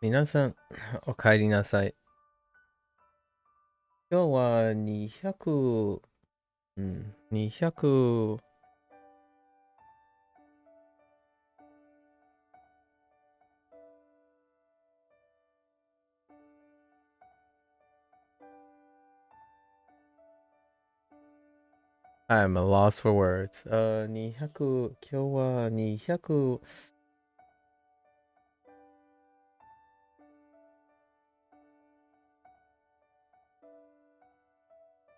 皆さん、お帰りなさい。今日は200、200、I'm a loss for words. 200、今日は200、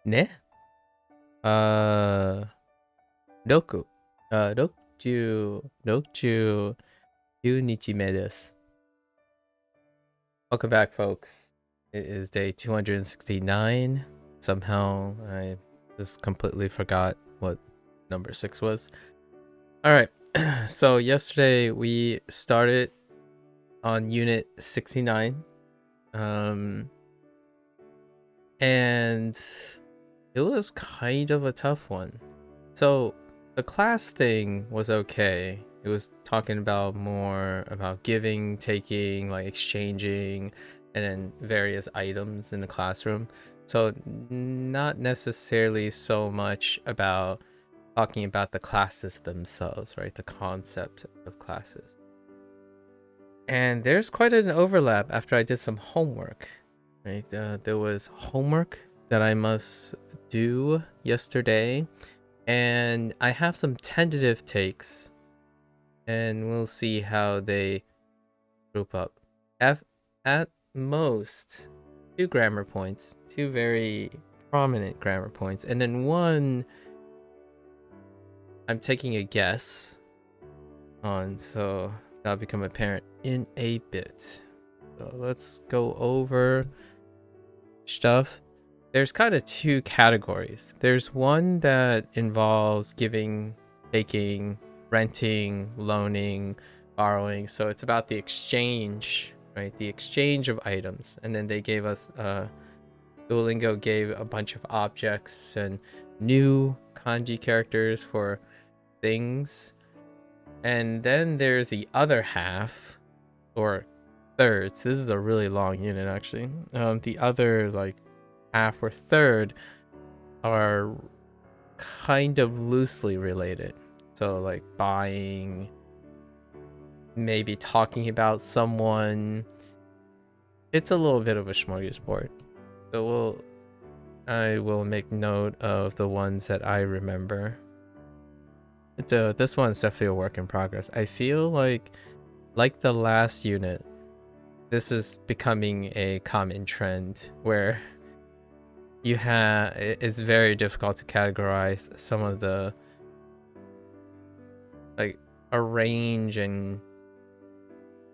ね6、69日目です。Welcome back, folks. It is day 269. Somehow, I just completely forgot what number 6 was. All right. So yesterday we started on unit 69. And it was kind of a tough one. So the class thing was okay. It was talking about more about giving, taking, like exchanging, and then various items in the classroom. So not necessarily so much about talking about the classes themselves, right? The concept of classes. And there's quite an overlap after I did some homework. Right, there was homework that I must do yesterday, and I have some tentative takes, and we'll see how they group up. At most, 2 grammar points, 2 very prominent grammar points, and then 1 I'm taking a guess on, so that'll become apparent in a bit. So let's go over stuff. There's kind of 2 categories. There's one that involves giving, taking, renting, loaning, borrowing. So it's about the exchange, right? The exchange of items. And then they gave us, Duolingo gave a bunch of objects and new kanji characters for things. And then there's the other half, or thirds. This is a really long unit, actually. The other, like, half or third are kind of loosely related. So like buying, maybe talking about someone. It's a little bit of a smorgasbord. So I will make note of the ones that I remember. This one's definitely a work in progress. I feel like the last unit, this is becoming a common trend where it's very difficult to categorize some of the, like, arrange and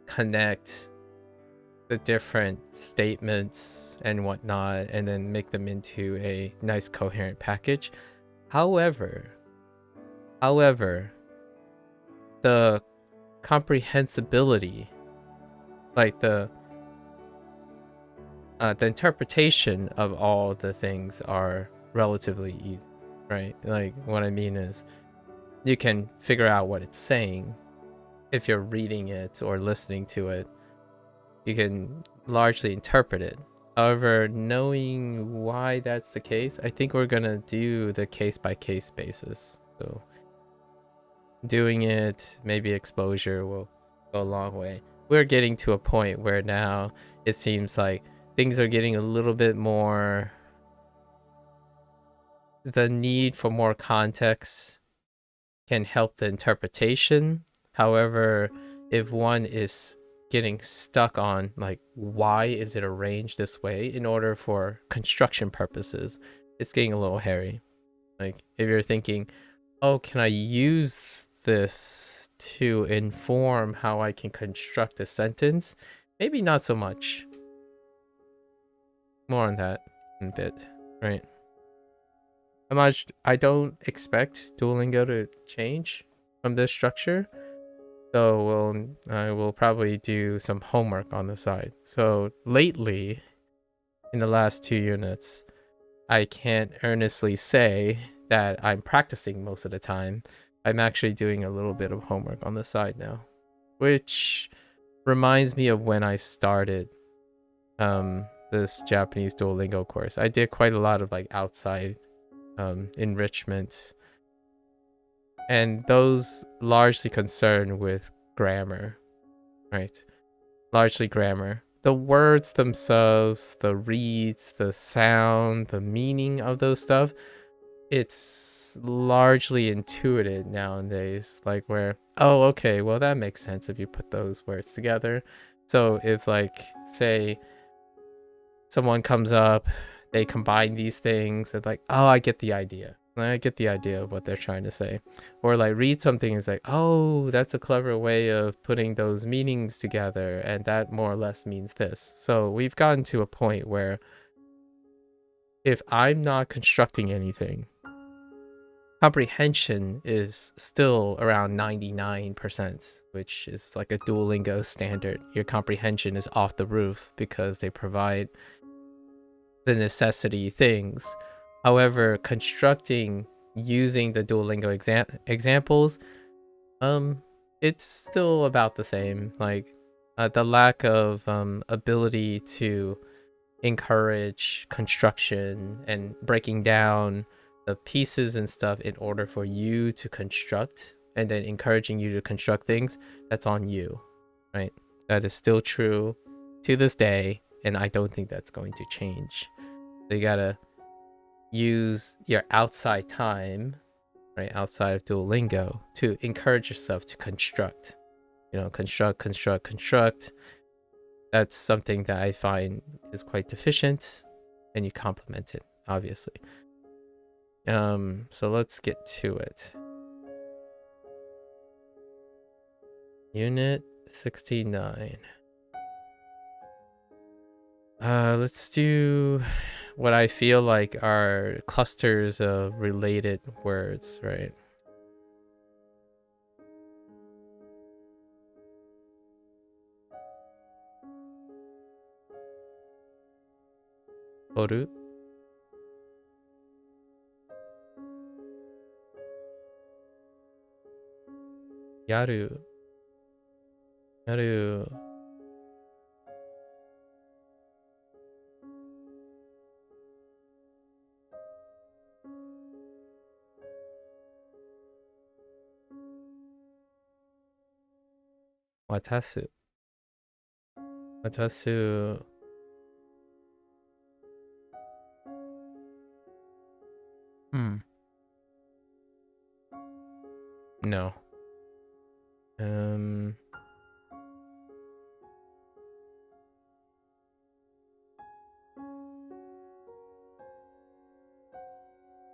connect the different statements and whatnot and then make them into a nice coherent package. However, the comprehensibility, like the interpretation of all the things are relatively easy, right? Like, what I mean is you can figure out what it's saying if you're reading it or listening to it. You can largely interpret it. However, knowing why that's the case, I think we're gonna do the case-by-case basis. So doing it, maybe exposure will go a long way. We're getting to a point where now it seems like things are getting a little bit more, the need for more context can help the interpretation. However, if one is getting stuck on, like, why is it arranged this way in order for construction purposes, it's getting a little hairy. Like, if you're thinking, oh, can I use this to inform how I can construct a sentence? Maybe not so much. More on that in a bit, right? I don't expect Duolingo to change from this structure. So I will probably do some homework on the side. So lately, in the last 2 units, I can't earnestly say that I'm practicing most of the time. I'm actually doing a little bit of homework on the side now, which reminds me of when I started this Japanese Duolingo course. I did quite a lot of like outside enrichments, and those largely concerned with grammar, right? Largely grammar. The words themselves, the reads, the sound, the meaning of those stuff, it's largely intuitive nowadays. Like where, oh, okay, well that makes sense if you put those words together. So if like, say, someone comes up, they combine these things, and like, oh, I get the idea. I get the idea of what they're trying to say. Or like read something and it's like, oh, that's a clever way of putting those meanings together, and that more or less means this. So we've gotten to a point where if I'm not constructing anything, comprehension is still around 99%, which is like a Duolingo standard. Your comprehension is off the roof because they provide the necessity things. However, constructing using the Duolingo examples, it's still about the same. Like the lack of ability to encourage construction and breaking down the pieces and stuff in order for you to construct, and then encouraging you to construct things, that's on you, right? That is still true to this day, and I don't think that's going to change. So you gotta use your outside time, right, outside of Duolingo, to encourage yourself to construct. You know, construct. That's something that I find is quite deficient, and you complement it, obviously. So let's get to it. Unit 69. Let's do what I feel like are clusters of related words, right? Toru, yaru, yaru, watasu, watasu, no.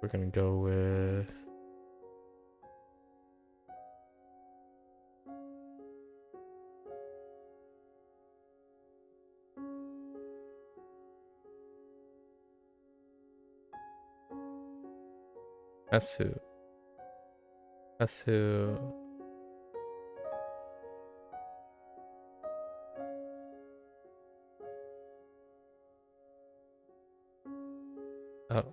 We're gonna go with asu, asu. Oh.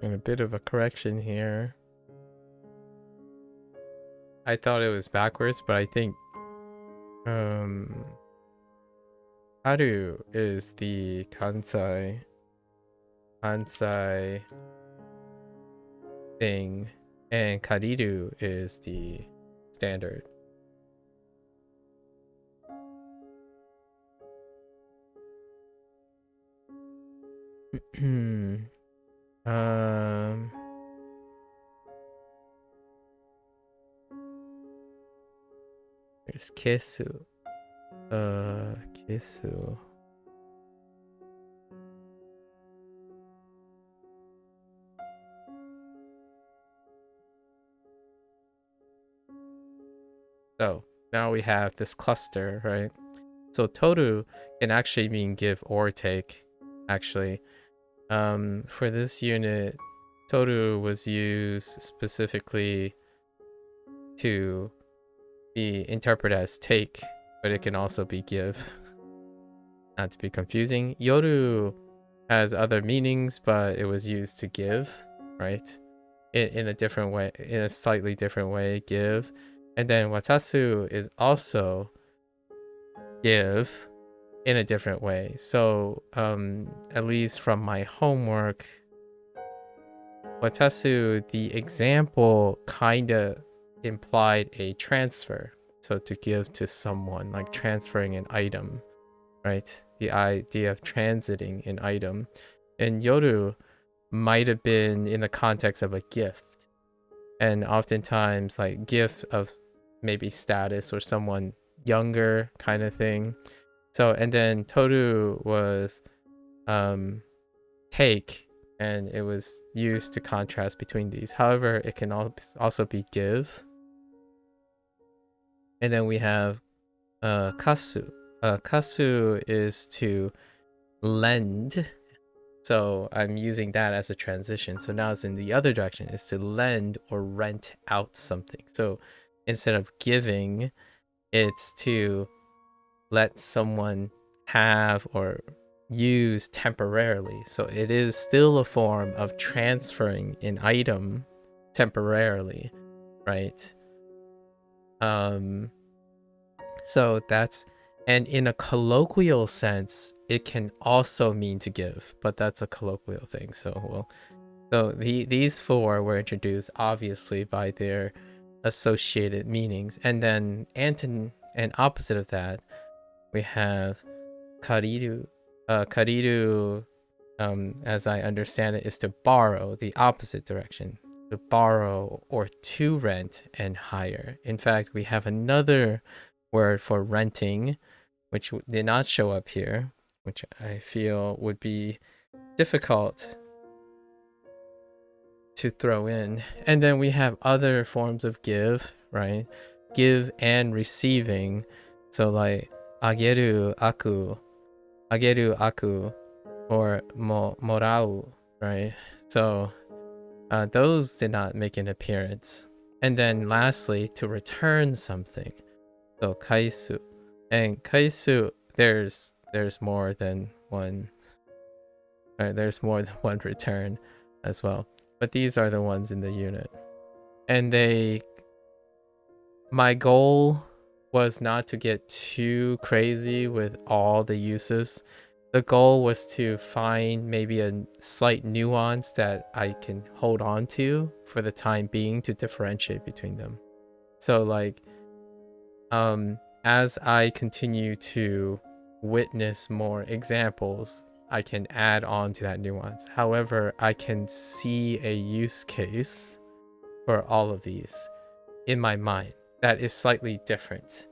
And a bit of a correction here. I thought it was backwards, but I think haru is the kansai thing, and kariru is the standard. There's kesu. Kesu. So now we have this cluster, right? So toru can actually mean give or take, actually. For this unit, toru was used specifically to be interpreted as take, but it can also be give. not to be confusing. Yoru has other meanings, but it was used to give, right? In a different way, in a slightly different way, give. And then watasu is also give in a different way. So at least from my homework, watasu, the example kind of implied a transfer. So to give to someone, like transferring an item, right? The idea of transiting an item. And yoru might have been in the context of a gift. And oftentimes like gift of maybe status or someone younger kind of thing. So, and then toru was take, and it was used to contrast between these. However, it can also be give. And then we have kasu. Kasu is to lend. So I'm using that as a transition. So now it's in the other direction. It's to lend or rent out something. So instead of giving, it's to let someone have or use temporarily. So it is still a form of transferring an item temporarily, right? So that's, and in a colloquial sense, it can also mean to give, but that's a colloquial thing. So these four were introduced obviously by their associated meanings, and then and opposite of that, we have kariru. Kariru, as I understand it, is to borrow, the opposite direction, to borrow or to rent and hire. In fact, we have another word for renting, which did not show up here, which I feel would be difficult to throw in. And then we have other forms of give, right? Give and receiving. So like ageru aku, or morau, right? So those did not make an appearance. And then lastly, to return something. So kaisu. And kaisu, there's more than one. There's more than one return as well. But these are the ones in the unit. And my goal was not to get too crazy with all the uses. The goal was to find maybe a slight nuance that I can hold on to for the time being to differentiate between them. So like, as I continue to witness more examples, I can add on to that nuance. However, I can see a use case for all of these in my mind that is slightly different,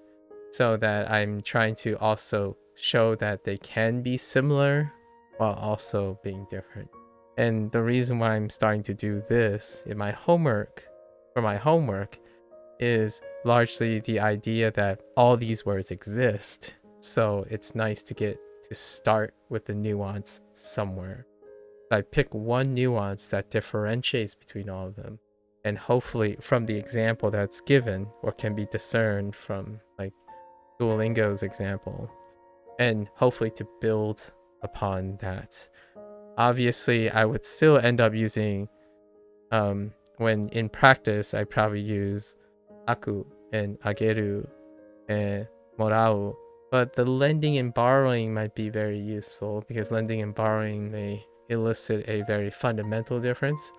so that I'm trying to also show that they can be similar while also being different. And the reason why I'm starting to do this in my homework, is largely the idea that all these words exist. So it's nice to get to start with the nuance somewhere. I pick one nuance that differentiates between all of them. And hopefully from the example that's given or can be discerned from like Duolingo's example, and hopefully to build upon that. Obviously, I would still end up using, when in practice, I probably use aku and ageru and morau, but the lending and borrowing might be very useful because lending and borrowing may elicit a very fundamental difference.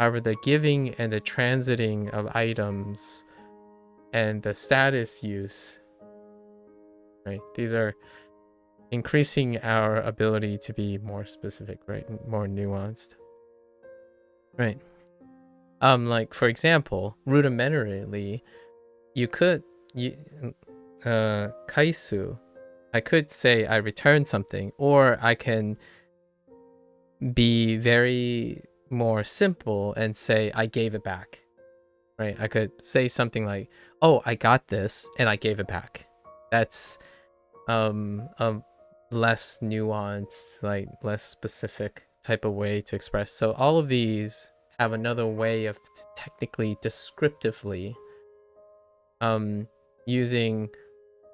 However, the giving and the transiting of items and the status use, right? These are increasing our ability to be more specific, right? More nuanced, right? Like for example, rudimentarily, kaisu, I could say I returned something, or I can be very more simple and say I gave it back, right? I could say something like, oh, I got this and I gave it back. That's less nuanced, like less specific type of way to express. So all of these have another way of technically descriptively using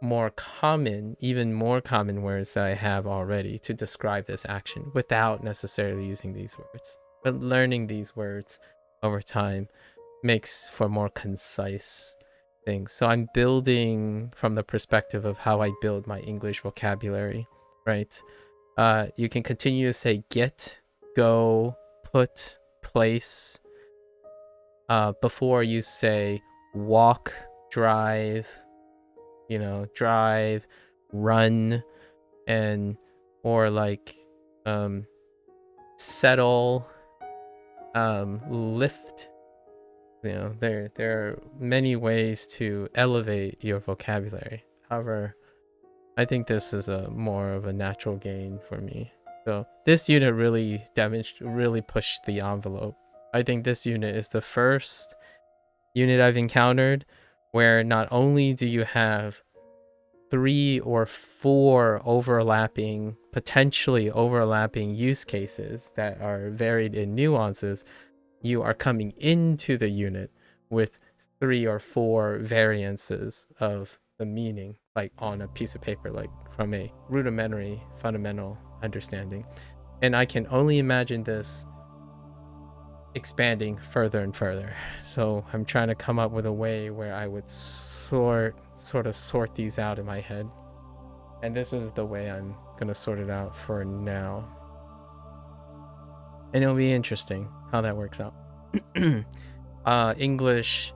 more common, even more common words that I have already to describe this action without necessarily using these words. But learning these words over time makes for more concise things. So I'm building from the perspective of how I build my English vocabulary, right? You can continue to say get, go, put, place, before you say walk, drive, drive, run, and or like settle, lift. There are many ways to elevate your vocabulary. However, I think this is a more of a natural gain for me. So this unit really pushed the envelope. I think this unit is the first unit I've encountered where not only do you have 3 or 4 potentially overlapping use cases that are varied in nuances, you are coming into the unit with 3 or 4 variances of the meaning, like on a piece of paper, like from a rudimentary fundamental understanding. And I can only imagine this expanding further and further. So I'm trying to come up with a way where I would sort of these out in my head. And this is the way I'm going to sort it out for now. And it'll be interesting how that works out. English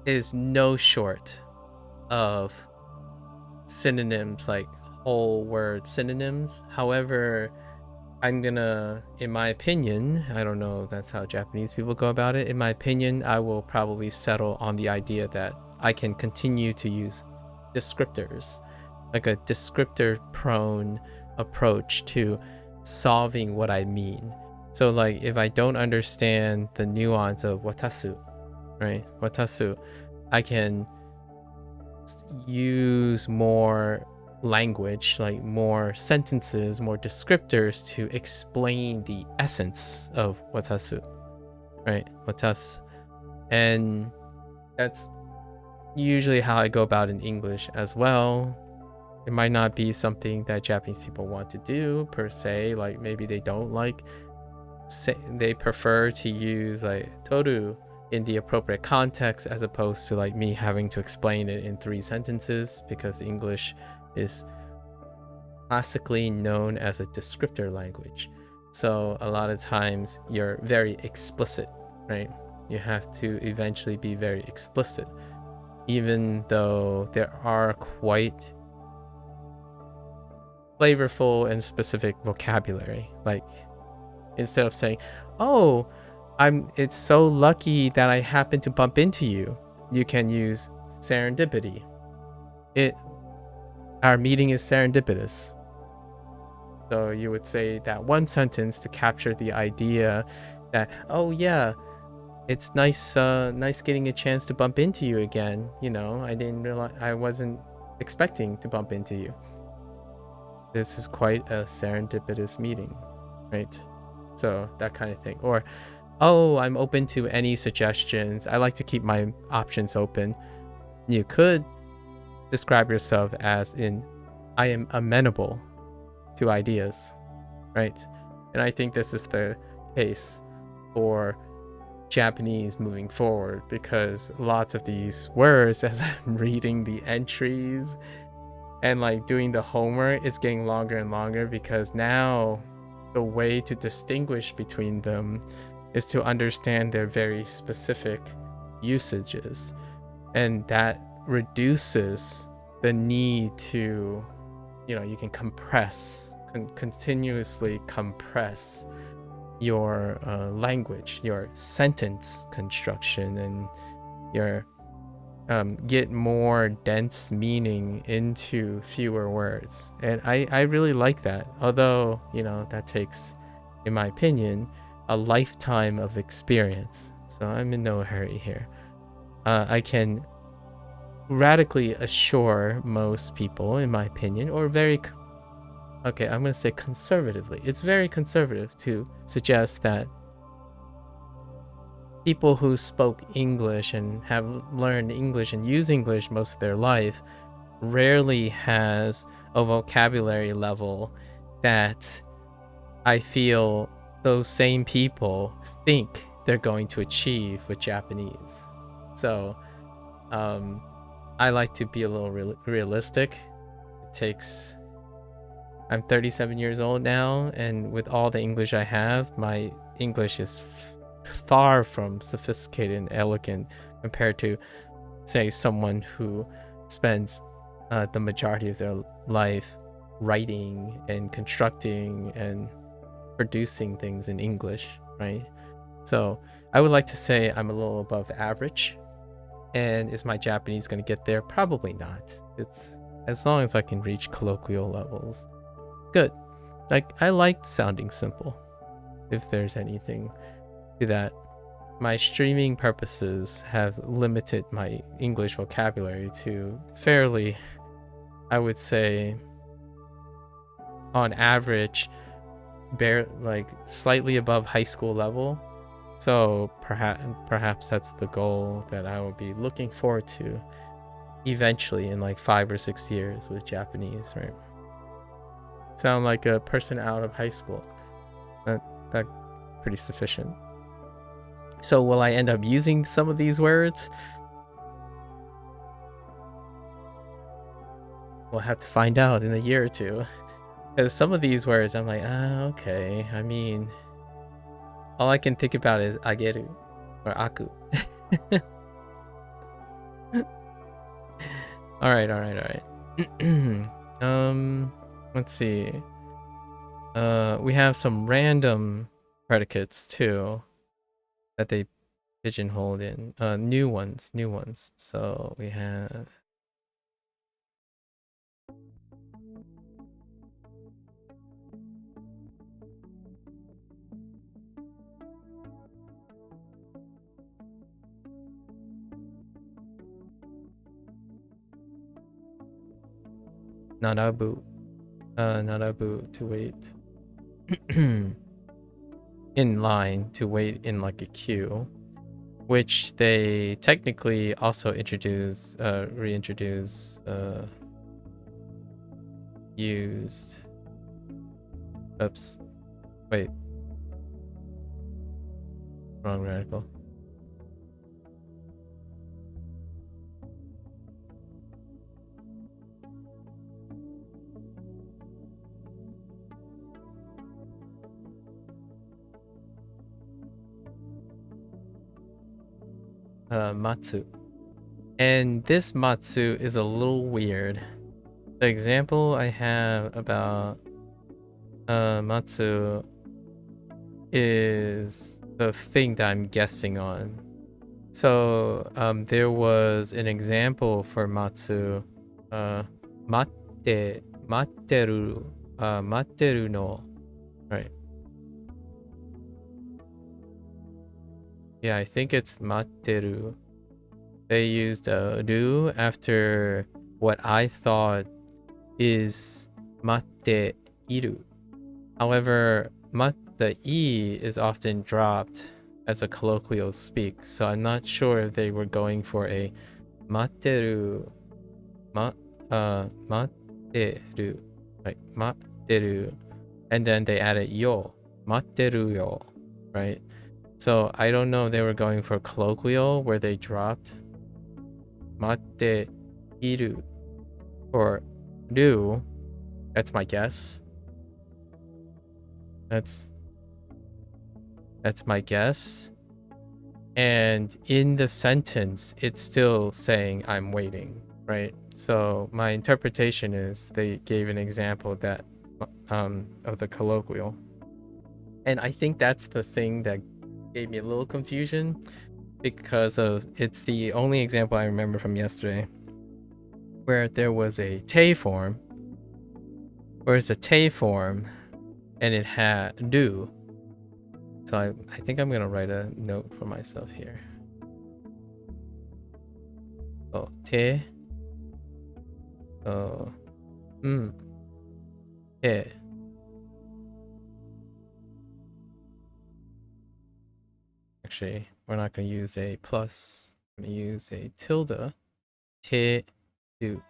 is no short of synonyms, like whole word synonyms. However, I'm gonna, in my opinion, I don't know if that's how Japanese people go about it. In my opinion, I will probably settle on the idea that I can continue to use descriptors, like a descriptor prone approach to solving what I mean. So like if I don't understand the nuance of watasu, right? Watasu, I can use more language, like more sentences, more descriptors to explain the essence of watasu, right? Watasu. And that's usually how I go about in English as well. It might not be something that Japanese people want to do per se, like maybe they don't like, they prefer to use like toru in the appropriate context as opposed to like me having to explain it in 3 sentences, because English is classically known as a descriptor language. So a lot of times you're very explicit, right? You have to eventually be very explicit, even though there are quite flavorful and specific vocabulary. Like instead of saying, oh, it's so lucky that I happened to bump into you, you can use serendipity. Our meeting is serendipitous. So you would say that one sentence to capture the idea that, oh yeah, it's nice getting a chance to bump into you again. I didn't realize, I wasn't expecting to bump into you. This is quite a serendipitous meeting, right? So that kind of thing. Or, oh, I'm open to any suggestions. I like to keep my options open. You could describe yourself as in, I am amenable to ideas, right? And I think this is the case for Japanese moving forward, because lots of these words, as I'm reading the entries and like doing the homework, it's getting longer and longer, because now the way to distinguish between them is to understand their very specific usages, and that reduces the need to, you can continuously compress your language, your sentence construction, and your get more dense meaning into fewer words. And I really like that, although that takes, in my opinion, a lifetime of experience. So I'm in no hurry here. I can radically assure most people, in my opinion, or I'm going to say conservatively. It's very conservative to suggest that people who spoke English and have learned English and use English most of their life rarely has a vocabulary level that I feel those same people think they're going to achieve with Japanese. So I like to be a little realistic. It takes... I'm 37 years old now, and with all the English I have, my English is far from sophisticated and elegant compared to, say, someone who spends the majority of their life writing and constructing and producing things in English, right? So I would like to say I'm a little above average. And is my Japanese going to get there? Probably not. It's as long as I can reach colloquial levels. Good. Like, I like sounding simple, if there's anything to that. My streaming purposes have limited my English vocabulary to fairly, I would say, on average, like slightly above high school level. So perhaps that's the goal that I will be looking forward to eventually in like 5 or 6 years with Japanese, right? Sound like a person out of high school. That pretty sufficient. So will I end up using some of these words? We'll have to find out in a year or two. Because some of these words I'm like, okay. I mean, all I can think about is ageru or aku. all right. Let's see. We have some random predicates too that they pigeonholed in. New ones. So we have narabu. Narabu, to wait. In line, to wait in like a queue, which they technically also reintroduce, used. Oops. Wait. Wrong radical. Matsu. And this matsu is a little weird. The example I have about matsu is the thing that I'm guessing on. So there was an example for matsu, matteru no, right? Yeah, I think it's matteru. They used ru after what I thought is matte iru. However, the e is often dropped as a colloquial speak, so I'm not sure if they were going for a matteru, matteru, like matteru, and then they added yo, matteru yo, right? So I don't know if they were going for colloquial where they dropped matte iru or ru. That's my guess. That's my guess. And in the sentence, it's still saying I'm waiting, right? So my interpretation is they gave an example that of the colloquial. And I think that's the thing that gave me a little confusion, because it's the only example I remember from yesterday where there was a te form, and it had do. So I think I'm gonna write a note for myself here. Oh, te. Oh, te. Actually, we're not gonna use a plus. I'm gonna use a tilde. Te do.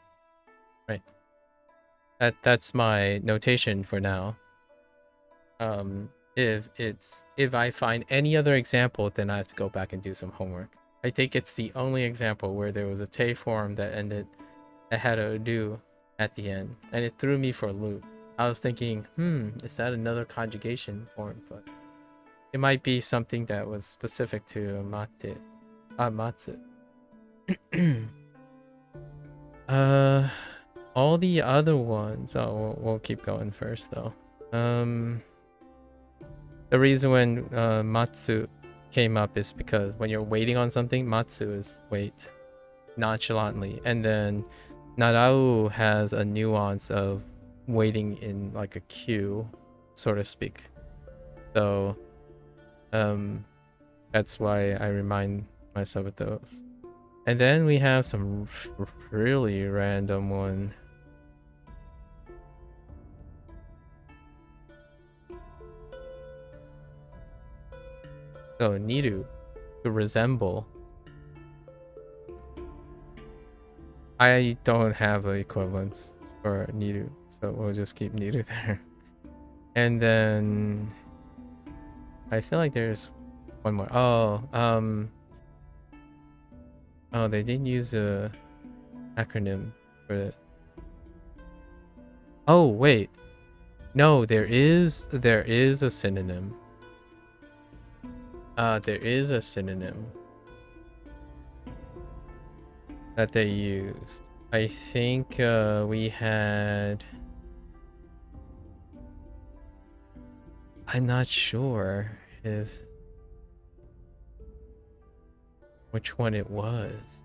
right? That's my notation for now. If I find any other example, then I have to go back and do some homework. I think it's the only example where there was a te form that had a do at the end, and it threw me for a loop. I was thinking, is that another conjugation form? But it might be something that was specific to matsu. All the other ones. Oh, we'll keep going first though. The reason when matsu came up is because when you're waiting on something, matsu is wait nonchalantly, and then narau has a nuance of waiting in like a queue, so to speak. So that's why I remind myself of those. And then we have some really random one. So niru, to resemble. I don't have the equivalents for niru, so we'll just keep niru there. And then I feel like there's one more. Oh, they didn't use a acronym for it. Oh, wait. No, there is a synonym. There is a synonym that they used. I think we had, I'm not sure if which one it was.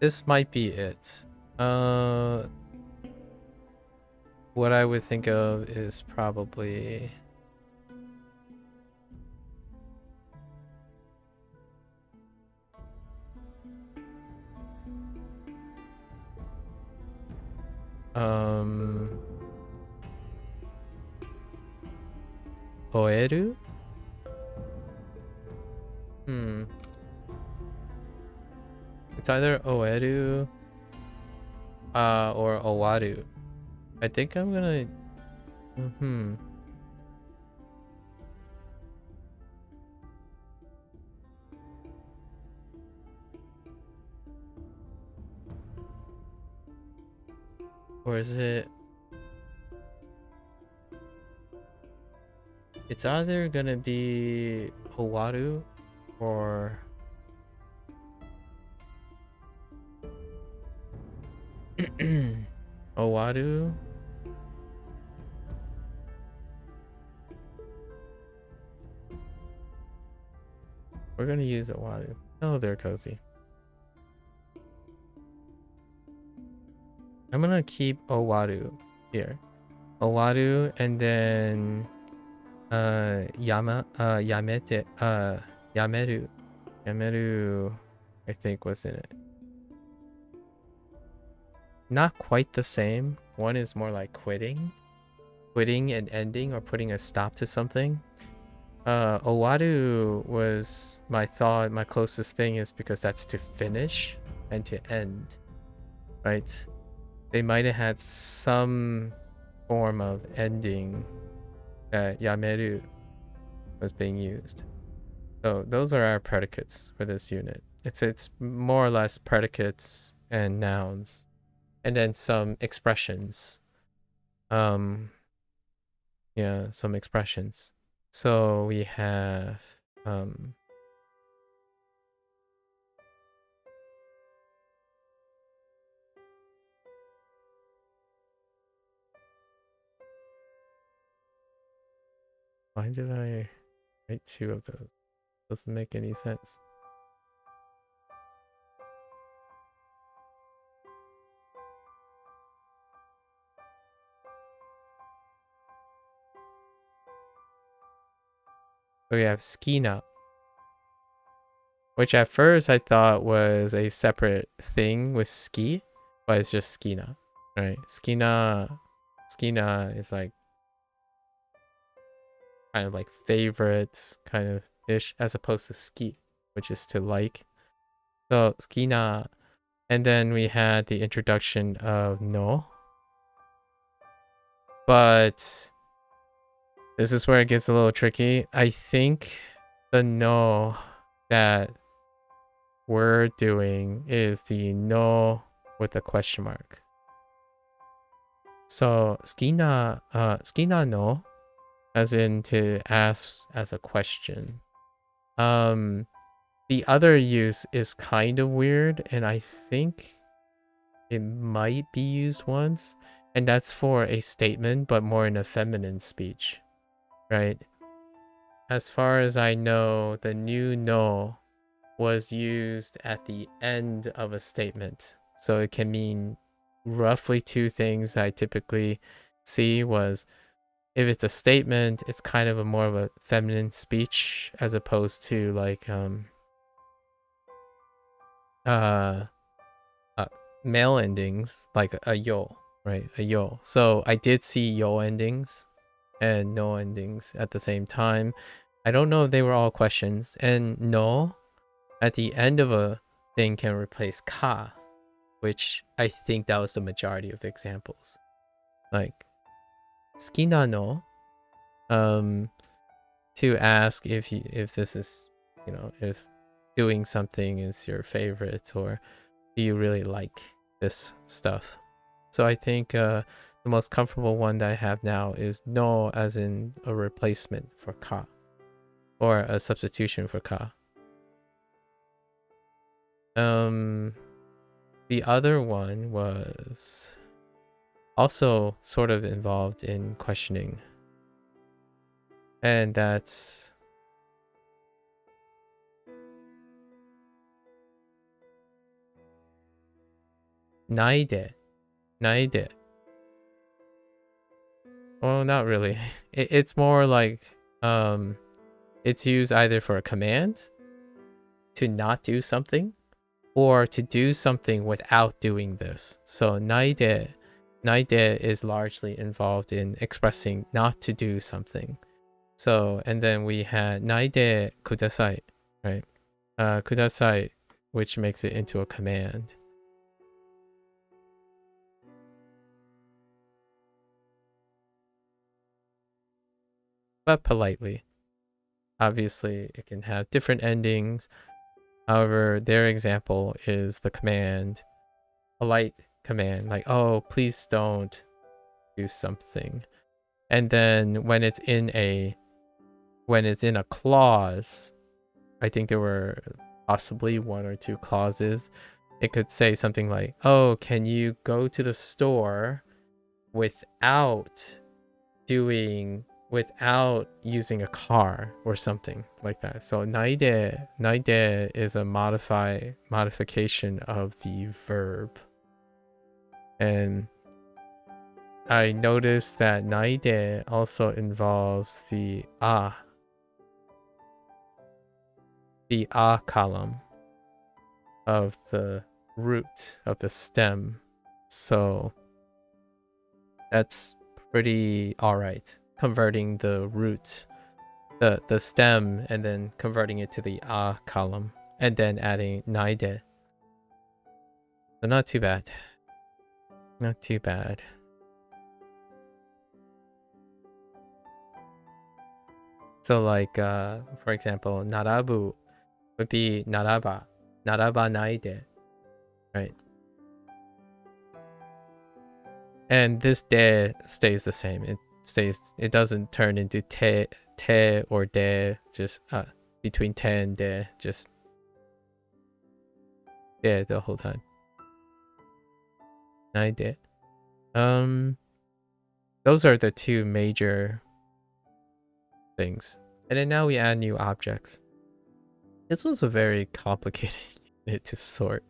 This might be it. What I would think of is probably oeru? It's either oeru or owaru. I think I'm gonna or is it, it's either gonna be owaru or owaru. We're gonna use owaru. Oh, they're cozy. I'm gonna keep owaru here. Owaru, and then yameru. Yameru, I think, was in it. Not quite the same. One is more like quitting and ending, or putting a stop to something. Owaru was my thought. My closest thing is because that's to finish and to end, right? They might have had some form of ending that yameru was being used. So those are our predicates for this unit. It's more or less predicates and nouns, and then some expressions. Yeah, some expressions. So we have why did I write two of those? Doesn't make any sense. So we have skina, which at first I thought was a separate thing with ski, but it's just skina, right? Skina is like kind of like favorites kind of ish, as opposed to ski, which is to like. So skina, and then we had the introduction of no. But this is where it gets a little tricky. I think the no that we're doing is the no with a question mark. So skina no, as in to ask as a question. The other use is kind of weird, and I think it might be used once, and that's for a statement, but more in a feminine speech, right? As far as I know, the new no was used at the end of a statement. So it can mean roughly two things I typically see was if it's a statement, it's kind of a more of a feminine speech as opposed to like uh male endings like a yo, right? A yo. So I did see yo endings and no endings at the same time. I don't know if they were all questions. And no at the end of a thing can replace ka, which I think that was the majority of the examples. Like skina no, to ask if this is, you know, if doing something is your favorite, or do you really like this stuff. So I think the most comfortable one that I have now is no, as in a replacement for ka, or a substitution for ka. The other one was also sort of involved in questioning, and that's naide. Naide. Well, not really. It's more like it's used either for a command to not do something, or to do something without doing this. So naide is largely involved in expressing not to do something. So, and then we had naide kudasai, right? Kudasai, which makes it into a command. But politely. Obviously, it can have different endings. However, their example is the command, polite command, like, oh, please don't do something. And then when it's in a clause, I think there were possibly one or two clauses. It could say something like, oh, can you go to the store without using a car, or something like that. So naide is a modification of the verb. And I noticed that naide also involves the column of the root of the stem. So that's pretty alright. Converting the root, the stem, and then converting it to the column, and then adding naide. So not too bad. Not too bad. So like, for example, narabu would be naraba naide, right? And this de stays the same. It doesn't turn into te or de, just between te and de, just de the whole time. Naide. Those are the two major things. And then now we add new objects. This was a very complicated unit to sort.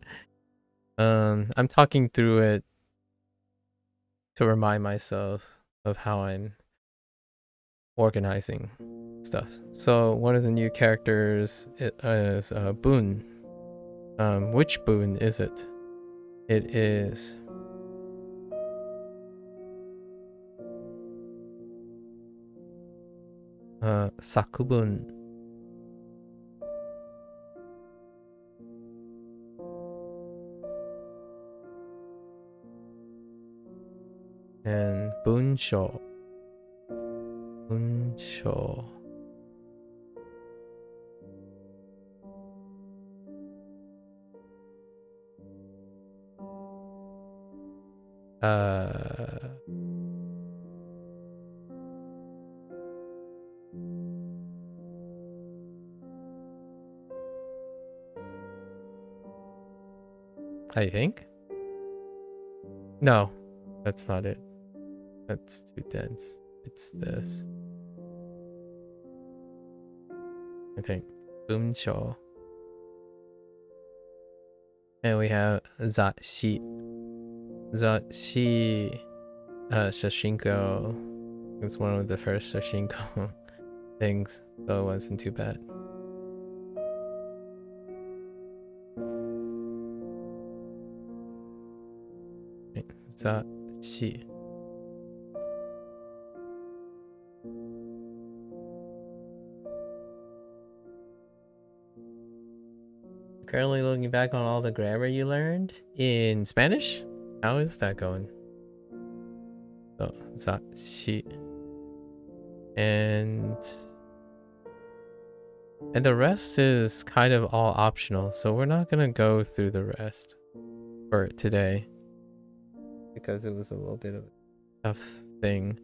I'm talking through it to remind myself of how I'm organizing stuff. So one of the new characters is Boon. Which Boon is it? It is 作文 and 文章 I think. No, that's not it. That's too dense. It's this. I think. 文章 and we have 雑誌 雑誌 Shashinko is one of the first Shashinko things, so it wasn't too bad. Zashi. Currently looking back on all the grammar you learned in Spanish. How is that going? So, zashi. And the rest is kind of all optional, so we're not gonna go through the rest for today because it was a little bit of a tough thing.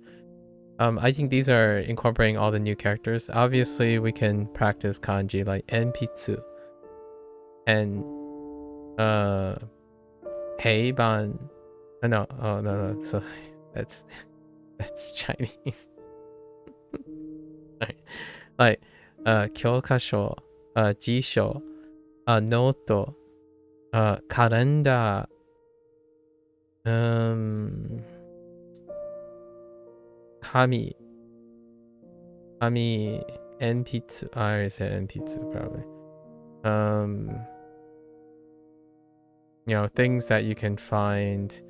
I think these are incorporating all the new characters. Obviously, we can practice kanji like enpitsu and heiban. No, oh no, so that's Chinese. Right. Like 教科書、辞書、ノート、カレンダー、紙、鉛筆. I already said 鉛筆 probably. You know, things that you can find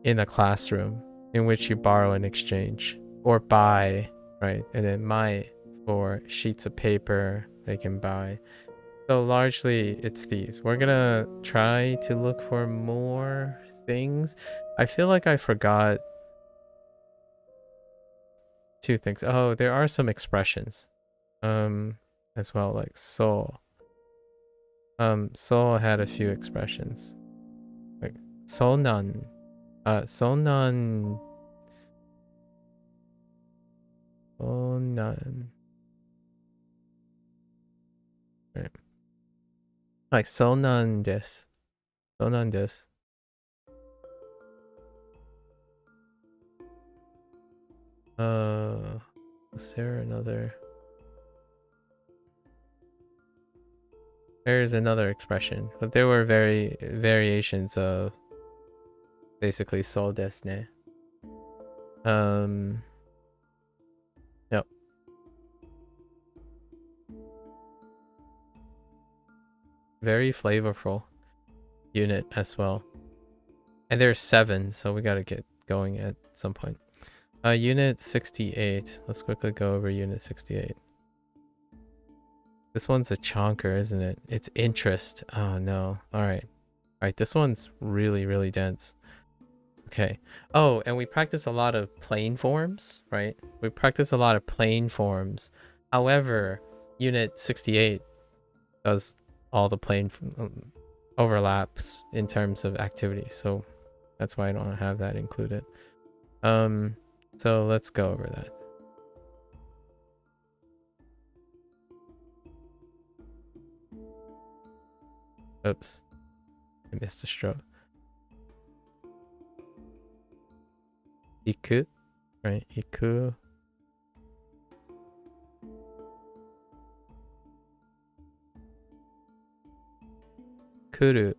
in a classroom in which you borrow and exchange or buy, right? And then mai for sheets of paper they can buy. So largely it's these. We're gonna try to look for more things. I feel like I forgot two things. Oh, there are some expressions as well, like so. So had a few expressions like sonan. Sonan. Right. Like sonan desu. Sonan desu. Was there another? There's another expression, but there were variations of basically so desu ne. Yep. Very flavorful unit as well. And there's 7, so we gotta get going at some point. Unit 68. Let's quickly go over unit 68. This one's a chonker, isn't it? It's interest. Oh no. Alright. Alright, this one's really, really dense. Okay. Oh, and we practice a lot of plane forms, right? We practice a lot of plane forms. However, unit 68 does all the plane overlaps in terms of activity. So that's why I don't have that included. So let's go over that. Oops. I missed a stroke. Iku, right? Iku. Kuru.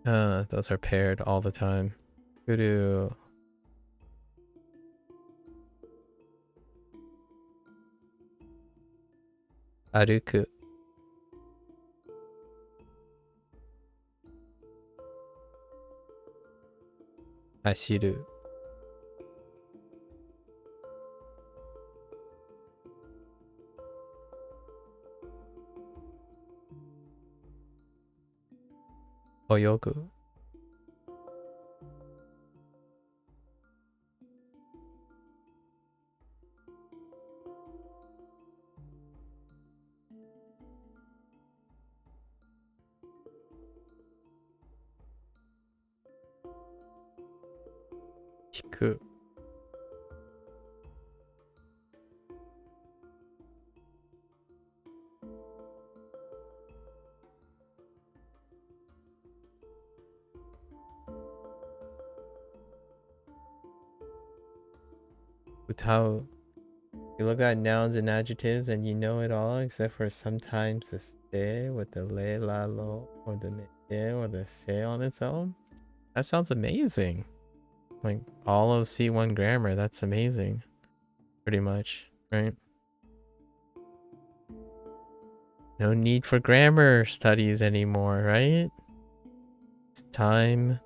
Those are paired all the time. Kuru. Aruku. Hashiru. Oyogu. Hiku. Utao. You look at nouns and adjectives and you know it all except for sometimes the se with the le, la, lo, or the me or the se on its own. That sounds amazing. Like all of C1 grammar, that's amazing. Pretty much, right? No need for grammar studies anymore, right? It's time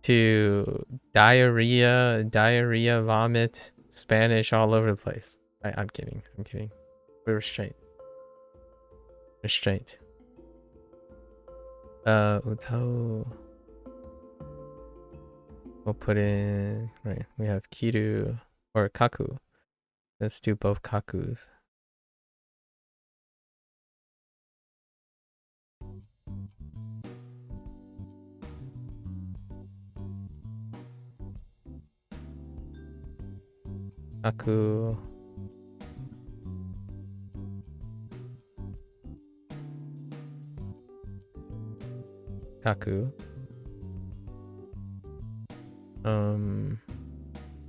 to diarrhea, vomit, Spanish all over the place. I'm kidding. I'm kidding. We're restraint. Restraint. Utao. We'll put in, right, we have Kiru or Kaku. Let's do both Kakus. Kaku. Kaku.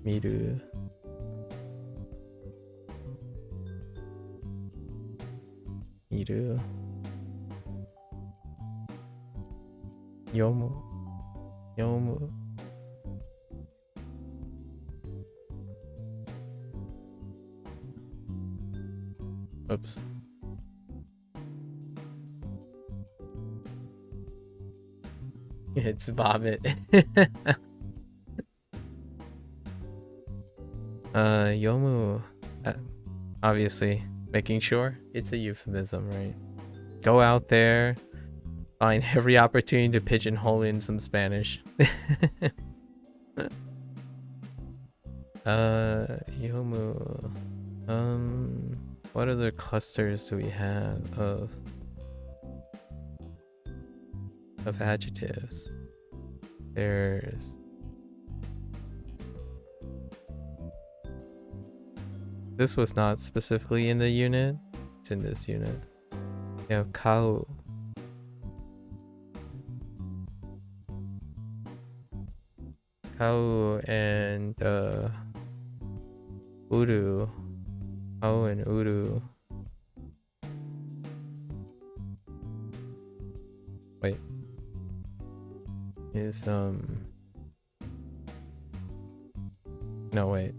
Miru. Miru. Yomu. Yomu. Oops. It's vomit. Yomu. Obviously, making sure it's a euphemism, right? Go out there, find every opportunity to pigeonhole in some Spanish. Yomu. What other clusters do we have of adjectives? There's this was not specifically in the unit. It's in this unit. We have kau. Kau and uru. Kau and uru. Wait. Is no, wait.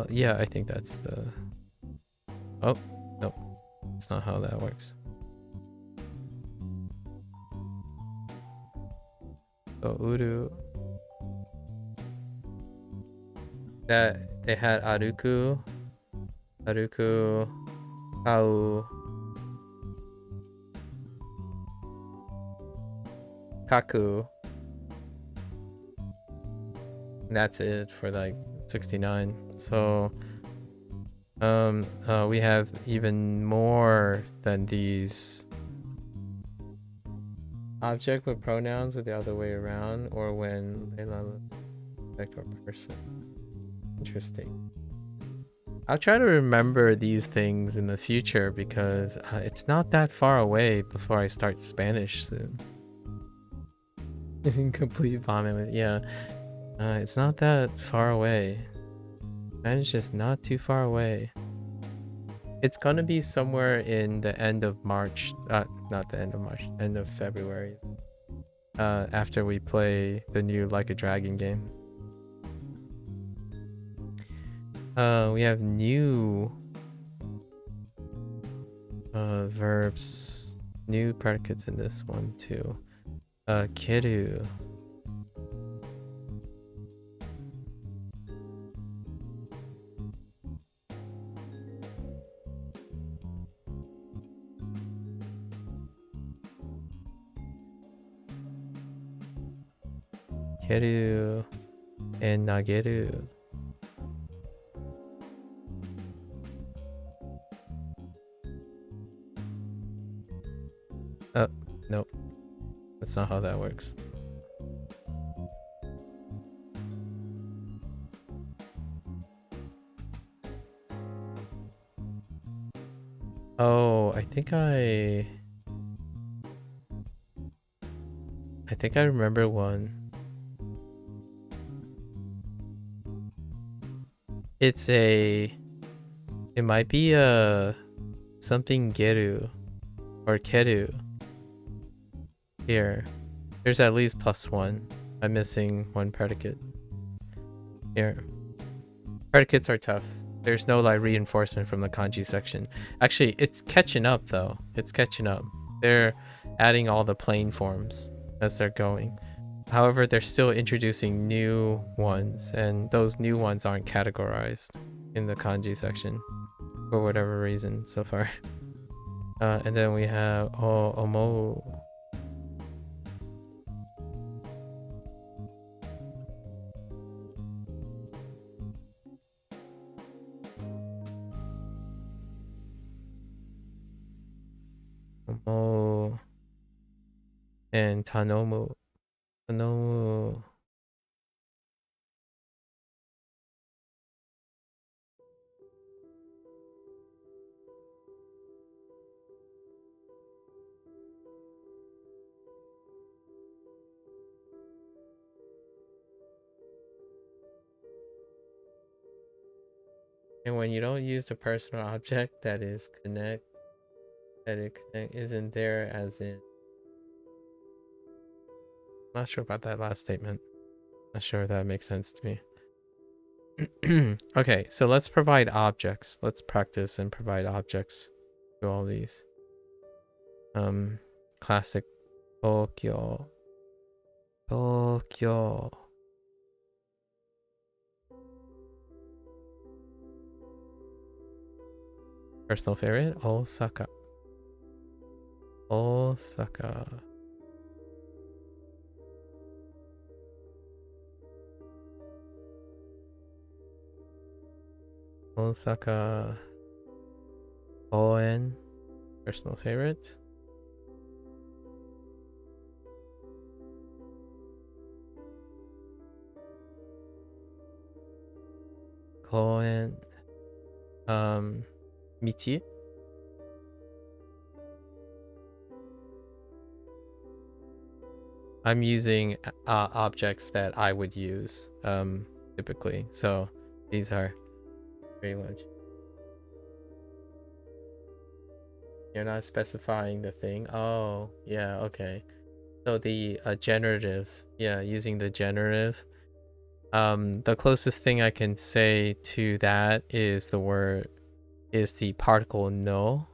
Yeah, I think that's the... Oh, no. That's not how that works. So, uru. That, they had aruku. Aruku. Kau. Kaku. And that's it for like 69. So we have even more than these. Object with pronouns with the other way around, or when they subject or person. Interesting. I'll try to remember these things in the future because it's not that far away before I start Spanish soon. Complete vomit with, yeah. It's not that far away. Spanish is not too far away. It's gonna be somewhere in the end of March. Not the end of March, end of February. After we play the new Like a Dragon game. We have new verbs, new predicates in this one too. Kiru. keru and nageru. Oh, nope. That's not how that works. Oh, I think I remember one. It might be a something geru or keru. Here. There's at least +1. I'm missing one predicate. Here. Predicates are tough. There's no like reinforcement from the kanji section. Actually, it's catching up though. It's catching up. They're adding all the plain forms as they're going. However, they're still introducing new ones, and those new ones aren't categorized in the kanji section for whatever reason so far. And then we have omo. Omo and tanomu. Tanomu. And when you don't use the personal object that is connect, isn't there as in. Not sure about that last statement. Not sure if that makes sense to me. Okay, so let's provide objects. Let's practice and provide objects to all these. Classic Tokyo. Tokyo. Personal favorite? Osaka. Osaka. Osaka. Oen. Personal favorite. Koen. Michi. I'm using objects that I would use typically. So these are pretty much. You're not specifying the thing. Oh, yeah, okay. So the generative, yeah, using the generative. The closest thing I can say to that is the particle no.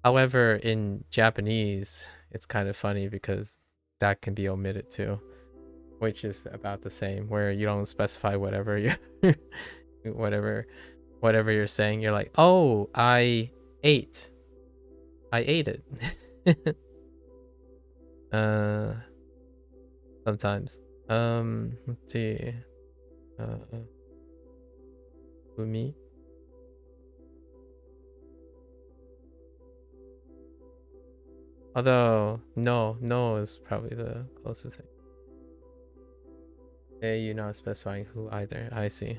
However, in Japanese, it's kind of funny because that can be omitted too, which is about the same, where you don't specify whatever you whatever you're saying. You're like, oh, I ate it. Sometimes. Let's see. Umi. Although no is probably the closest thing. Okay, you're not specifying who either. I see.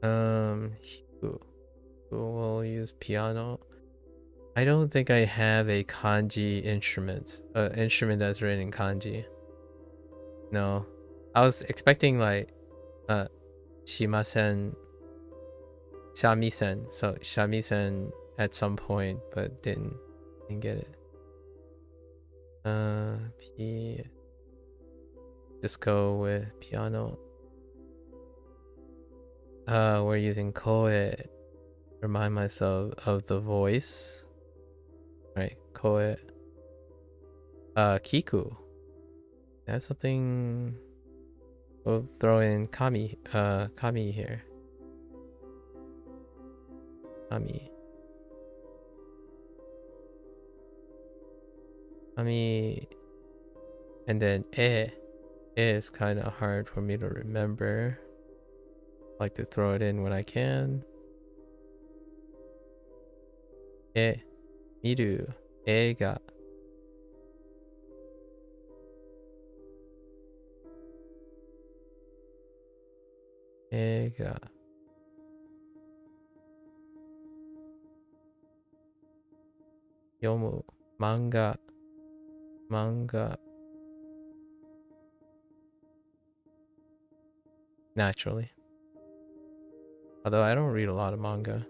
Who will use piano? I don't think I have a kanji instrument. Instrument that's written in kanji. No. I was expecting like shimasen, shamisen. So shamisen at some point, but didn't get it. Just go with piano. We're using koe. Remind myself of the voice. Right, koe. Kiku. I have something. We'll throw in kami. Kami here. Kami. Ami, and then is kind of hard for me to remember. I like to throw it in when I can. Miru, ga. Ga. Yomu, manga. Naturally. Although I don't read a lot of manga.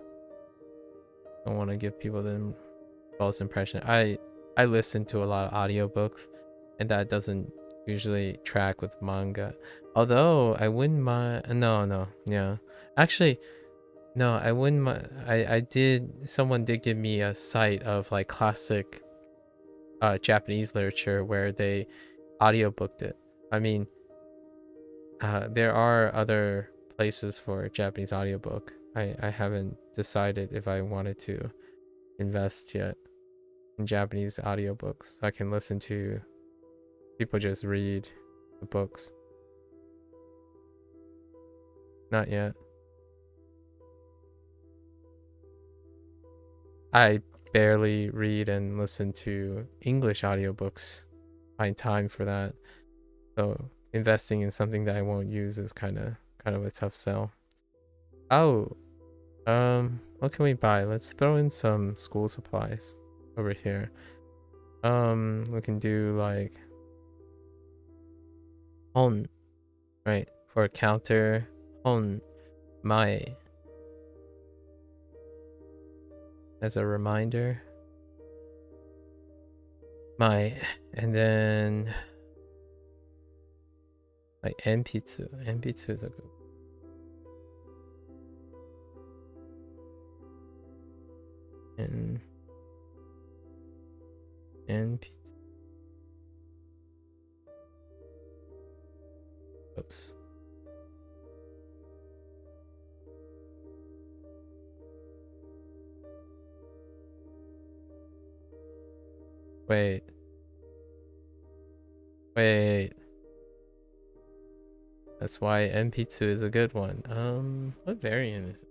Don't want to give people the false impression. I listen to a lot of audiobooks, and that doesn't usually track with manga. Although I wouldn't mind. No, yeah. Actually, no, I wouldn't mind. I did. Someone did give me a site of like classic Japanese literature where they audiobooked it. I mean, there are other places for Japanese audiobook. I haven't decided if I wanted to invest yet in Japanese audiobooks. I can listen to people just read the books. Not yet. I barely read and listen to English audiobooks. Find time for that. So investing in something that I won't use is kind of a tough sell. Oh, what can we buy? Let's throw in some school supplies over here. We can do like hon, right? For a counter, hon, mae, as a reminder. Mae, and then like Enpitsu. Enpitsu is a good. And Enpitsu. Oops. Wait. That's why MP2 is a good one. What variant is it?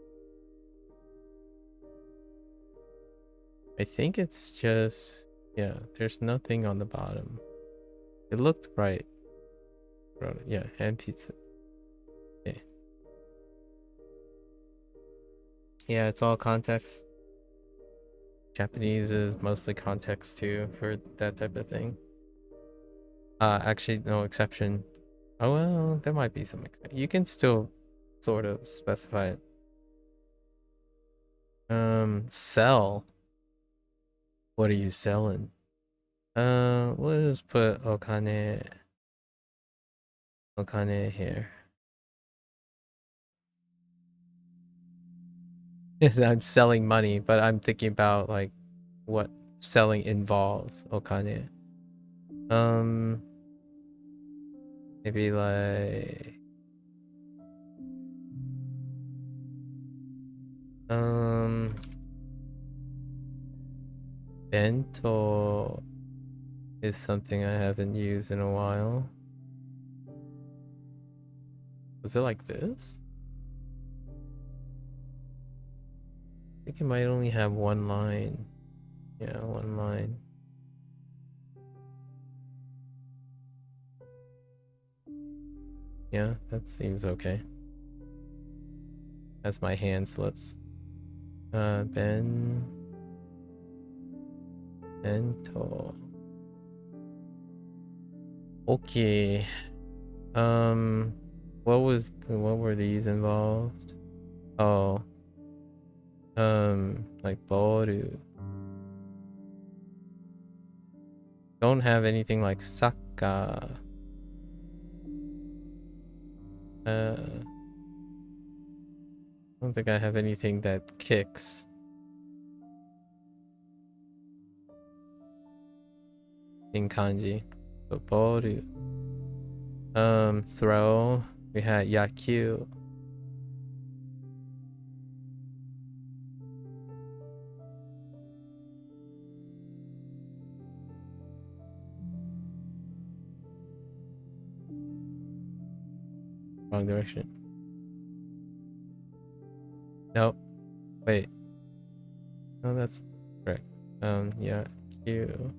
I think it's just, yeah, there's nothing on the bottom. It looked right. Yeah, MP2. Okay. Yeah, it's all context. Japanese is mostly context too for that type of thing. Actually, no exception. Oh well, there might be some exception. You can still sort of specify it. Sell. What are you selling? We'll just put okane here. Yes, I'm selling money, but I'm thinking about like what selling involves. Okane. Maybe like bento is something I haven't used in a while. Was it like this? I think it might only have one line. Yeah, one line. Yeah, that seems okay. As my hand slips. Bento. Okay. What were these involved? Oh. Like boru. Don't have anything like saka. I don't think I have anything that kicks. In kanji. But boru. Throw. We had yakyu. Wrong direction. Nope. Wait. No, that's correct. Yeah. Q.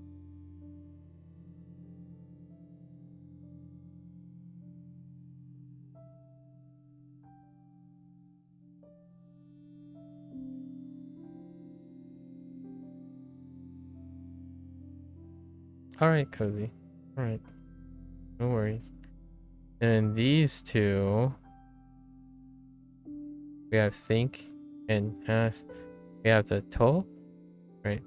Alright, Cozy. Alright. No worries. And these two, we have think and ask. We have the toll, right?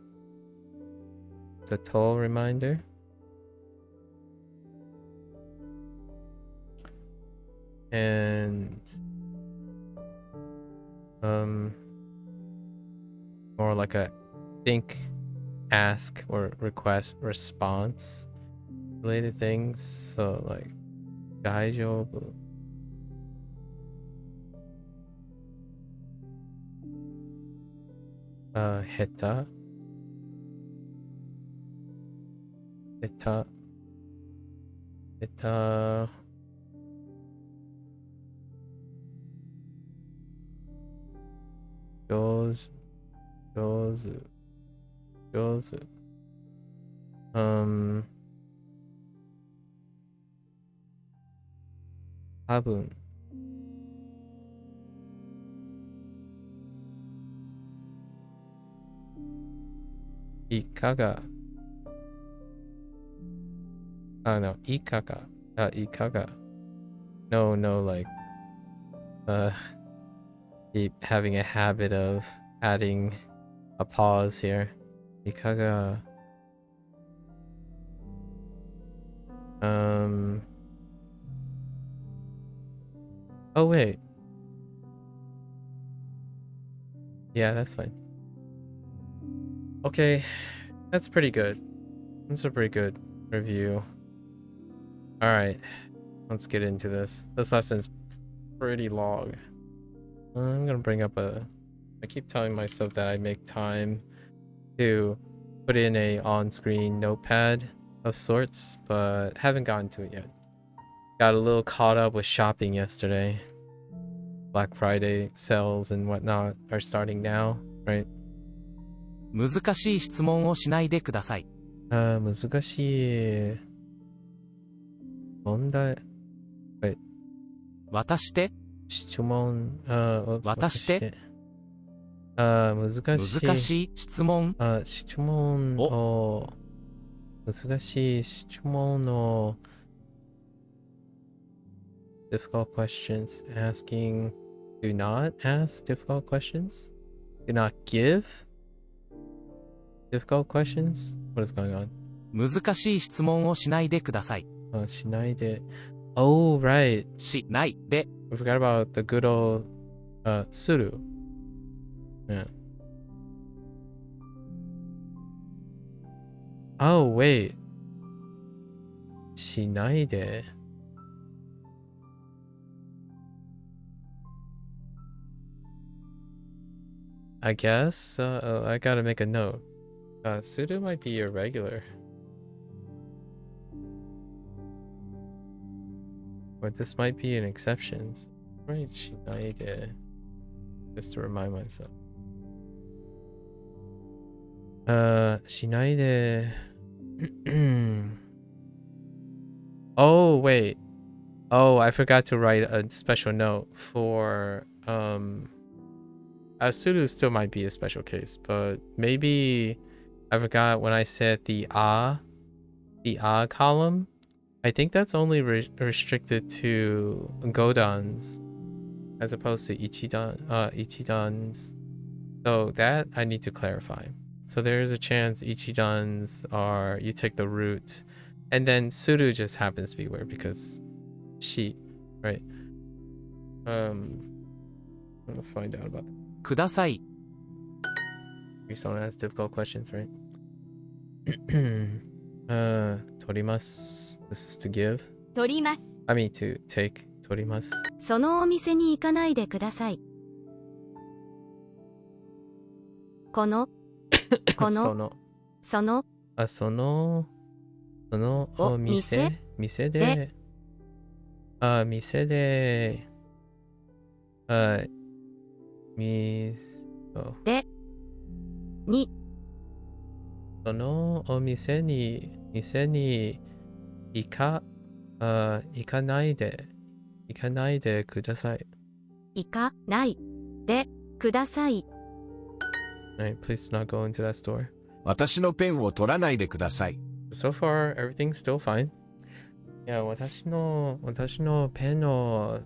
The toll reminder. And more like a think, ask, or request response related things. So like 大丈夫 下手 上手 多分 いかが no いかが いかが no like keep having a habit of adding a pause here いかが oh wait, yeah, that's fine. Okay, that's pretty good. That's a pretty good review. Alright, let's get into this. This lesson's pretty long. I'm gonna bring up I keep telling myself that I make time to put in a on-screen notepad of sorts, but haven't gotten to it yet. Got a little caught up with shopping yesterday. Black Friday sales and whatnot are starting now, right? 難しい質問をしないでください。難しい問題。Wait. 渡して。質問。渡して。難しい質問。質問を。難しい質問を。Difficult questions. Asking. Do not ask difficult questions. Do not give difficult questions. What is going on? 難しい質問をしないでください。しないで。Oh, right. しないで。I forgot about the good old suru. Yeah. Oh, wait. しないで. I guess I gotta make a note. Suru might be irregular. Or this might be an exception. Right, しないで. Just to remind myself. しないで. Oh, wait. Oh, I forgot to write a special note for Suru still might be a special case, but maybe I forgot when I said the column. I think that's only restricted to Godans as opposed to Ichidans. So that I need to clarify. So there is a chance Ichidans are you take the root, and then Suru just happens to be weird because she, right? Let's find out about that. ください。Please don't ask difficult questions, right? 取ります。This is to give. 取ります。I mean to take. 取ります。そのお店に行かないでください。そのお店で店で、みそで、に、そのお店に行か、行かないでください。行かないでください。Right, please do not go into that store. 私のペンを取らないでください。 So far, everything's still fine. Yeah, 私のペンを、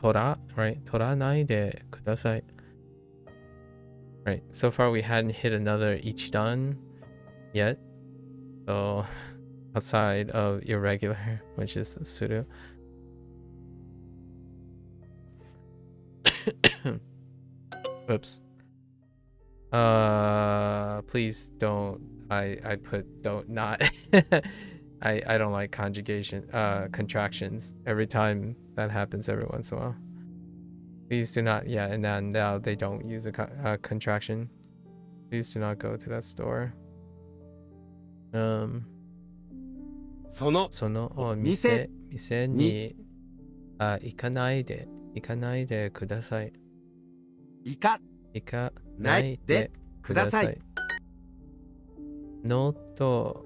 取らないでください。Right, so far we hadn't hit another each done yet. So, outside of irregular, which is pseudo. Oops. Please don't. I put don't not. I don't like contractions. Every time that happens, every once in a while. Please do not. Yeah, and then now they don't use a contraction. Please do not go to that store. そのそのお店に行かないでください。行か行かなないいででください。ノート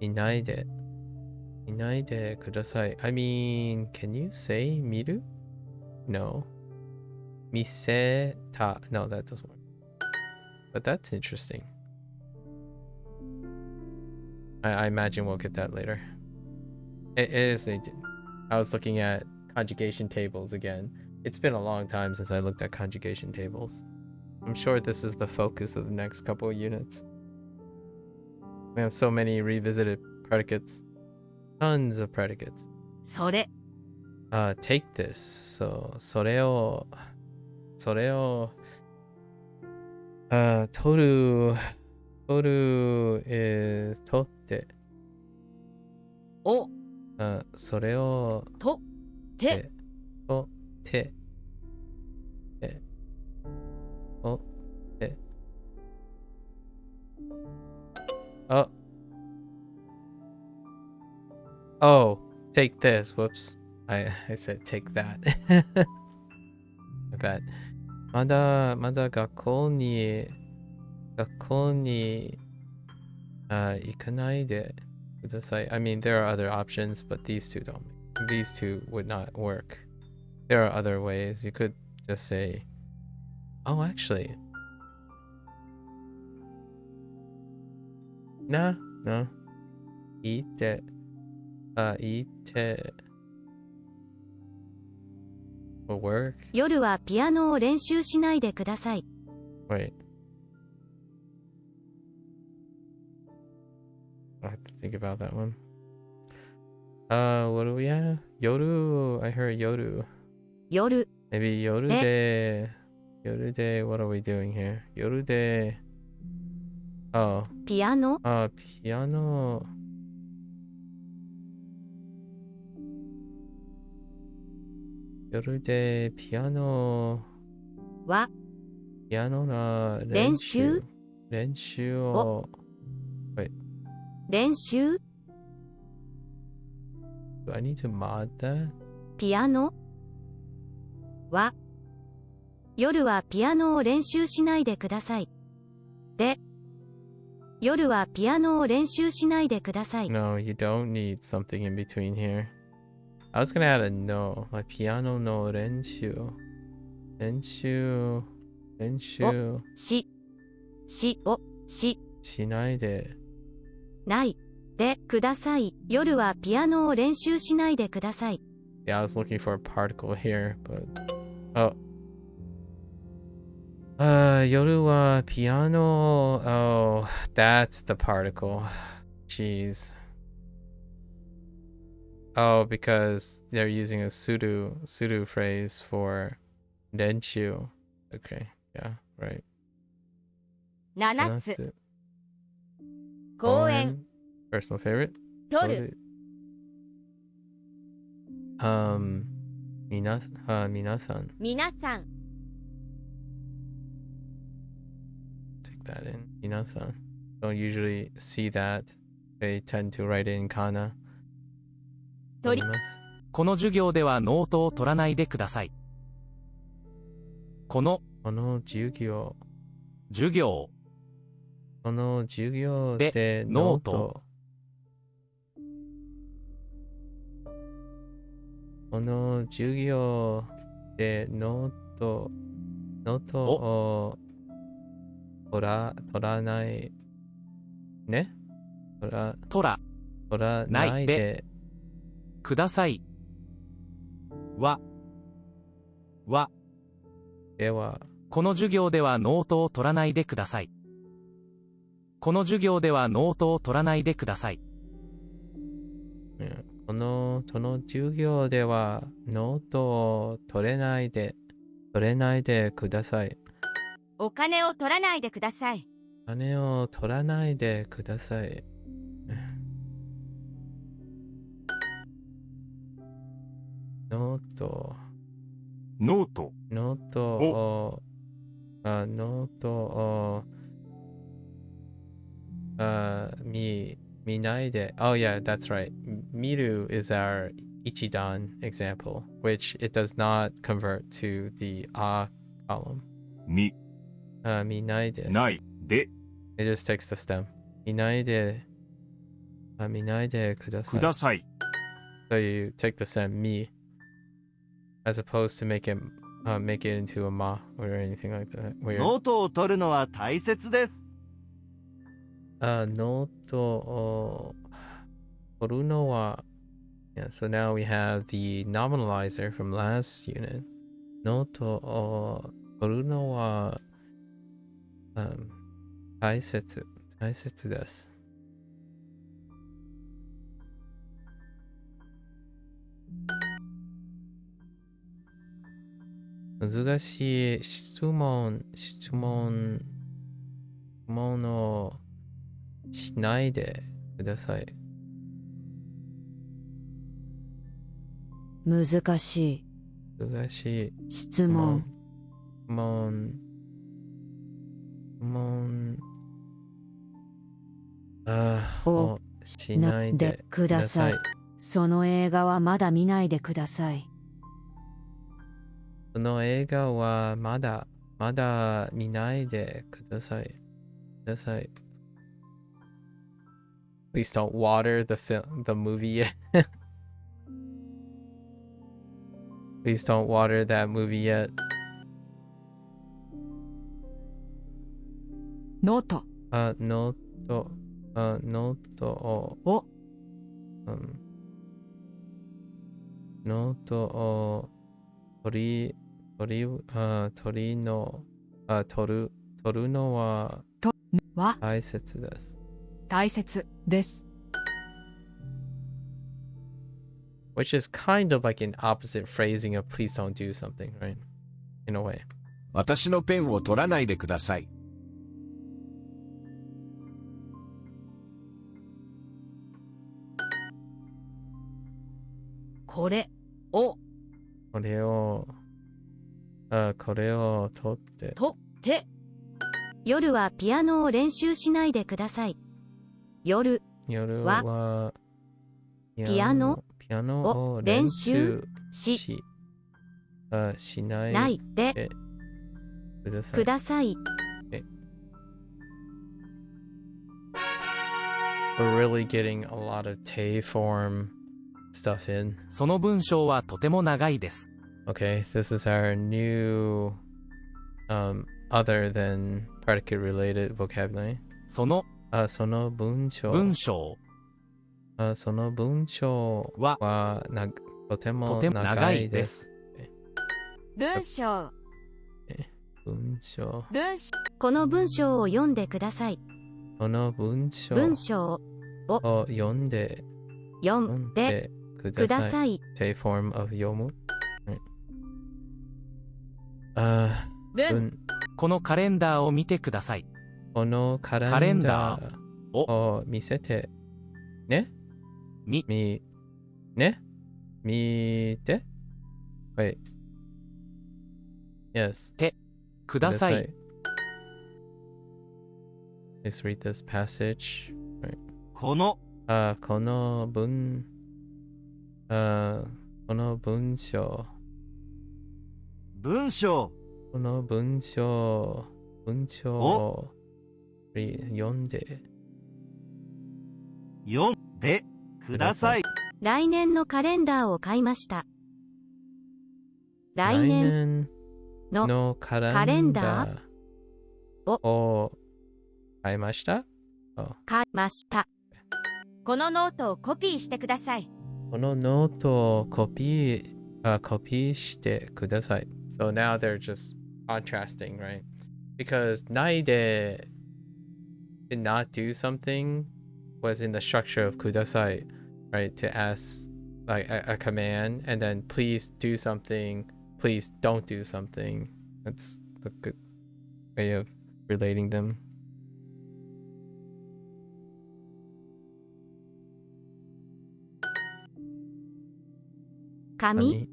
いないでください。I mean, can you say 見る? No. 見せた. No, that doesn't work. But that's interesting. I imagine we'll get that later. It is. I was looking at conjugation tables again. It's been a long time since I looked at conjugation tables. I'm sure this is the focus of the next couple of units. We have so many revisited predicates. Tons of predicates. それ、 Take this. So, それを取る is 取って。お、それをと、て、取って取って Oh, take this. Whoops. I said take that. My bad. まだ学校に行かないでください. I mean, there are other options, but these two don't. These two would not work. There are other ways. You could just say, oh, actually. No. 行ってwill work. 夜はピアノを練習しないでください。 Wait. I have to think about that one. What do we have? Yoru. I heard Yoru. 夜、 Maybe Yoru de. What are we doing here? Yoru de. Oh. ピアノ、 Piano. Yoru de piano. は、 피아노 나 練習 練習 練習 Do I need to mod that? ピアノは、夜はピアノを練習しないでください。で、夜はピアノを練習しないでください。 No, you don't need something in between here. I was gonna add a no, like piano no 練習しないでないでください。夜はピアノを練習しないでください。 Yeah, I was looking for a particle here, but夜はピアノ Oh, that's the particle. Jeez. Oh, because they're using a pseudo phrase for 練習 Okay, yeah, right. 7つ、 Koen. Personal favorite. 取る、 皆さん 皆さん、 Take that in. Minasan don't usually see that. They tend to write it in kana. とりこの授業ではノートを取らないでください。この授業この授業ででノートこの授業でノートを取らないね取らないでください。ではこの授業ではノートを取らないでください。この授業ではノートを取らないでください。この授業ではノートを取れないでください。お金を取らないでください。お金を取らないでください。ノートを見ないで。Oh yeah, that's right. Miru is our Ichidan example, which it does not convert to the column. 見ないで。It just takes the stem. 見ないでください。So you take the stem, mi, as opposed to make it into a ma or anything like that. ノートを取るのは大切です。ノートを取るのは Yeah, so now we have the nominalizer from last unit. ノートを取るのは、大切です。難しい質問をしないでください。難しい質問をしないでください。その映画はまだ見ないでください。その映画はまだ見ないでください。Please don't water the movie yet. Please don't water that movie yet. ノートノートをノートを取るのは大切です。Which is kind of like an opposite phrasing of please don't do something, right? In a way. 私のペンを取らないでください。これを取って夜はピアノを練習しないでください。夜はピアノを練習しないでください。We're really getting a lot of te form stuff in. その文章はとても長いです。Okay, this is our new other than predicate related vocabulary. その文章はとても長いです。文章この文章を読んでください。この文章を読んでください。Te form of 読む。このカレンダーを見てください。このカレンダーを見せてね。見て。Wait. Yes. ください。Let's read this passage. Right. このこの文章文章この文章を読んで読んでください。来年のカレンダーを買いました。来年のカレンダーを買いました。買いました。このノートをコピーしてください。このノートをコピーしてください。So now they're just contrasting, right? Because ないで to not do something was in the structure of ください, right? To ask like a command, and then please do something, please don't do something. That's a good way of relating them. Kami?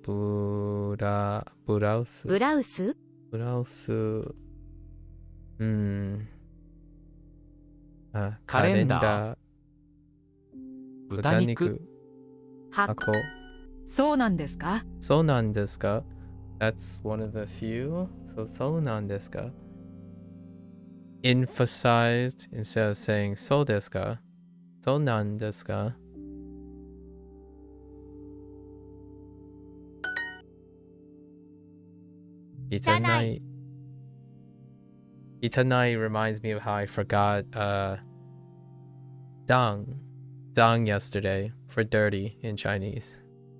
Blouse. ブラウス Blouse. カレンダー豚肉箱そうなんですか？そうなんですか? That's one of the few. So そうなんですか? Emphasized instead of saying そうですか? そうなんですか? Itanai. Itanai reminds me of how I forgot dang yesterday for dirty in Chinese.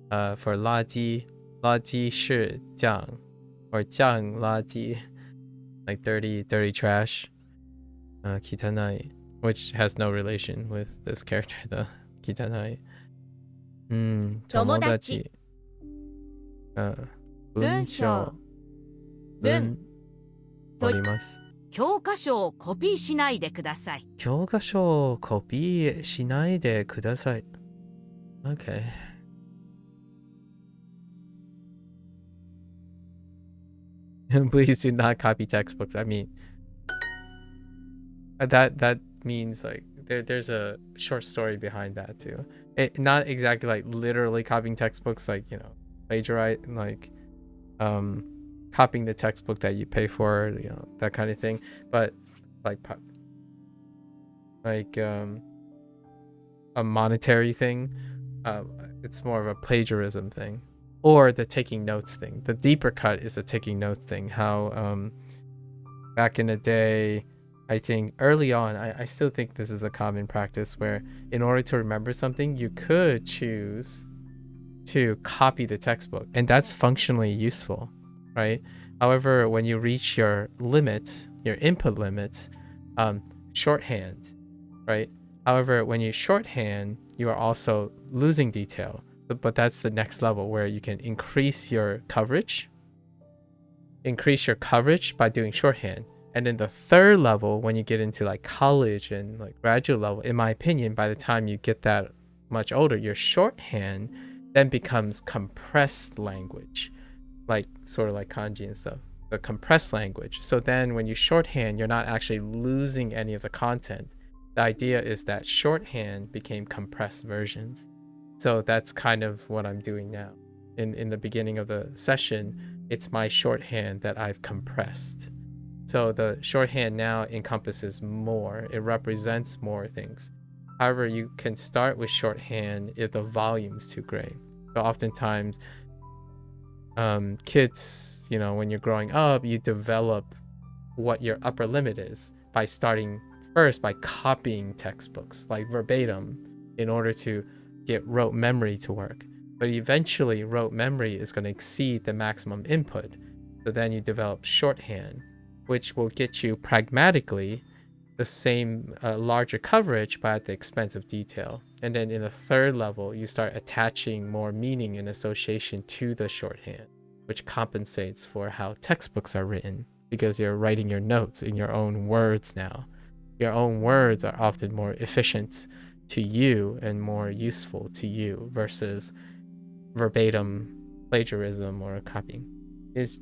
For 垃圾是酱 or 酱垃圾 like dirty trash. Kitanai, which has no relation with this character though. Kitanai. 友達文章文取ります。教科書をコピーしないでください。教科書をコピーしないでください。Okay. Please do not copy textbooks. I mean, that means like there's a short story behind that too. Not exactly like literally copying textbooks, like, you know, plagiarize, like copying the textbook that you pay for, you know, that kind of thing, but like a monetary thing. It's more of a plagiarism thing, or the taking notes thing. The deeper cut is the taking notes thing. How back in the day, I think early on, I still think this is a common practice where in order to remember something, you could choose to copy the textbook, and that's functionally useful, right? However, when you reach your limits, your input limits, shorthand, right? However, when you shorthand, you are also losing detail. But that's the next level where you can increase your coverage by doing shorthand. And then the third level, when you get into like college and like graduate level, in my opinion, by the time you get that much older, your shorthand then becomes compressed language, like sort of like kanji and stuff, the compressed language. So then when you shorthand, you're not actually losing any of the content. The idea is that shorthand became compressed versions. So that's kind of what I'm doing now. In the beginning of the session, it's my shorthand that I've compressed. So the shorthand now encompasses more. It represents more things. However, you can start with shorthand if the volume's too great. So oftentimes, kids, you know, when you're growing up, you develop what your upper limit is by starting first by copying textbooks, like verbatim, in order to get rote memory to work. But eventually, rote memory is going to exceed the maximum input. So then you develop shorthand, which will get you pragmatically the same larger coverage, but at the expense of detail. And then in the third level, you start attaching more meaning and association to the shorthand, which compensates for how textbooks are written, because you're writing your notes in your own words now. Your own words are often more efficient to you and more useful to you versus verbatim plagiarism or copying. Is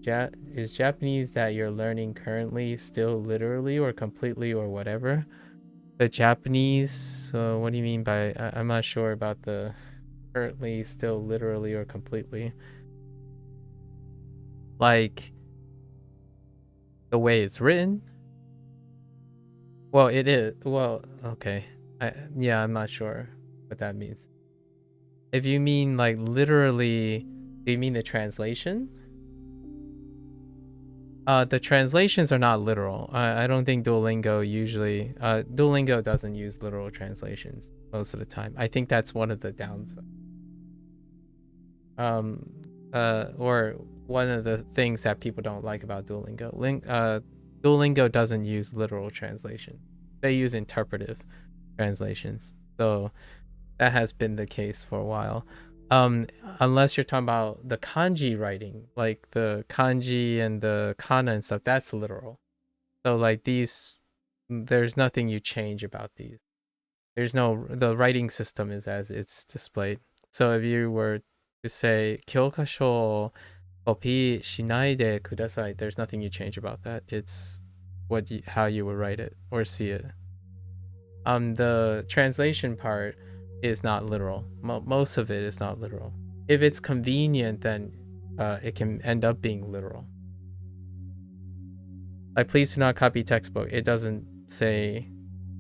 is Japanese that you're learning currently still literally or completely or whatever? The Japanese, what do you mean by, I'm not sure about the currently, still literally or completely. Like the way it's written? Well, it is. Well, okay. Yeah, I'm not sure what that means. If you mean like literally, do you mean the translation? The translations are not literal. I don't think Duolingo usually, Duolingo doesn't use literal translations most of the time. I think that's one of the downsides. Or one of the things that people don't like about Duolingo. Duolingo doesn't use literal translation. They use interpretive translations. So that has been the case for a while. Unless you're talking about the kanji writing, like the kanji and the kana and stuff, that's literal. So like these, there's nothing you change about these. The writing system is as it's displayed. So if you were to say kyokasho kopi shinai de kudasai, there's nothing you change about that. It's how you would write it or see it. The translation part is not literal. Most of it is not literal. If it's convenient, then it can end up being literal. Like, please do not copy textbook. It doesn't say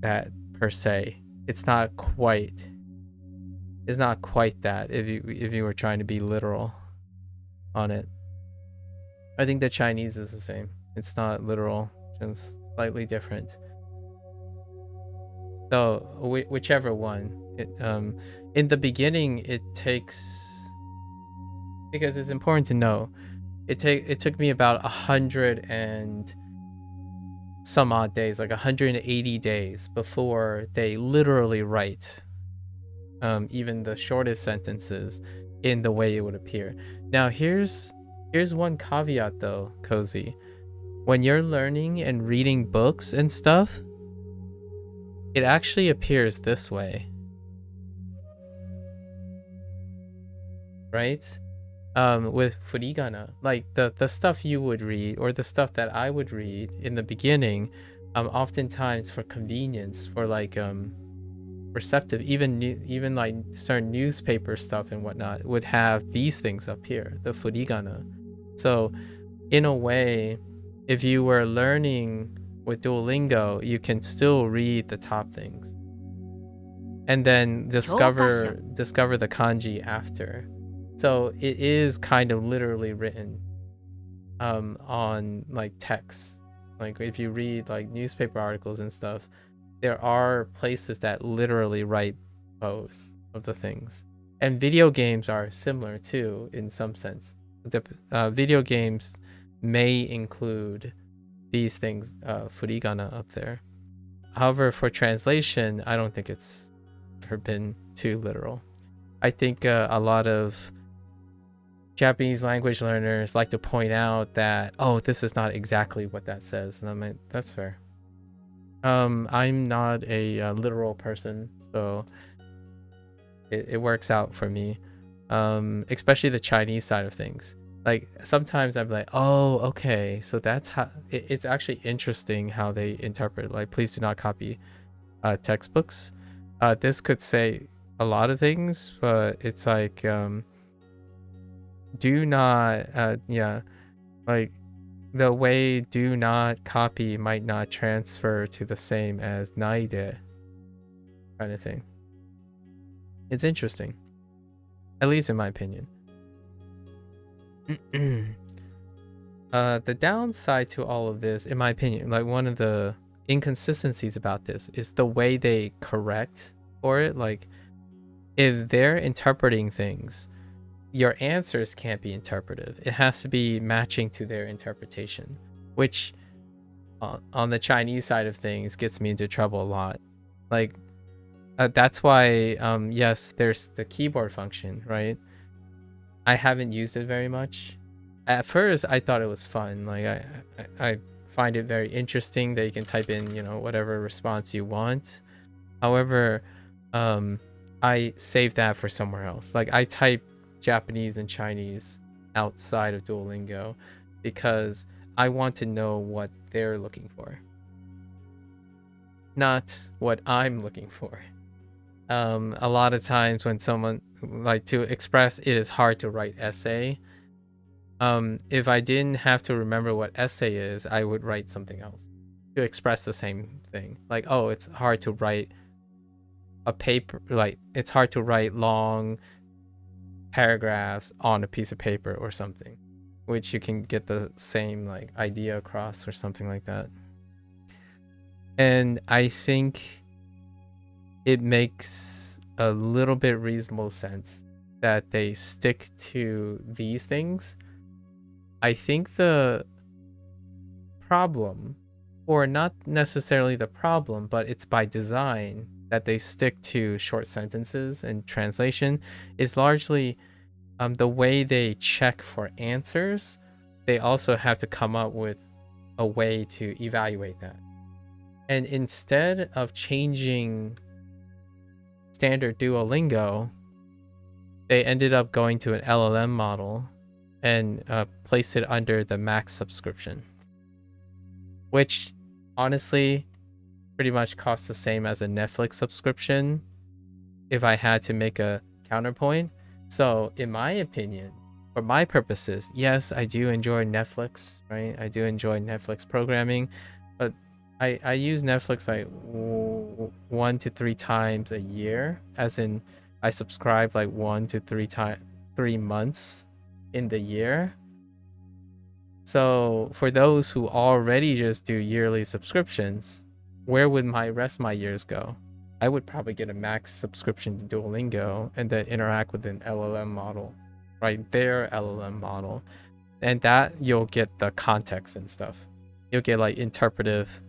that per se. It's not quite that if you were trying to be literal on it. I think the Chinese is the same. It's not literal, just slightly different. So whichever one. In the beginning, it takes, because it's important to know, it took me about 100 and some odd days, like 180 days before they literally write even the shortest sentences in the way it would appear. Now here's one caveat though, Cozy. When you're learning and reading books and stuff, it actually appears this way. Right? With furigana, like the stuff you would read or the stuff that I would read in the beginning, oftentimes for convenience, for like receptive, even like certain newspaper stuff and whatnot would have these things up here, the furigana. So in a way, if you were learning with Duolingo, you can still read the top things and then discover the kanji after. So it is kind of literally written on like text. Like if you read like newspaper articles and stuff, there are places that literally write both of the things. And video games are similar too in some sense. Video games may include these things, furigana up there. However, for translation, I don't think it's ever been too literal. I think a lot of Japanese language learners like to point out that, oh, this is not exactly what that says. And I'm like, that's fair. I'm not a literal person, so it works out for me. Especially the Chinese side of things. Like sometimes I'm like, oh, okay, so that's how it's actually interesting how they interpret. Like, please do not copy textbooks. This could say a lot of things, but it's like do not like the way do not copy might not transfer to the same as naide kind of thing. It's interesting, at least in my opinion. The downside to all of this, in my opinion, like one of the inconsistencies about this is the way they correct for it. Like if they're interpreting things, your answers can't be interpretive. It has to be matching to their interpretation, which on the Chinese side of things gets me into trouble a lot. Like that's why yes, there's the keyboard function, right? I haven't used it very much. At first I thought it was fun. Like I find it very interesting that you can type in, you know, whatever response you want. However, I save that for somewhere else. Like I type Japanese and Chinese outside of Duolingo, because I want to know what they're looking for, not what I'm looking for. A lot of times when someone like to express, it is hard to write essay. If I didn't have to remember what essay is, I would write something else to express the same thing. Like, oh, it's hard to write a paper, like it's hard to write long paragraphs on a piece of paper or something, which you can get the same like idea across or something like that. And I think it makes a little bit reasonable sense that they stick to these things. I think the problem, or not necessarily the problem, but it's by design that they stick to short sentences and translation, is largely the way they check for answers. They also have to come up with a way to evaluate that. And instead of changing standard Duolingo, they ended up going to an LLM model and placed it under the Max subscription, which honestly pretty much costs the same as a Netflix subscription if I had to make a counterpoint. So in my opinion, for my purposes, yes, I do enjoy Netflix, right? I do enjoy Netflix programming, but I use Netflix like 1 to 3 times a year, as in I subscribe like 1 to 3 months in the year. So for those who already just do yearly subscriptions, where would my rest of my years go? I would probably get a Max subscription to Duolingo and then interact with an LLM model, right? Their LLM model. And that you'll get the context and stuff. You'll get like interpretive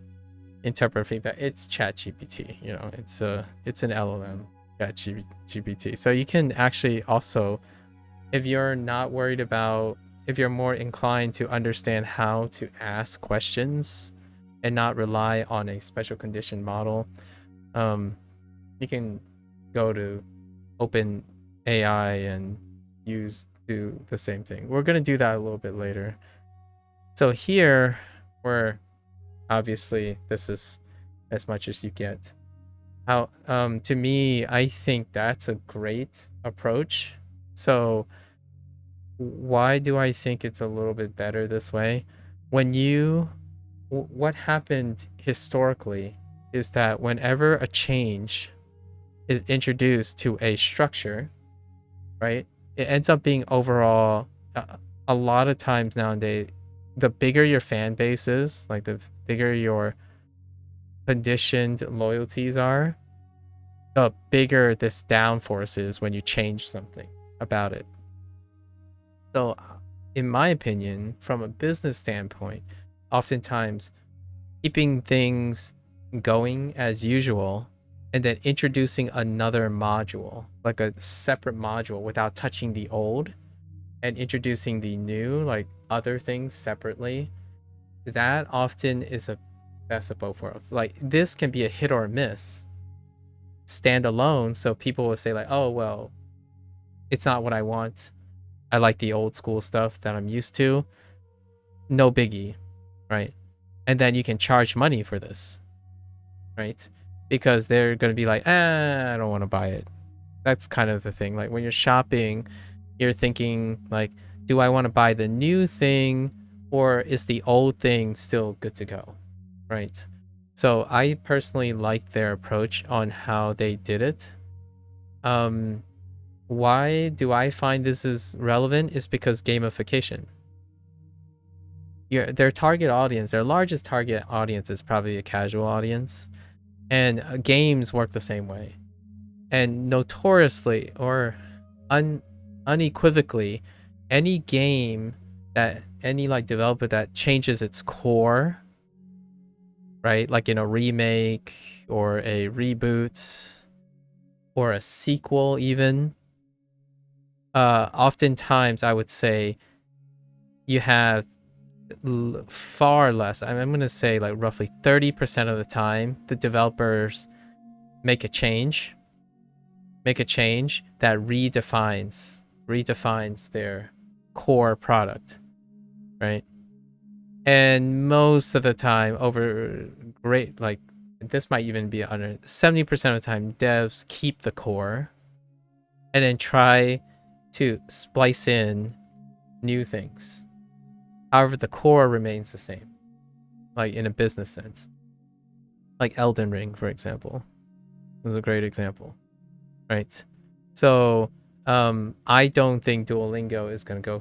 feedback. It's ChatGPT, you know, it's an LLM, ChatGPT. So you can actually also, if you're not worried about, if you're more inclined to understand how to ask questions and not rely on a special condition model, you can go to OpenAI and do the same thing. We're going to do that a little bit later. So here, we're obviously, this is as much as you get. How to me, I think that's a great approach. So why do I think it's a little bit better this way? What happened historically is that whenever a change is introduced to a structure, right, it ends up being overall, a lot of times nowadays, the bigger your fan base is, like the bigger your conditioned loyalties are, the bigger this downforce is when you change something about it. So in my opinion, from a business standpoint, oftentimes keeping things going as usual and then introducing another module, like a separate module without touching the old, and introducing the new, like other things separately, that often is a best of both worlds. Like this can be a hit or a miss standalone, so people will say like, oh well, it's not what I want, I like the old school stuff that I'm used to, no biggie, right? And then you can charge money for this, right? Because they're going to be like, I don't want to buy it. That's kind of the thing. Like when you're shopping, you're thinking like, do I want to buy the new thing, or is the old thing still good to go, right? So I personally like their approach on how they did it. Why do I find this is relevant? Is because gamification. Their target audience, their largest target audience is probably a casual audience, and games work the same way. And notoriously, or unequivocally, any game that any like developer that changes its core, right, like in a remake or a reboot or a sequel even, oftentimes I would say you have far less, I'm going to say like roughly 30% of the time, the developers make a change that redefines their core product, right? And most of the time, this might even be under 70% of the time, devs keep the core and then try to splice in new things. However, the core remains the same, like in a business sense. Like Elden Ring, for example, was a great example, right? So I don't think Duolingo is going to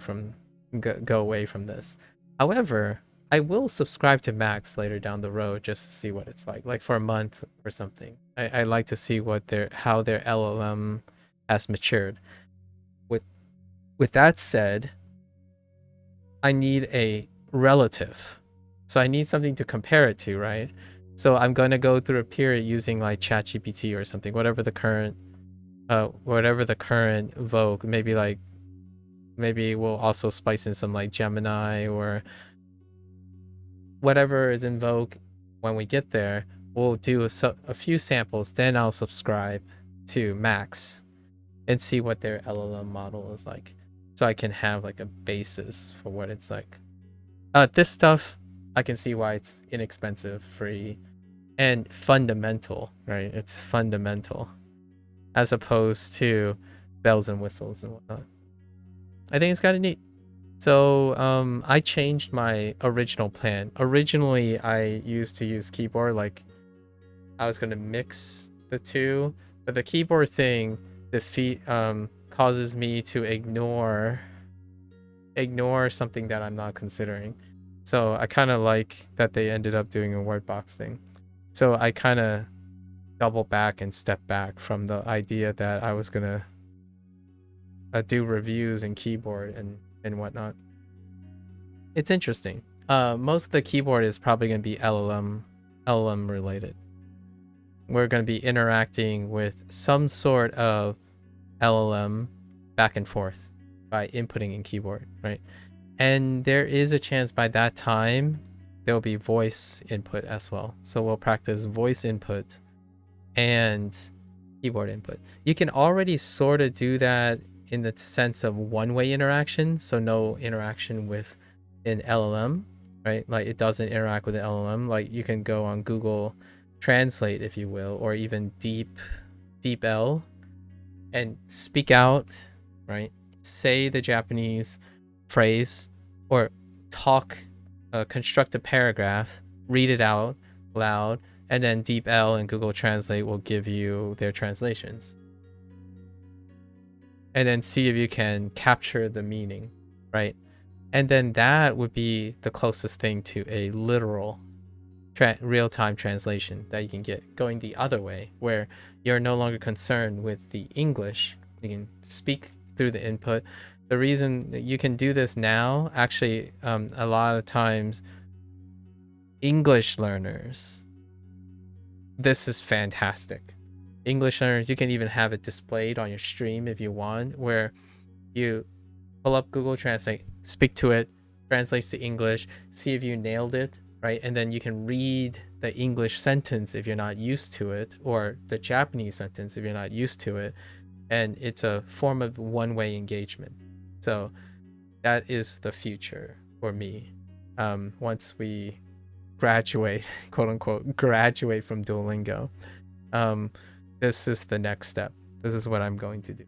go away from this. However, I will subscribe to Max later down the road just to see what it's like for a month or something. I like to see how their LLM has matured. With that said, I need a relative. So I need something to compare it to, right? So I'm going to go through a period using like ChatGPT or something, whatever the current vogue, maybe we'll also spice in some like Gemini or whatever is in vogue. When we get there, we'll do a few samples, then I'll subscribe to Max and see what their LLM model is like, so I can have like a basis for what it's like. This stuff, I can see why it's inexpensive, free, and fundamental, right? It's fundamental as opposed to bells and whistles and whatnot. I think it's kind of neat. So I changed my original plan. Originally, I used to use keyboard, like I was going to mix the two, but the keyboard thing causes me to ignore something that I'm not considering. So I kind of like that they ended up doing a word box thing. So I kind of double back and step back from the idea that I was gonna do reviews in keyboard and whatnot. It's interesting. Most of the keyboard is probably gonna be LLM related. We're gonna be interacting with some sort of LLM back and forth by inputting in keyboard, right? And there is a chance by that time there'll be voice input as well. So we'll practice voice input and keyboard input. You can already sort of do that in the sense of one-way interaction, so no interaction with an LLM, right? Like it doesn't interact with the LLM. Like you can go on Google Translate, if you will, or even DeepL and speak out, right? Say the Japanese phrase or construct a paragraph, read it out loud, and then DeepL and Google Translate will give you their translations. And then see if you can capture the meaning, right? And then that would be the closest thing to a literal real-time translation that you can get, going the other way, where you're no longer concerned with the English. You can speak through the input. The reason you can do this now, actually, a lot of times, English learners, this is fantastic. English learners, you can even have it displayed on your stream if you want, where you pull up Google Translate, speak to it, translates to English, see if you nailed it, right? And then you can read the English sentence if you're not used to it, or the Japanese sentence if you're not used to it. And it's a form of one-way engagement. So that is the future for me. Once we graduate, quote unquote, graduate from Duolingo, this is the next step. This is what I'm going to do.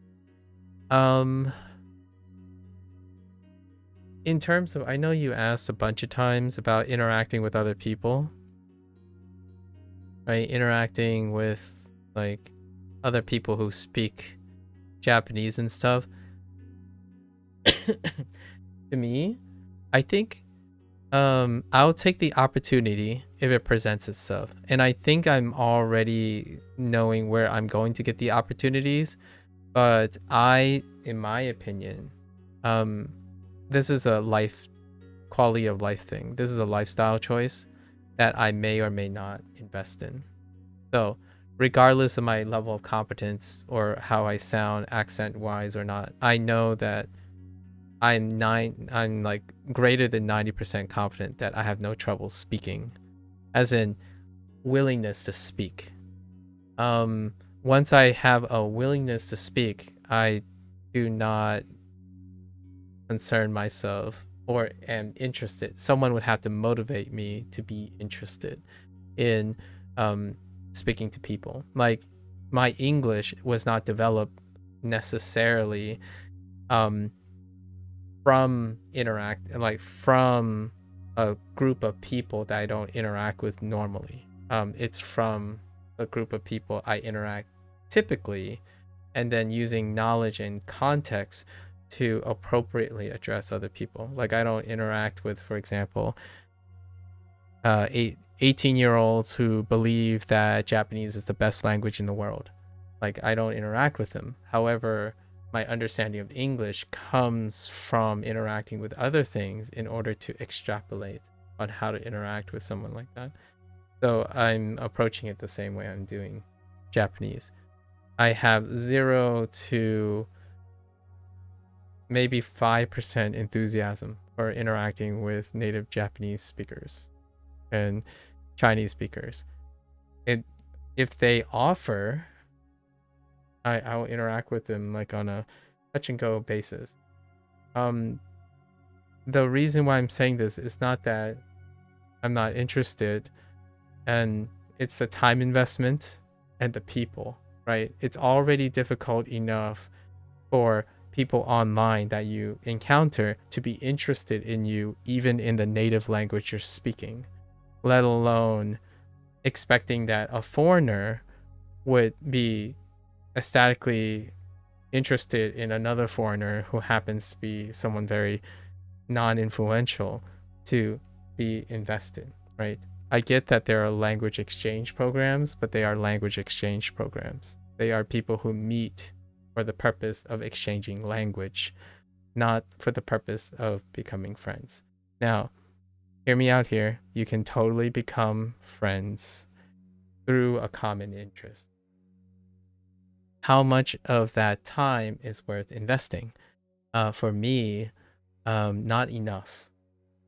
In terms of, I know you asked a bunch of times about interacting with other people, right? Interacting with like other people who speak Japanese and stuff. To me, I think I'll take the opportunity if it presents itself. And I think I'm already knowing where I'm going to get the opportunities. But in my opinion, this is a quality of life thing. This is a lifestyle choice that I may or may not invest in. So regardless of my level of competence or how I sound accent wise or not, I know that I'm like greater than 90% confident that I have no trouble speaking, as in willingness to speak. Once I have a willingness to speak, I do not concern myself or am interested. Someone would have to motivate me to be interested in speaking to people. Like, my English was not developed necessarily from from a group of people that I don't interact with normally. It's from a group of people I interact typically, and then using knowledge and context to appropriately address other people. Like, I don't interact with, for example, 18-year-olds who believe that Japanese is the best language in the world. Like, I don't interact with them. However, my understanding of English comes from interacting with other things in order to extrapolate on how to interact with someone like that. So I'm approaching it the same way I'm doing Japanese. I have 0 to maybe 5% enthusiasm for interacting with native Japanese speakers and Chinese speakers. If they offer, I will interact with them like on a touch and go basis. The reason why I'm saying this is not that I'm not interested, and it's the time investment and the people, right? It's already difficult enough for people online that you encounter to be interested in you, even in the native language you're speaking, let alone expecting that a foreigner would be ecstatically interested in another foreigner who happens to be someone very non-influential to be invested, right? I get that there are language exchange programs, but they are language exchange programs. They are people who meet for the purpose of exchanging language, not for the purpose of becoming friends. Now, hear me out here. You can totally become friends through a common interest. How much of that time is worth investing? For me, not enough,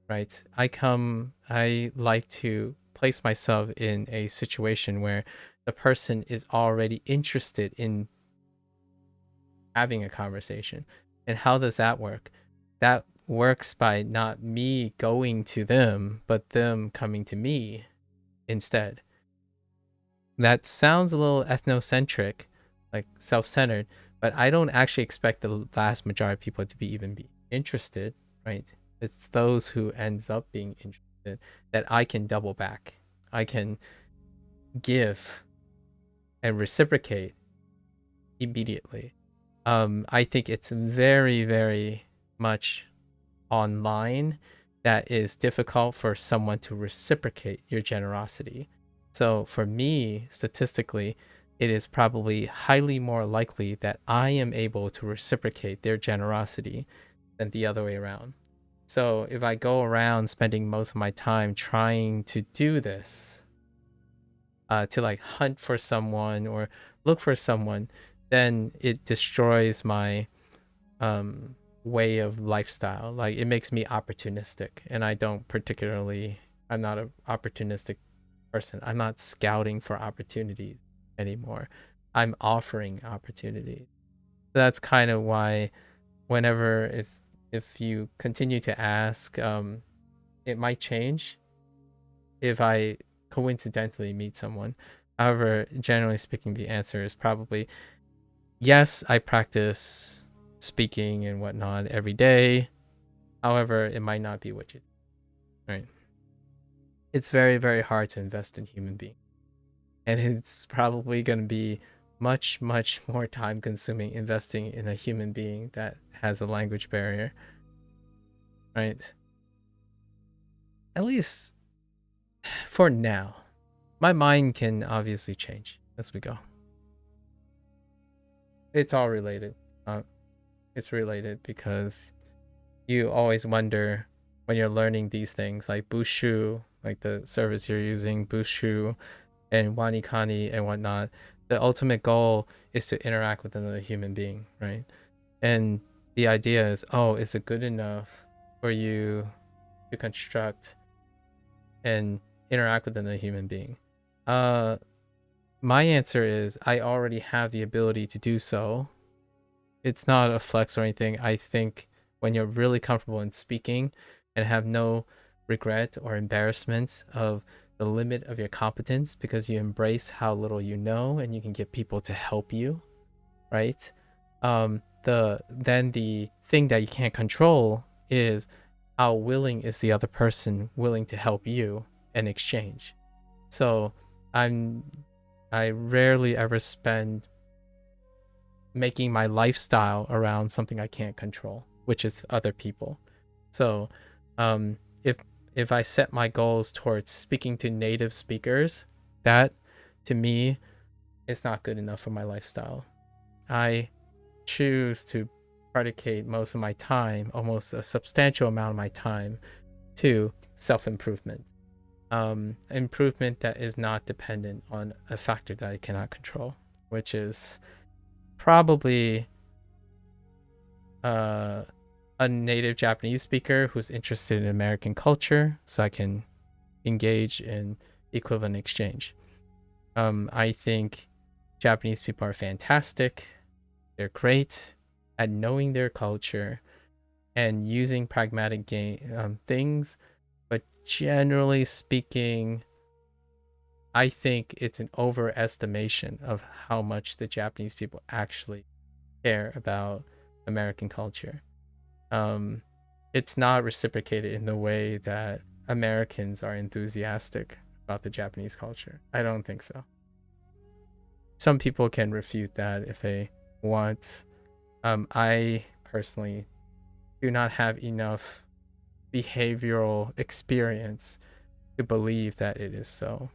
right? I like to place myself in a situation where the person is already interested in having a conversation. And how does that work? That works by not me going to them, but them coming to me instead. That sounds a little ethnocentric, like self-centered, but I don't actually expect the vast majority of people to be interested, right? It's those who ends up being interested that I can double back. I can give and reciprocate immediately. I think it's very, very much online that is difficult for someone to reciprocate your generosity. So for me, statistically, it is probably highly more likely that I am able to reciprocate their generosity than the other way around. So if I go around spending most of my time trying to do this, to like hunt for someone or look for someone, then it destroys my way of lifestyle. Like, it makes me opportunistic, and I'm not an opportunistic person. I'm not scouting for opportunities anymore. I'm offering opportunities. That's kind of why whenever if you continue to ask, it might change if I coincidentally meet someone. However, generally speaking, the answer is probably yes, I practice speaking and whatnot every day. However, it might not be what you think, right? It's very, very hard to invest in human beings. And it's probably going to be much, much more time consuming investing in a human being that has a language barrier, right? At least for now. My mind can obviously change as we go. It's all related. It's related because you always wonder when you're learning these things like Bushu, like the service you're using, Bushu and Wanikani and whatnot. The ultimate goal is to interact with another human being, right? And the idea is, is it good enough for you to construct and interact with another human being? My answer is I already have the ability to do so. It's not a flex or anything. I think when you're really comfortable in speaking and have no regret or embarrassment of the limit of your competence because you embrace how little you know and you can get people to help you, right? Then the thing that you can't control is how willing is the other person willing to help you in exchange. So I rarely ever spend making my lifestyle around something I can't control, which is other people. So if I set my goals towards speaking to native speakers, that to me is not good enough for my lifestyle. I choose to predicate most of my time, almost a substantial amount of my time, to self-improvement. Improvement that is not dependent on a factor that I cannot control, which is probably a native Japanese speaker who's interested in American culture, so I can engage in equivalent exchange. I think Japanese people are fantastic. They're great at knowing their culture and using pragmatic things, but generally speaking, I think it's an overestimation of how much the Japanese people actually care about American culture. It's not reciprocated in the way that Americans are enthusiastic about the Japanese culture. I don't think so. Some people can refute that if they want. I personally do not have enough behavioral experience to believe that it is so.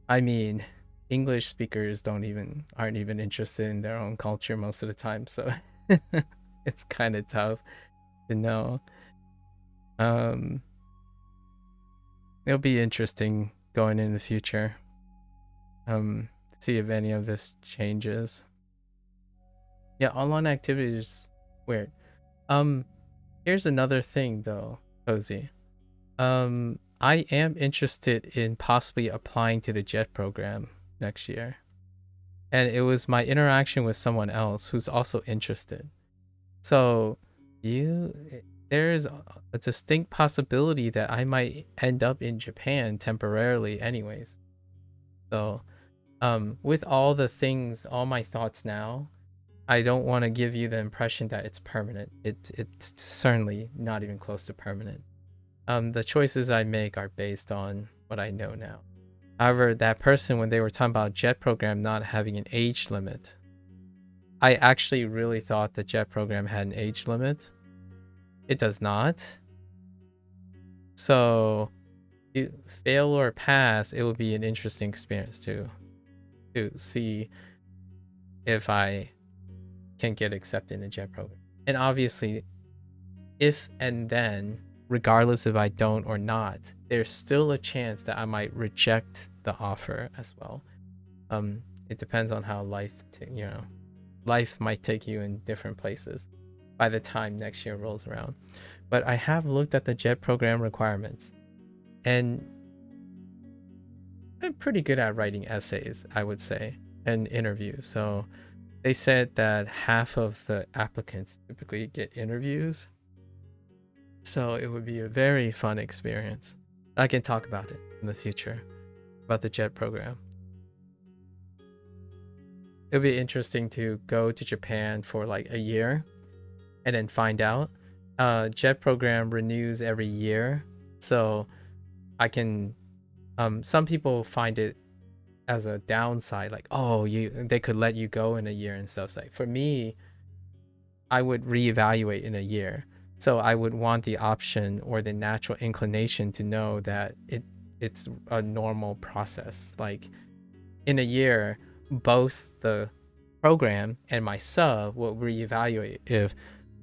I mean, English speakers aren't even interested in their own culture most of the time, so it's kind of tough to know. It'll be interesting going in the future. See if any of this changes. Yeah, online activity is weird. Here's another thing though, Cozy. I am interested in possibly applying to the JET program next year. And it was my interaction with someone else who's also interested. So there's a distinct possibility that I might end up in Japan temporarily anyways. So with all my thoughts now, I don't want to give you the impression that it's permanent. It's certainly not even close to permanent. The choices I make are based on what I know now. However, that person, when they were talking about JET program not having an age limit, I actually really thought the JET program had an age limit. It does not. So, you fail or pass, it would be an interesting experience to see if I can get accepted in the JET program. And obviously, if and then, regardless if I don't or not, there's still a chance that I might reject the offer as well. It depends on how life might take you in different places by the time next year rolls around. But I have looked at the JET program requirements, and I'm pretty good at writing essays, I would say, and interviews. So they said that half of the applicants typically get interviews. So it would be a very fun experience. I can talk about it in the future, about the JET program. It would be interesting to go to Japan for like a year and then find out. JET program renews every year. So I can, some people find it as a downside, like, oh, they could let you go in a year and stuff. Like, for me, I would reevaluate in a year. So I would want the option or the natural inclination to know that it's a normal process. Like, in a year, both the program and my sub will reevaluate if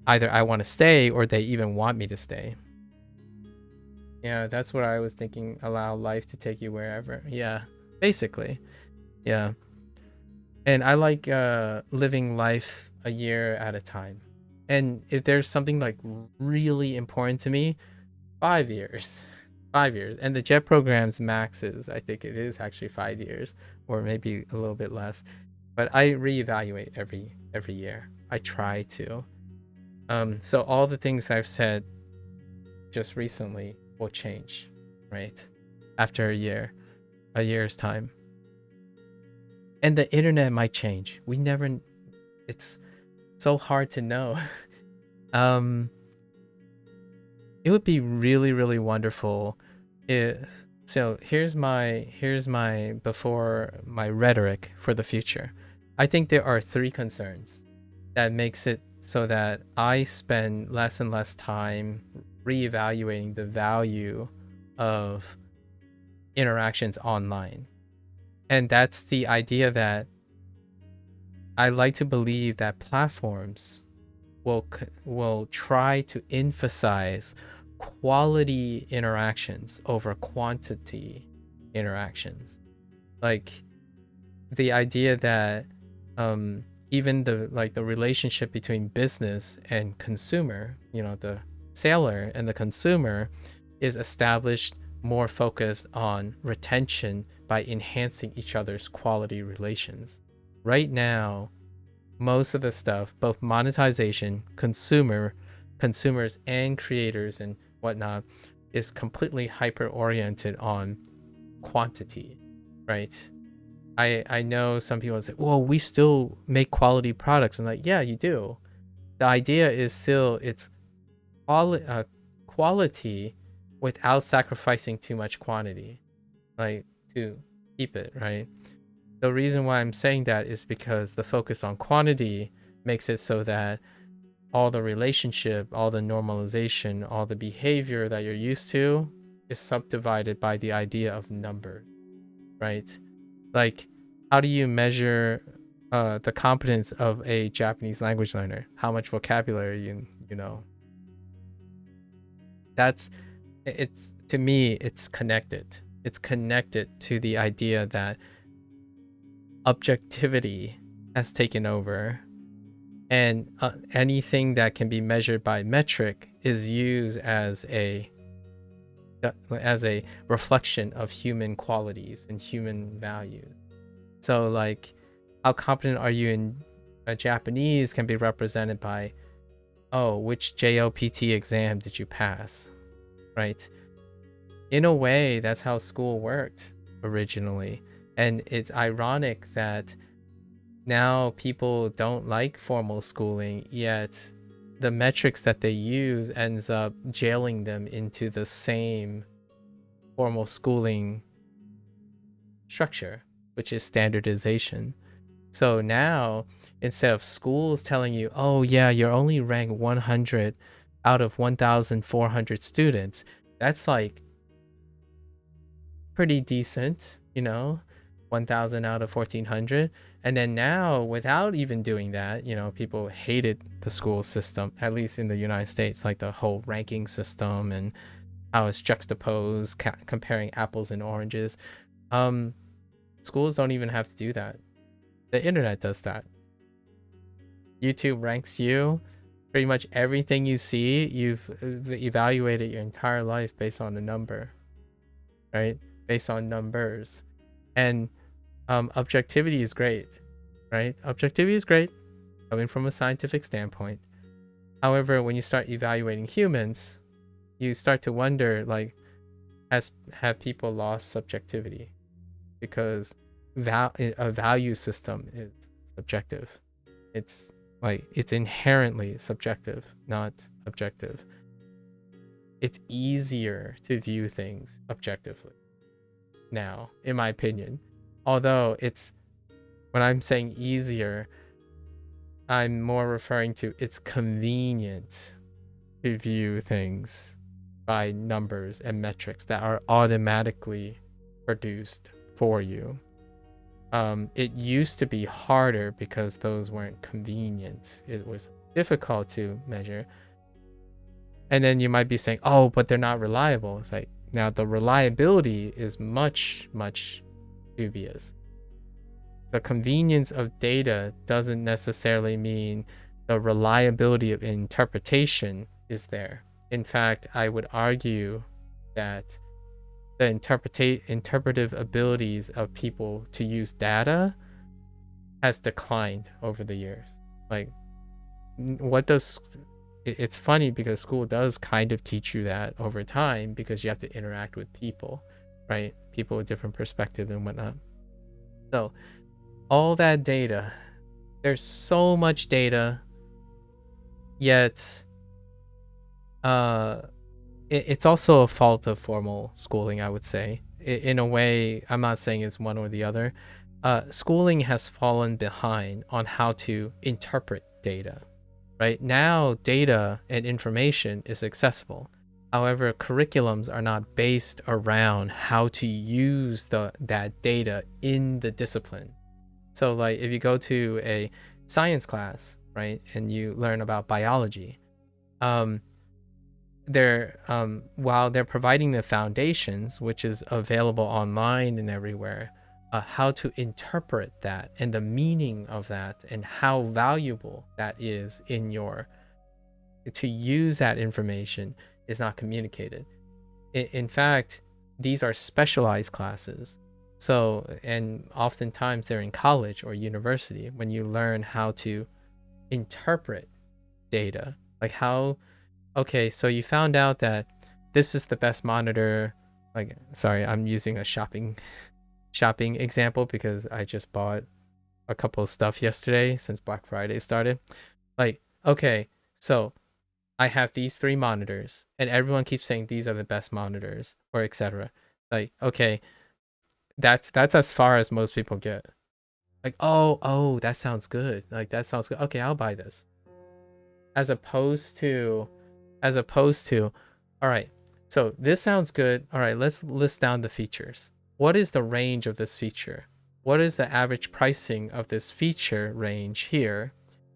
either I want to stay or they even want me to stay. Yeah, that's what I was thinking. Allow life to take you wherever. Yeah, basically. Yeah. And I like living life a year at a time. And if there's something like really important to me, 5 years. 5 years. And the JET program's max is, I think it is actually 5 years, or maybe a little bit less. But I reevaluate every year. I try to. So all the things I've said just recently will change, right? After a year's time. And the internet might change. It's so hard to know. It would be really, really wonderful if, so here's my rhetoric for the future. I think there are 3 concerns that makes it so that I spend less and less time reevaluating the value of interactions online. And that's the idea that I like to believe that platforms will try to emphasize quality interactions over quantity interactions. Like the idea that even the relationship between business and consumer, the seller and the consumer, is established more focused on retention by enhancing each other's quality relations. Right now, most of the stuff, both monetization, consumers and creators and whatnot, is completely hyper-oriented on quantity, right? I know some people say, well, we still make quality products. And like, yeah, you do. The idea is still it's quality without sacrificing too much quantity, like to keep it, right? The reason why I'm saying that is because the focus on quantity makes it so that all the relationship, all the normalization, all the behavior that you're used to is subdivided by the idea of number, right? Like, how do you measure the competence of a Japanese language learner? How much vocabulary you know? It's to me, it's connected. It's connected to the idea that objectivity has taken over, and anything that can be measured by metric is used as a reflection of human qualities and human values. So like, how competent are you in Japanese can be represented by, which JLPT exam did you pass, right? In a way, that's how school worked originally. And it's ironic that now people don't like formal schooling, yet the metrics that they use ends up jailing them into the same formal schooling structure, which is standardization. So now, instead of schools telling you, oh yeah, you're only ranked 100 out of 1,400 students, that's like pretty decent, 1,000 out of 1,400. And then now, without even doing that, people hated the school system, at least in the United States, like the whole ranking system and how it's juxtaposed, comparing apples and oranges. Schools don't even have to do that. The internet does that. YouTube ranks you. Pretty much everything you see, you've evaluated your entire life based on a number, right? Based on numbers. And objectivity is great, right? Objectivity is great coming from a scientific standpoint. However, when you start evaluating humans, you start to wonder, like, have people lost subjectivity? Because a value system is subjective. It's inherently subjective, not objective. It's easier to view things objectively now, in my opinion. Although when I'm saying easier, I'm more referring to it's convenient to view things by numbers and metrics that are automatically produced for you. It used to be harder because those weren't convenient. It was difficult to measure. And then you might be saying, oh, but they're not reliable. It's like, now the reliability is much, much dubious. The convenience of data doesn't necessarily mean the reliability of interpretation is there. In fact, I would argue that the interpretive abilities of people to use data has declined over the years. Like, it's funny because school does kind of teach you that over time because you have to interact with people, right? People with different perspective and whatnot. So all that data, there's so much data, yet it's also a fault of formal schooling, I would say. In a way, I'm not saying it's one or the other. Schooling has fallen behind on how to interpret data. Right now, data and information is accessible. However, curriculums are not based around how to use that data in the discipline. So like if you go to a science class, right, and you learn about biology, while they're providing the foundations, which is available online and everywhere, how to interpret that and the meaning of that and how valuable that is to use that information is not communicated. In fact, these are specialized classes. So, and oftentimes they're in college or university when you learn how to interpret data. Like okay, so you found out that this is the best monitor. Like, sorry, I'm using a shopping example because I just bought a couple of stuff yesterday since Black Friday started. Like, okay, so I have these 3 monitors and everyone keeps saying these are the best monitors or etc. Like, okay, that's as far as most people get. Like, oh, that sounds good. Like, that sounds good. Okay, I'll buy this. As opposed to, all right, so this sounds good. All right, let's list down the features. What is the range of this feature? What is the average pricing of this feature range here?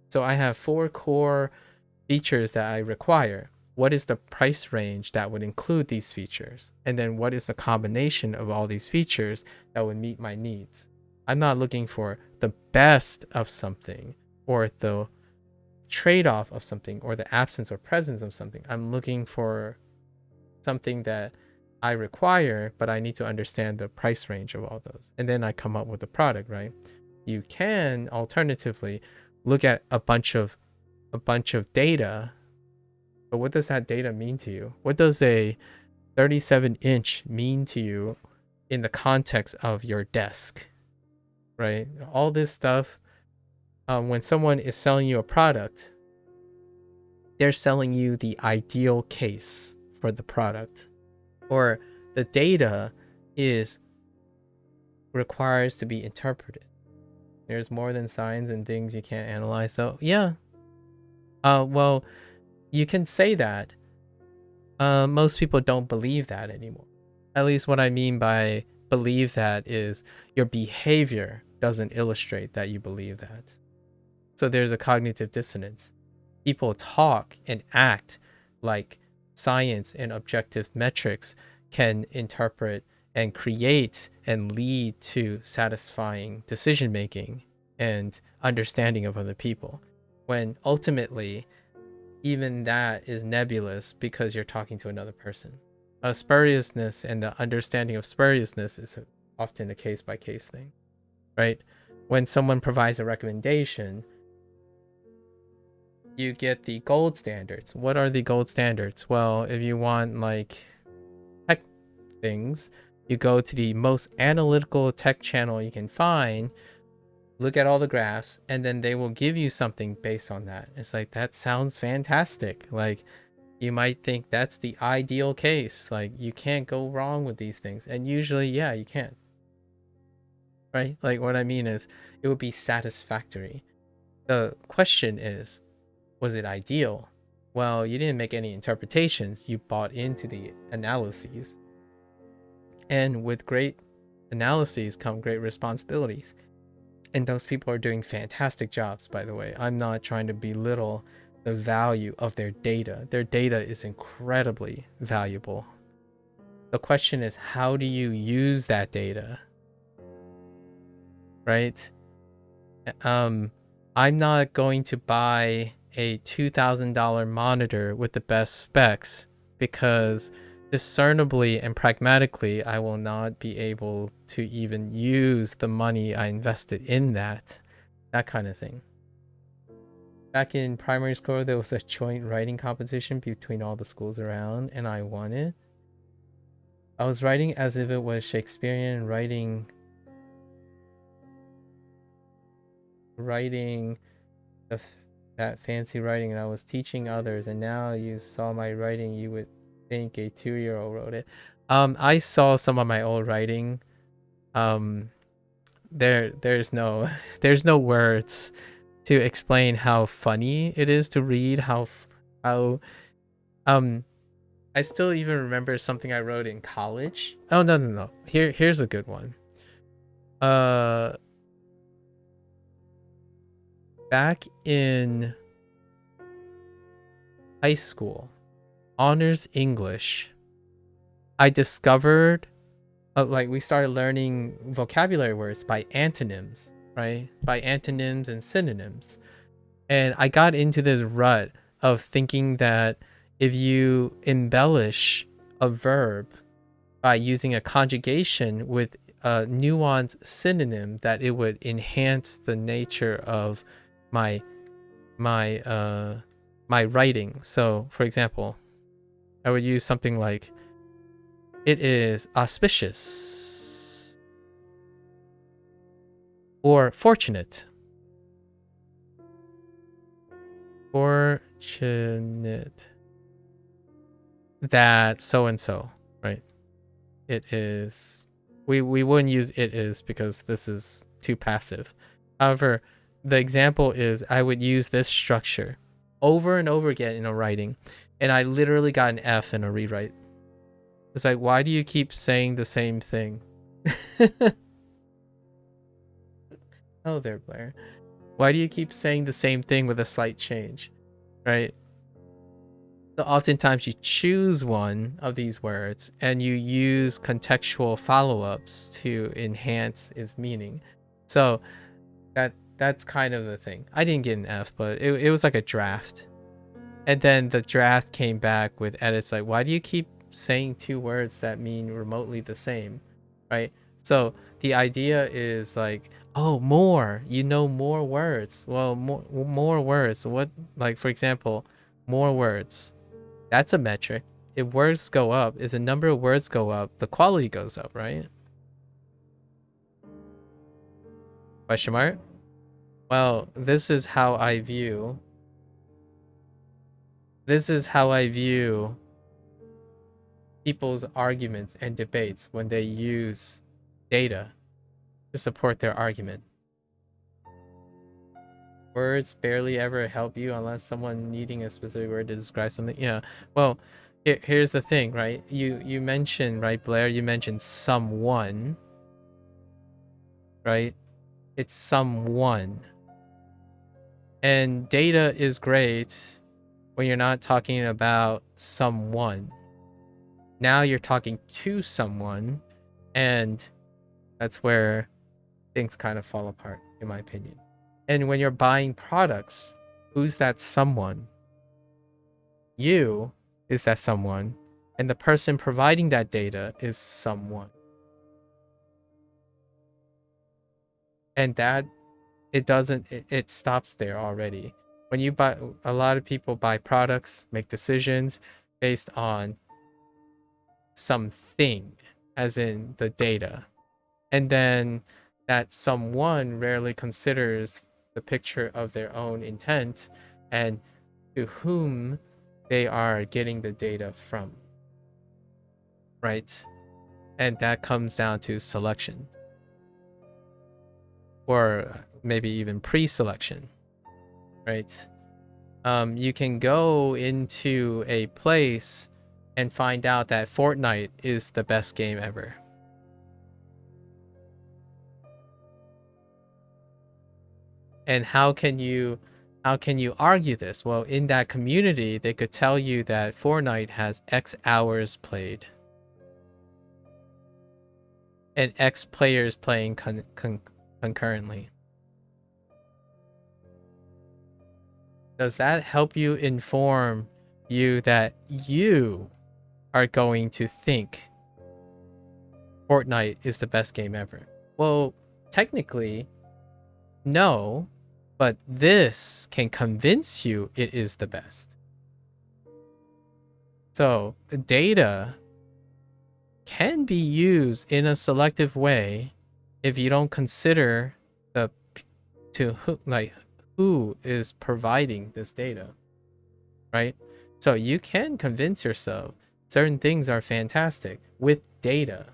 So I have 4 core features that I require. What is the price range that would include these features? And then what is the combination of all these features that would meet my needs? I'm not looking for the best of something or the trade-off of something or the absence or presence of something. I'm looking for something that I require, but I need to understand the price range of all those. And then I come up with a product, right? You can alternatively look at a bunch of data, but what does that data mean to you? What does a 37-inch mean to you in the context of your desk, right? All this stuff, when someone is selling you a product, they're selling you the ideal case for the product, or the data requires to be interpreted. There's more than signs and things you can't analyze, though. Yeah. Well, you can say that. Most people don't believe that anymore. At least what I mean by believe that is your behavior doesn't illustrate that you believe that. So there's a cognitive dissonance. People talk and act like science and objective metrics can interpret and create and lead to satisfying decision making and understanding of other people, when ultimately even that is nebulous because you're talking to another person. Spuriousness and the understanding of spuriousness is often a case-by-case thing, right? When someone provides a recommendation, you get the gold standards. What are the gold standards? Well, if you want like tech things, you go to the most analytical tech channel you can find, look at all the graphs, and then they will give you something based on that. It's like, that sounds fantastic. Like, you might think that's the ideal case. Like, you can't go wrong with these things. And usually, yeah, you can. Right? Like, what I mean is, it would be satisfactory. The question is, was it ideal? Well, you didn't make any interpretations. You bought into the analyses. And with great analyses come great responsibilities. And those people are doing fantastic jobs, by the way. I'm not trying to belittle the value of their data. Their data is incredibly valuable. The question is, how do you use that data? Right? I'm not going to buy a $2,000 monitor with the best specs because discernibly and pragmatically, I will not be able to even use the money I invested in that kind of thing. Back in primary school, there was a joint writing competition between all the schools around, and I won it. I was writing as if it was Shakespearean writing that fancy writing, and I was teaching others, and now you saw my writing, you would think a 2-year-old wrote it. I saw some of my old writing. There's no there's no words to explain how funny it is to read, how I still even remember something I wrote in college. Oh no. Here's a good one. Back in high school, honors English, I discovered like we started learning vocabulary words by antonyms, right? By antonyms and synonyms. And I got into this rut of thinking that if you embellish a verb by using a conjugation with a nuanced synonym, that it would enhance the nature of my writing. So, for example, I would use something like, it is auspicious, or fortunate. Fortunate that so and so, right? It is. We wouldn't use it is because this is too passive. However, the example is I would use this structure over and over again in a writing, and I literally got an F in a rewrite. It's like, why do you keep saying the same thing? Oh, there, Blair. Why do you keep saying the same thing with a slight change, right? So oftentimes you choose one of these words and you use contextual follow-ups to enhance its meaning. So that's kind of the thing. I didn't get an F, but it was like a draft. And then the draft came back with edits like, why do you keep saying two words that mean remotely the same, right? So the idea is like, oh, more, more words. Well, more words. What, like, for example, more words. That's a metric. If words go up, if the number of words go up, the quality goes up, right? Question mark? Well, this is how I view people's arguments and debates when they use data to support their argument. Words barely ever help you unless someone needing a specific word to describe something. Yeah. Well, here's the thing, right? You mentioned, right, Blair, you mentioned someone, right? It's someone. And data is great when you're not talking about someone. Now you're talking to someone, and that's where things kind of fall apart, in my opinion. And when you're buying products, who's that someone? You is that someone, and the person providing that data is someone. And that it stops there already. When you buy, a lot of people buy products, make decisions based on something, as in the data. And then that someone rarely considers the picture of their own intent and to whom they are getting the data from, right? And that comes down to selection, or maybe even pre-selection, right? You can go into a place and find out that Fortnite is the best game ever. And how can you argue this? Well, in that community, they could tell you that Fortnite has X hours played and X players playing concurrently. Does that help you inform you that you are going to think Fortnite is the best game ever? Well, technically, no, but this can convince you it is the best. So data can be used in a selective way if you don't consider who is providing this data, right? So you can convince yourself certain things are fantastic with data.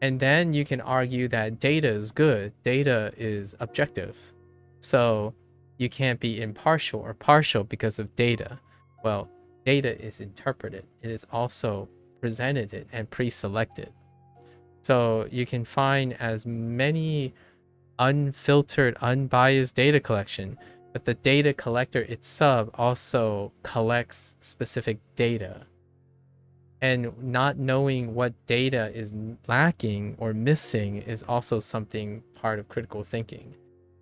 And then you can argue that data is good, data is objective. So you can't be impartial or partial because of data. Well, data is interpreted. It is also presented and pre-selected. So you can find as many unfiltered, unbiased data collection, but the data collector itself also collects specific data. And not knowing what data is lacking or missing is also something part of critical thinking,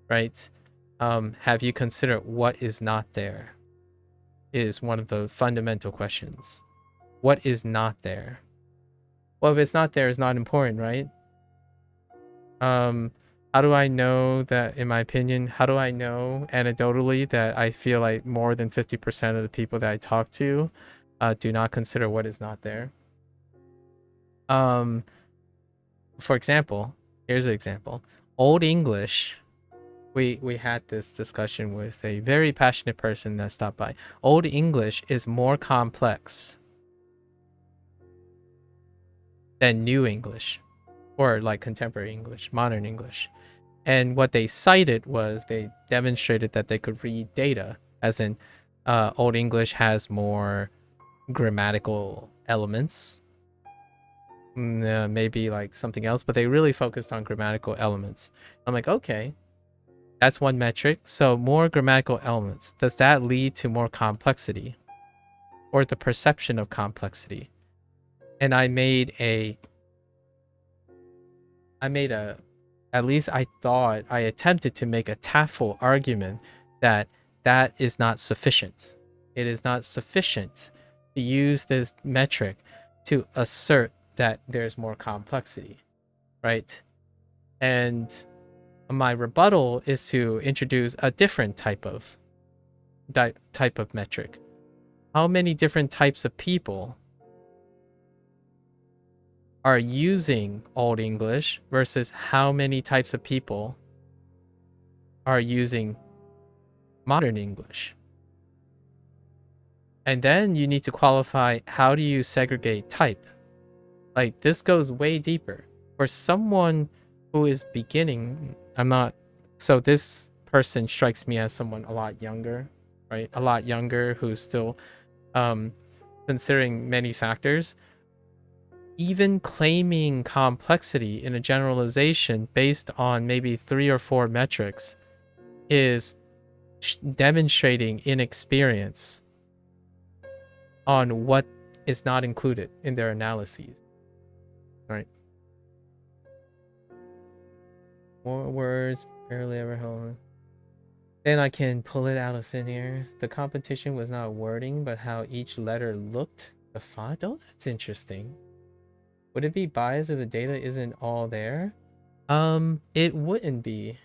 right? Have you considered what is not there? Is one of the fundamental questions. What is not there? Well, if it's not there, it's not important, right? How do I know that, in my opinion, how do I know anecdotally that I feel like more than 50% of the people that I talk to do not consider what is not there? For example, here's an example. Old English, we had this discussion with a very passionate person that stopped by. Old English is more complex than New English, or like contemporary English, modern English. And what they cited was they demonstrated that they could read data, as in Old English has more grammatical elements, maybe like something else, but they really focused on grammatical elements. I'm like, okay, that's one metric. So more grammatical elements. Does that lead to more complexity or the perception of complexity? And I made at least I thought I attempted to make a tactful argument that that is not sufficient. It is not sufficient to use this metric to assert that there's more complexity, right? And my rebuttal is to introduce a different type of metric. How many different types of people are using Old English versus how many types of people are using modern English? And then you need to qualify, how do you segregate type? Like, this goes way deeper. For someone who is beginning, so this person strikes me as someone a lot younger, right? A lot younger, who's still considering many factors. Even claiming complexity in a generalization based on maybe 3 or 4 metrics is demonstrating inexperience on what is not included in their analyses. Right? More words, barely ever held. Then I can pull it out of thin air. The competition was not wording, but how each letter looked. The font? Oh, that's interesting. Would it be biased if the data isn't all there? It wouldn't be.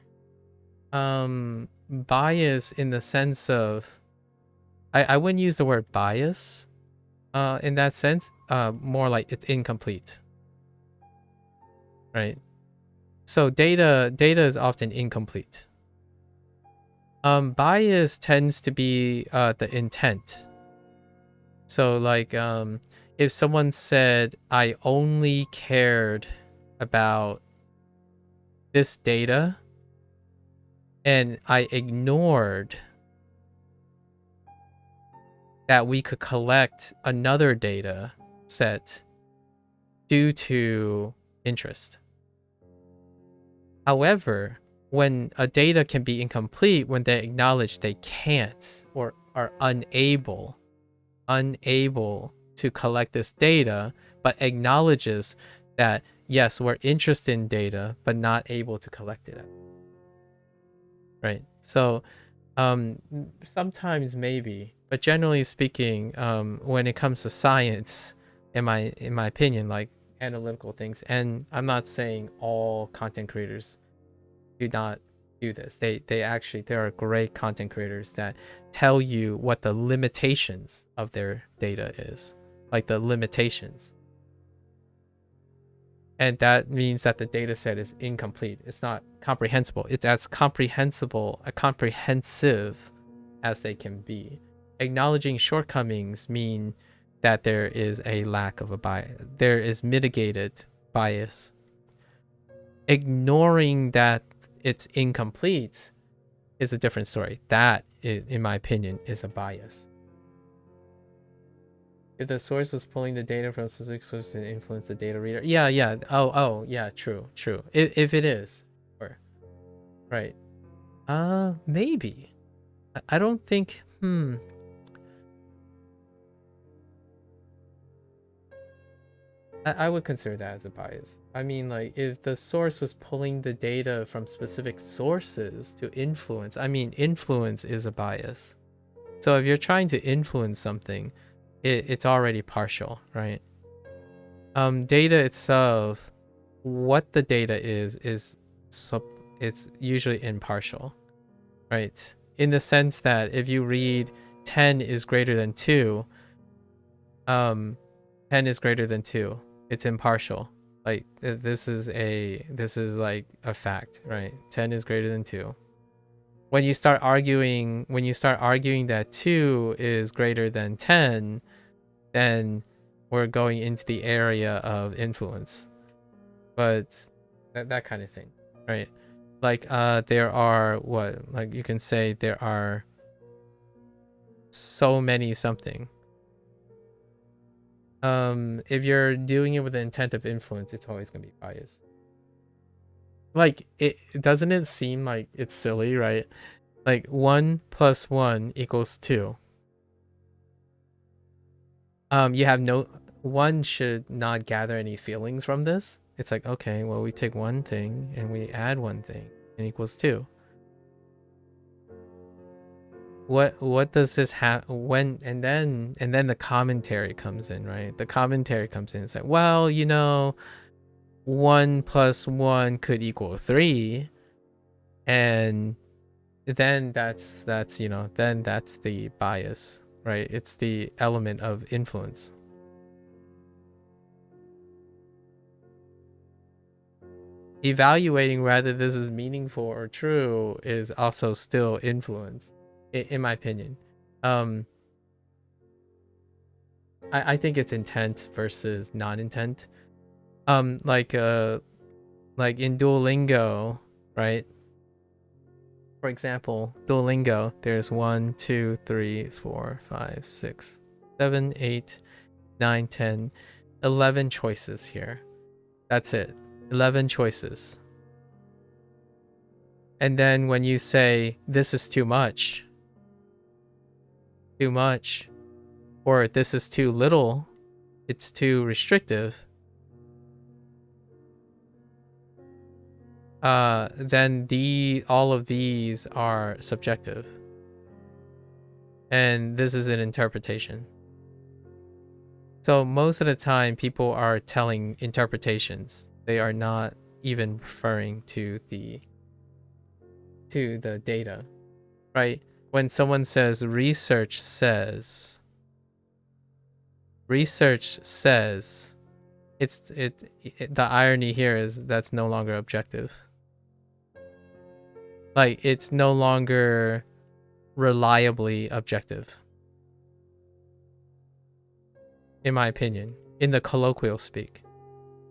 Bias in the sense of, I wouldn't use the word bias in that sense. More like it's incomplete. Right? So data is often incomplete. Bias tends to be the intent. So like if someone said, I only cared about this data and I ignored that we could collect another data set due to interest. However, when a data can be incomplete, when they acknowledge they can't or are unable to collect this data, but acknowledges that yes, we're interested in data, but not able to collect it. Right? So sometimes maybe, but generally speaking, when it comes to science, in my opinion, like analytical things, and I'm not saying all content creators do not do this. They actually, there are great content creators that tell you what the limitations of their data is, like the limitations. And that means that the data set is incomplete. It's not comprehensible. It's as comprehensive as they can be. Acknowledging shortcomings mean that there is a lack of a bias. There is mitigated bias. Ignoring that it's incomplete is a different story. That, in my opinion, is a bias. If the source is pulling the data from specific sources to influence the data reader. Yeah. Oh, yeah, true. If it is. Or, right. Maybe. I don't think, I would consider that as a bias. I mean, like, if the source was pulling the data from specific sources to influence, I mean, influence is a bias. So if you're trying to influence something, it's already partial, right? Data itself, what the data is so it's usually impartial, right? In the sense that if you read 10 is greater than 2, 10 is greater than 2, it's impartial. Like this is like a fact, right? 10 is greater than 2. When you start arguing that 2 is greater than 10, then we're going into the area of influence. But that kind of thing, right? Like there are like you can say there are so many something. If you're doing it with the intent of influence, it's always going to be biased. Like doesn't it seem like it's silly, right? Like 1 + 1 = 2. You have one should not gather any feelings from this. It's like, okay, well, we take one thing and we add one thing and equals 2. What does this have when and then the commentary comes in, right? The commentary comes in and says, well, 1 + 1 could equal 3, and then that's then that's the bias, right? It's the element of influence. Evaluating whether this is meaningful or true is also still influence, in my opinion. I think it's intent versus non-intent. Like in Duolingo, right? For example, Duolingo, there's 1, 2, 3, 4, 5, 6, 7, 8, 9, 10, 11 choices here. That's it. 11 choices. And then when you say this is too much, or this is too little, it's too restrictive, then all of these are subjective, and this is an interpretation. So most of the time people are telling interpretations. They are not even referring to the data, right? When someone says research says, the irony here is that's no longer objective. Like, it's no longer reliably objective, in my opinion, in the colloquial speak.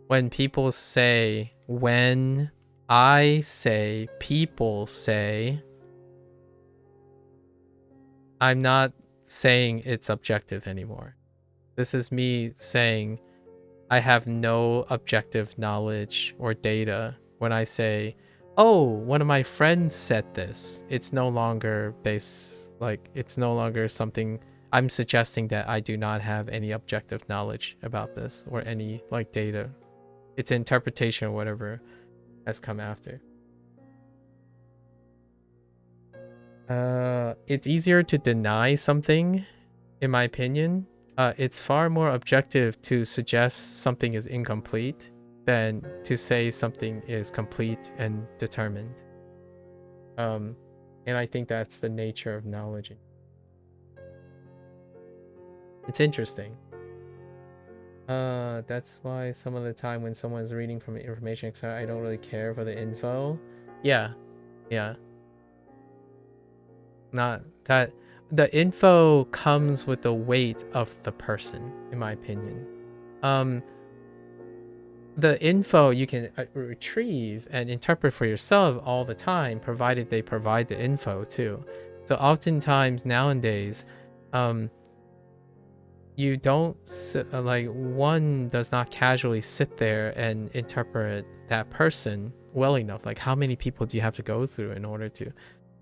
When I say, people say, I'm not saying it's objective anymore. This is me saying I have no objective knowledge or data. When I say, oh, one of my friends said this, it's no longer it's no longer something. I'm suggesting that I do not have any objective knowledge about this or any data. It's interpretation or whatever has come after. It's easier to deny something, in my opinion. It's far more objective to suggest something is incomplete than to say something is complete and determined. And I think that's the nature of knowledge. It's interesting. That's why some of the time when someone's reading from information, I don't really care for the info. Yeah. Not that the info comes with the weight of the person, in my opinion. The info you can retrieve and interpret for yourself all the time, provided they provide the info too. So oftentimes nowadays, you don't like, one does not casually sit there and interpret that person well enough. Like, how many people do you have to go through in order to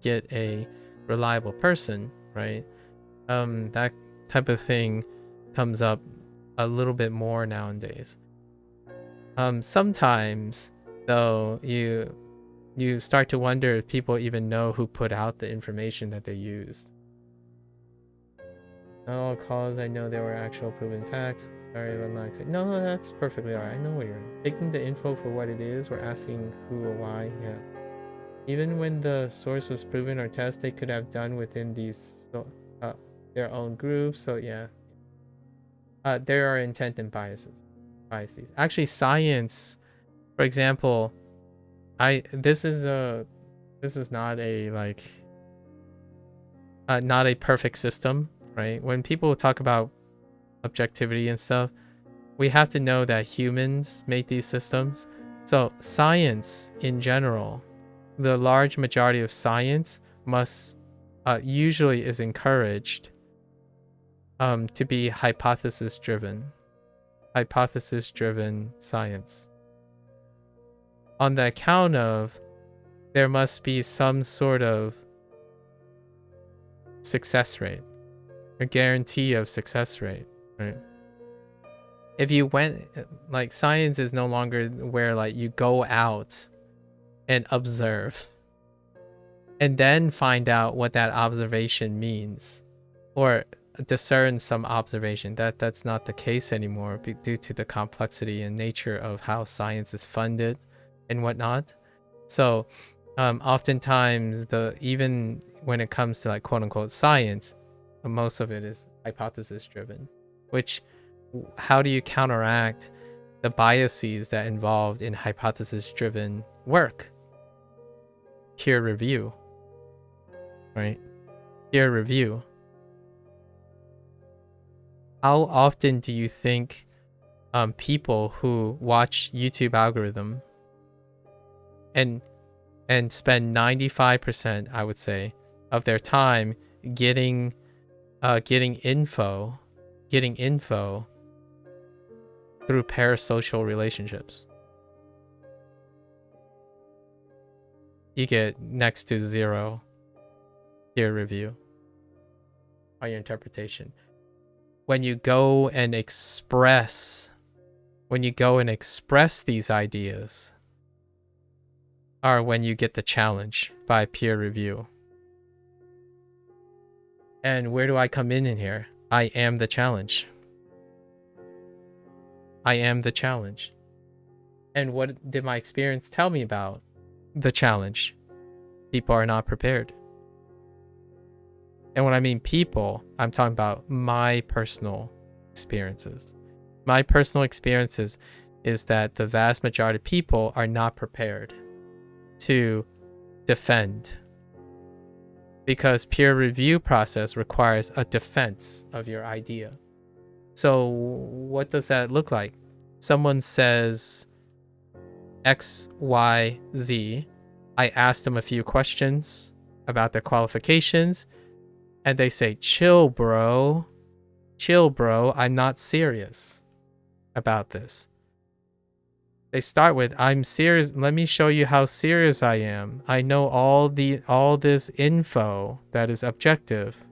get a reliable person, right? That type of thing comes up a little bit more nowadays. Sometimes though, you start to wonder if people even know who put out the information that they used. Not all calls, I know there were actual proven facts. Sorry about not saying. No, that's perfectly alright. I know what you're taking the info for what it is. We're asking who or why. Yeah. Even when the source was proven or test, they could have done within these their own groups. So yeah. There are intent and biases. Actually, science, for example, this is not a like not a perfect system, right? When people talk about objectivity and stuff, we have to know that humans make these systems. So science in general, the large majority of science must usually is encouraged to be hypothesis driven science, on the account of there must be some sort of success rate, a guarantee of success rate, right? If you went, like, science is no longer where like you go out and observe and then find out what that observation means, or discern some observation. That's not the case anymore due to the complexity and nature of how science is funded and whatnot. So oftentimes, even when it comes to like quote unquote science, most of it is hypothesis driven, which, how do you counteract the biases that involved in hypothesis driven work? Peer review, right? Peer review. How often do you think people who watch YouTube algorithm and spend 95%, I would say, of their time getting info through parasocial relationships? You get next to zero peer review on your interpretation. When you go and express these ideas, are when you get the challenge by peer review. And where do I come in here? I am the challenge. I am the challenge. And what did my experience tell me about the challenge? People are not prepared. And when I mean people, I'm talking about my personal experiences. My personal experiences is that the vast majority of people are not prepared to defend, because peer review process requires a defense of your idea. So what does that look like? Someone says X, Y, Z. I ask them a few questions about their qualifications, and they say, chill, bro. Chill, bro. I'm not serious about this. They start with, I'm serious. Let me show you how serious I am. I know all this info that is objective.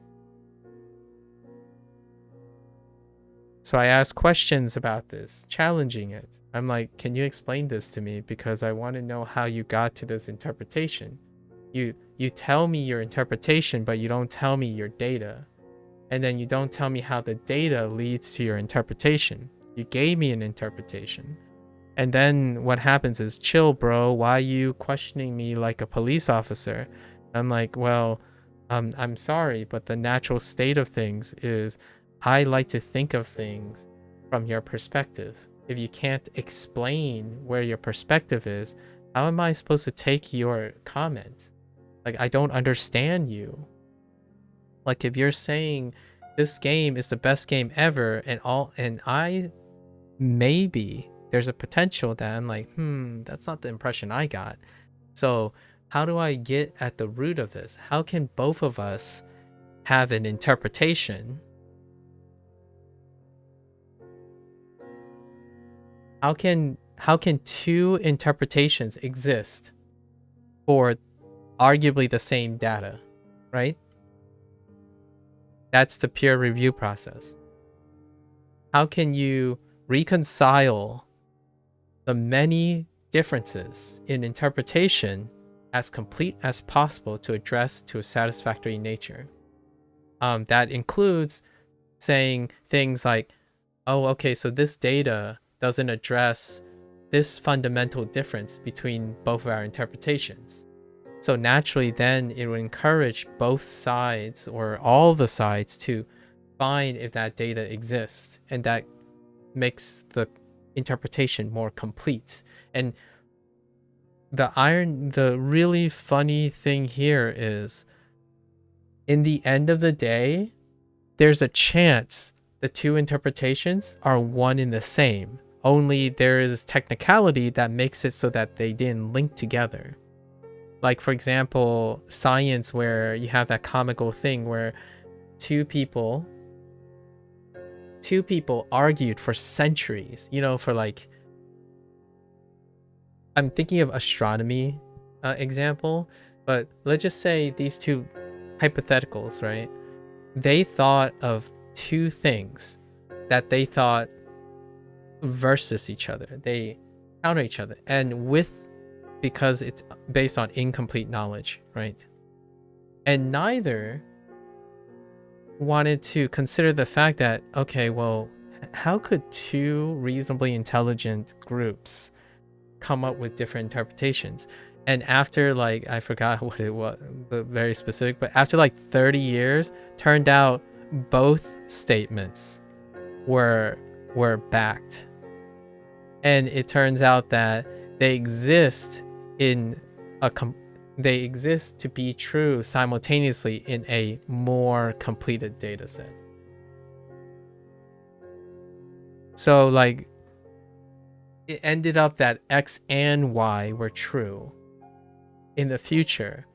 So I ask questions about this, challenging it. I'm like, can you explain this to me? Because I want to know how you got to this interpretation. You tell me your interpretation, but you don't tell me your data. And then you don't tell me how the data leads to your interpretation. You gave me an interpretation. And then what happens is, chill, bro. Why are you questioning me like a police officer? I'm like, well, I'm sorry, but the natural state of things is I like to think of things from your perspective. If you can't explain where your perspective is, how am I supposed to take your comment? Like, I don't understand you. Like, if you're saying this game is the best game ever, and I maybe there's a potential that I'm like, that's not the impression I got. So how do I get at the root of this? How can both of us have an interpretation? How can two interpretations exist for arguably the same data, right? That's the peer review process. How can you reconcile the many differences in interpretation as complete as possible to address to a satisfactory nature? That includes saying things like, oh, okay, so this data doesn't address this fundamental difference between both of our interpretations. So naturally, then it would encourage both sides or all the sides to find if that data exists, and that makes the interpretation more complete. And the really funny thing here is, in the end of the day, there's a chance the two interpretations are one and the same. Only there is technicality that makes it so that they didn't link together. Like, for example, science, where you have that comical thing where two people argued for centuries, for like, I'm thinking of astronomy example, but let's just say these two hypotheticals, right? They thought of two things that they thought versus each other. They counter each other, and because it's based on incomplete knowledge, right? And neither wanted to consider the fact that, okay, well, how could two reasonably intelligent groups come up with different interpretations? And after, like, I forgot what it was, the very specific, but after like 30 years, turned out both statements were backed. And it turns out that they exist to be true simultaneously in a more completed data set. So like, it ended up that X and Y were true in the future.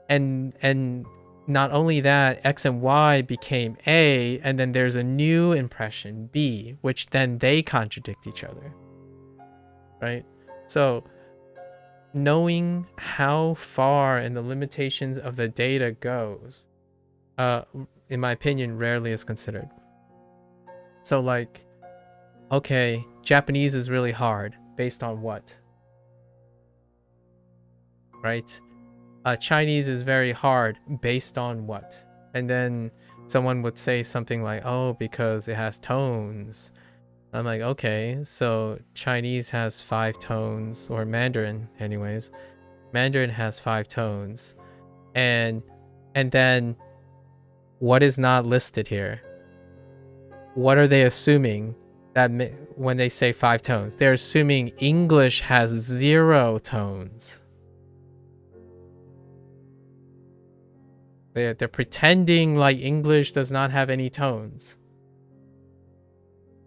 And not only that, X and Y became A, and then there's a new impression, B, which then they contradict each other. Right? So knowing how far and the limitations of the data goes, in my opinion, rarely is considered. So like, okay, Japanese is really hard based on what? Right? Chinese is very hard based on what? And then someone would say something like, oh, because it has tones. I'm like, okay, so Chinese has 5 tones, or Mandarin anyways. Mandarin has 5 tones. And then what is not listed here? What are they assuming that when they say 5 tones? They're assuming English has 0 tones. They're pretending like English does not have any tones.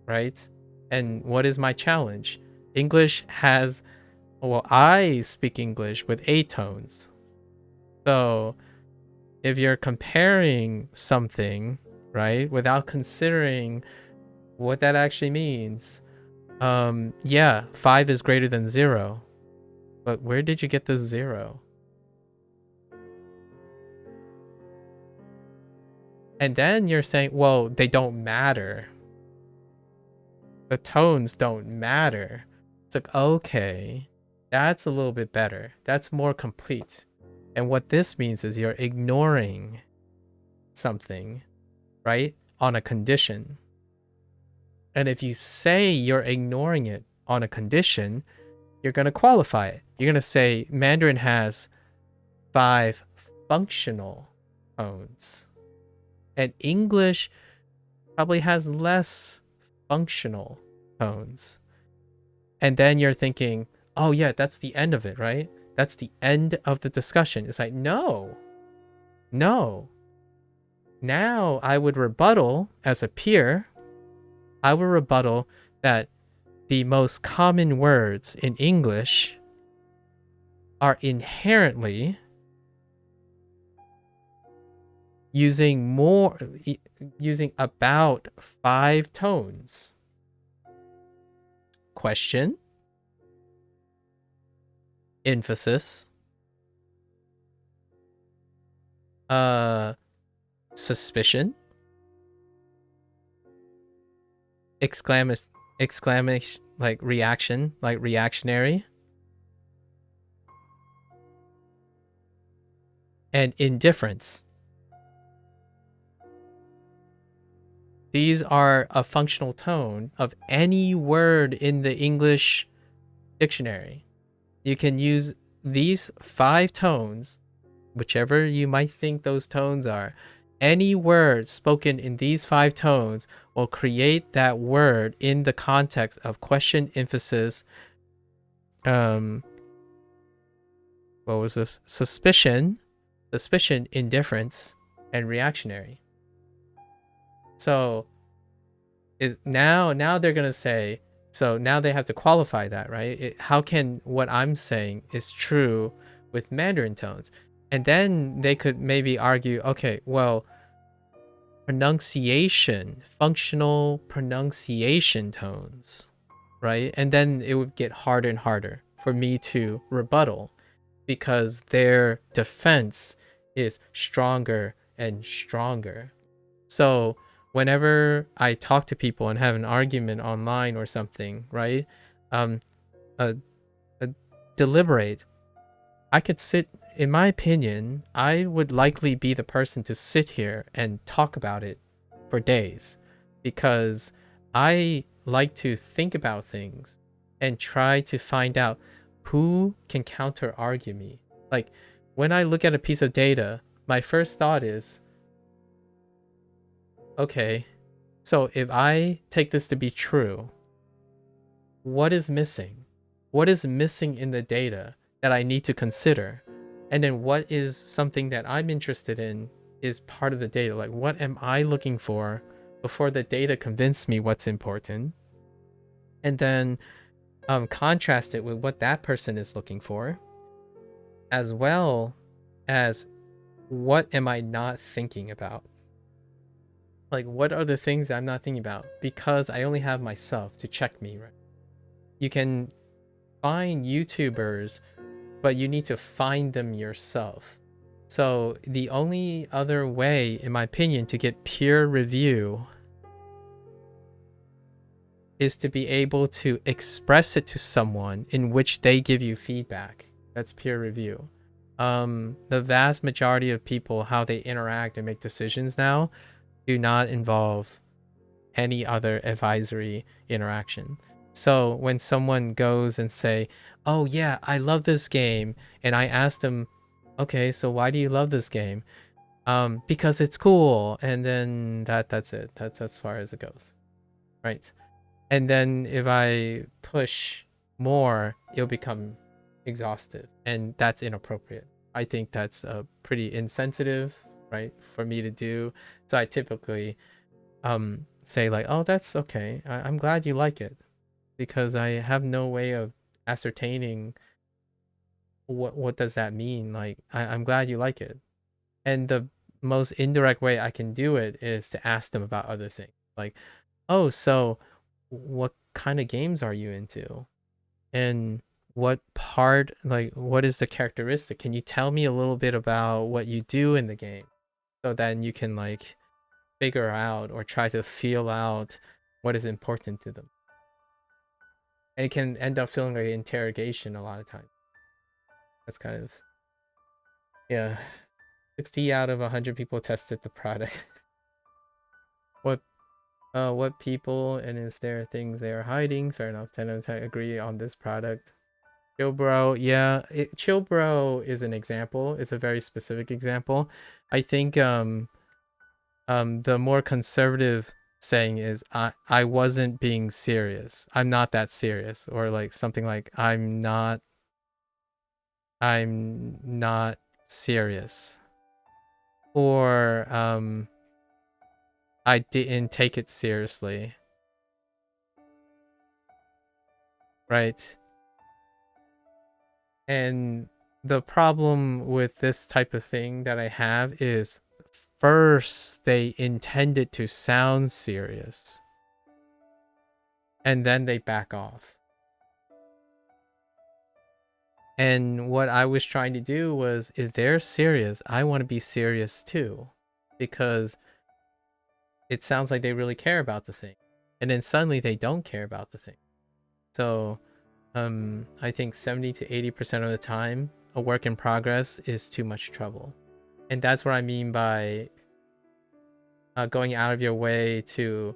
Right? And what is my challenge? English has, well, I speak English with 8 tones. So if you're comparing something, right, without considering what that actually means, yeah, 5 is greater than 0. But where did you get this 0? And then you're saying, well, they don't matter. The tones don't matter. It's like, okay, that's a little bit better. That's more complete. And what this means is you're ignoring something, right, on a condition. And if you say you're ignoring it on a condition, you're going to qualify it. You're going to say Mandarin has 5 functional tones. And English probably has less functional tones. And then you're thinking, oh yeah, that's the end of it, right? That's the end of the discussion. It's like, no. Now I would rebuttal as a peer. I would rebuttal that the most common words in English are inherently using about 5 tones. Question, emphasis, suspicion, exclamation, like reaction, like reactionary, and indifference. These are a functional tone of any word in the English dictionary. You can use these 5 tones, whichever you might think those tones are. Any word spoken in these 5 tones will create that word in the context of question, emphasis, what was this? Suspicion, indifference, and reactionary. So now they're gonna say, so now they have to qualify that, right? How can what I'm saying is true with Mandarin tones? And then they could maybe argue, okay, well, pronunciation, functional pronunciation tones, right? And then it would get harder and harder for me to rebuttal because their defense is stronger and stronger. So whenever I talk to people and have an argument online or something, right? Deliberate. I could sit, in my opinion, I would likely be the person to sit here and talk about it for days because I like to think about things and try to find out who can counter argue me. Like when I look at a piece of data, my first thought is, okay, so if I take this to be true, what is missing? What is missing in the data that I need to consider? And then what is something that I'm interested in is part of the data? Like what am I looking for before the data convince me what's important? And then contrast it with what that person is looking for, as well as what am I not thinking about? Like, what are the things that I'm not thinking about? Because I only have myself to check me, right? You can find YouTubers, but you need to find them yourself. So the only other way, in my opinion, to get peer review is to be able to express it to someone in which they give you feedback. That's peer review. The vast majority of people, how they interact and make decisions now, do not involve any other advisory interaction. So when someone goes and say, oh yeah, I love this game, and I ask them, okay, so why do you love this game? Because it's cool, and then that's it. That's as far as it goes, right? And then if I push more, it'll become exhaustive, and that's inappropriate. I think that's pretty insensitive, right, for me to do. So I typically say like, oh, that's okay. I'm glad you like it, because I have no way of ascertaining what does that mean. Like I'm glad you like it. And the most indirect way I can do it is to ask them about other things. Like, oh, so what kind of games are you into? And what part, like, what is the characteristic? Can you tell me a little bit about what you do in the game? So then you can like figure out or try to feel out what is important to them. And it can end up feeling like an interrogation a lot of times. That's kind of, yeah. 60 out of 100 people tested the product. What people, and is there things they are hiding? Fair enough. 10 out of 10 agree on this product. Chill bro, yeah. Chill bro is an example. It's a very specific example. I think the more conservative saying is I wasn't being serious. I'm not that serious, or like something like I'm not serious, or I didn't take it seriously, right? And the problem with this type of thing that I have is first they intended to sound serious and then they back off. And what I was trying to do was, if they're serious, I want to be serious too, because it sounds like they really care about the thing. And then suddenly they don't care about the thing. So I think 70 to 80% of the time, a work in progress is too much trouble. And that's what I mean by going out of your way to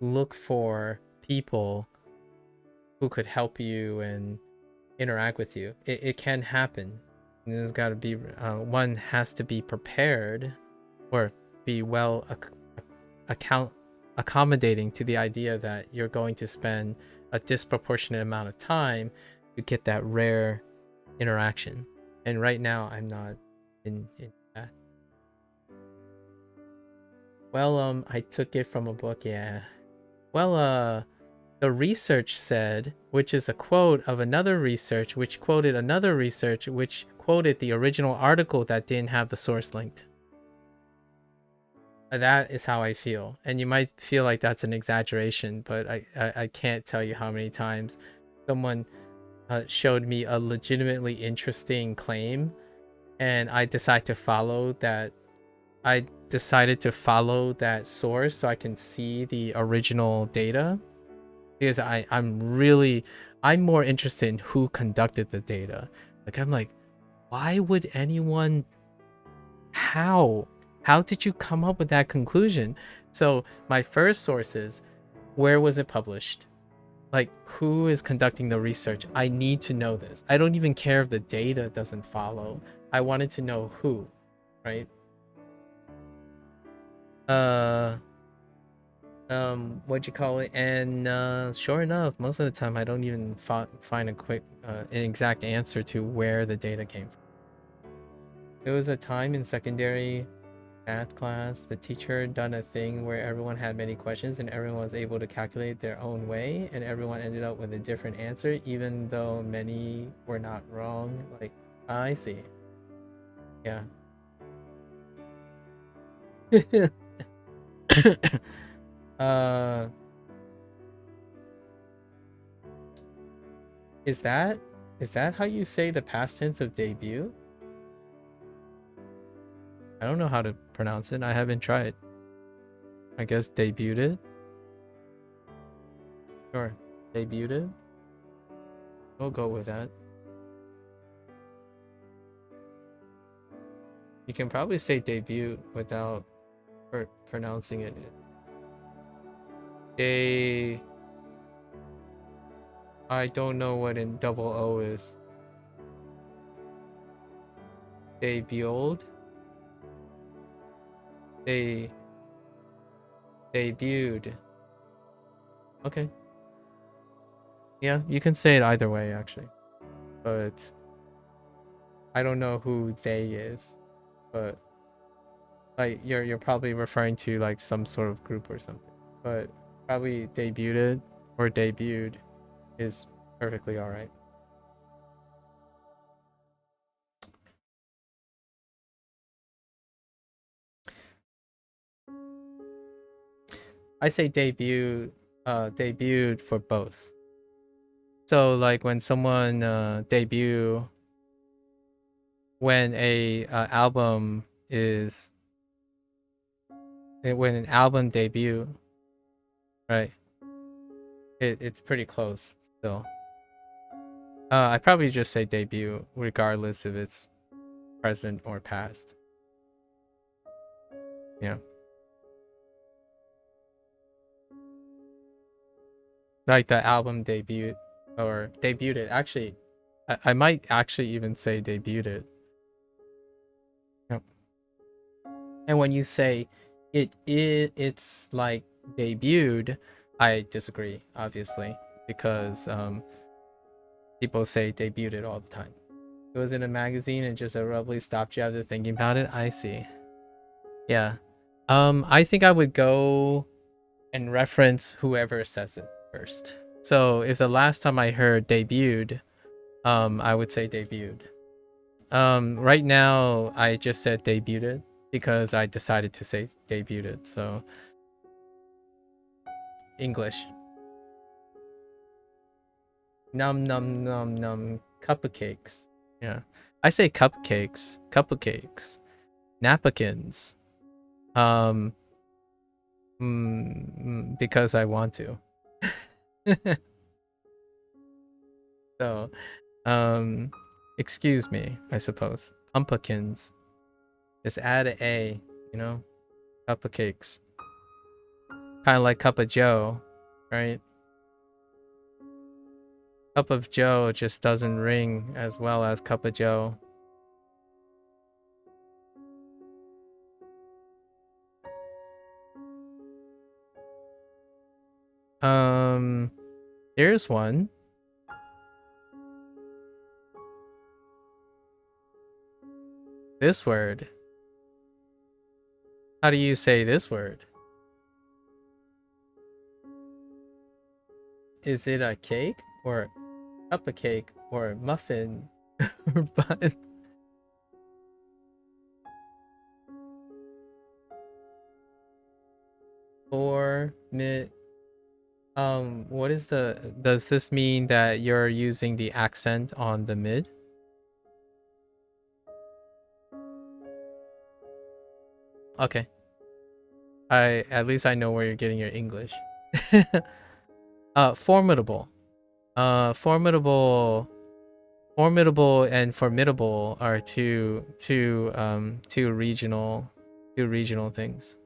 look for people who could help you and interact with you. It can happen. There's got to be one has to be prepared or be well accommodating to the idea that you're going to spend a disproportionate amount of time to get that rare interaction. And right now I'm not in that. Well, I took it from a book, yeah. Well, the research said, which is a quote of another research, which quoted another research, which quoted the original article that didn't have the source linked. That is how I feel. And you might feel like that's an exaggeration, but I can't tell you how many times someone showed me a legitimately interesting claim, and I decided to follow that. I decided to follow that source so I can see the original data, because I'm more interested in who conducted the data. Like, I'm like, why would anyone, how did you come up with that conclusion? So my first source is, where was it published? Like, who is conducting the research? I need to know this. I don't even care if the data doesn't follow. I wanted to know who, right? What'd you call it? And sure enough, most of the time I don't even find a quick an exact answer to where the data came from. There was a time in secondary math class, the teacher done a thing where everyone had many questions and everyone was able to calculate their own way, and everyone ended up with a different answer even though many were not wrong. Like, I see. Yeah. uh is that how you say the past tense of debut? I don't know how to pronounce it. I haven't tried. I guess debuted. Sure. Debuted. We'll go with that. You can probably say debut without pronouncing it. I don't know what in double O is. Debuted. Debuted. Okay. Yeah, you can say it either way actually. But I don't know who they is. But like you're probably referring to like some sort of group or something. But probably debuted or debuted is perfectly all right. I say debuted for both. So like when someone when a album is when an album debut, right? It's pretty close still. I probably just say debut regardless if it's present or past. Yeah. Like the album debut or debuted. Actually, I might actually even say debuted. Yep. And when you say it's like debuted, I disagree, obviously, because people say debuted all the time. It was in a magazine and just abruptly stopped you after thinking about it. I see. Yeah. I think I would go and reference whoever says it first. So if the last time I heard debuted, I would say debuted. Right now I just said debuted because I decided to say debuted. So English. Num num num num cupcakes. Yeah. I say cupcakes, cupcakes, napkins. Because I want to. So, excuse me, I suppose. Pumpkins. Just add an A, you know? Cupcakes. Kind of like Cup of Joe, right? Cup of Joe just doesn't ring as well as Cup of Joe. Here's one. This word. How do you say this word? Is it a cake or cupcake or muffin or bun? Or mid. What is the? Does this mean that you're using the accent on the mid? Okay. At least I know where you're getting your English. Formidable. Formidable and formidable are two regional things.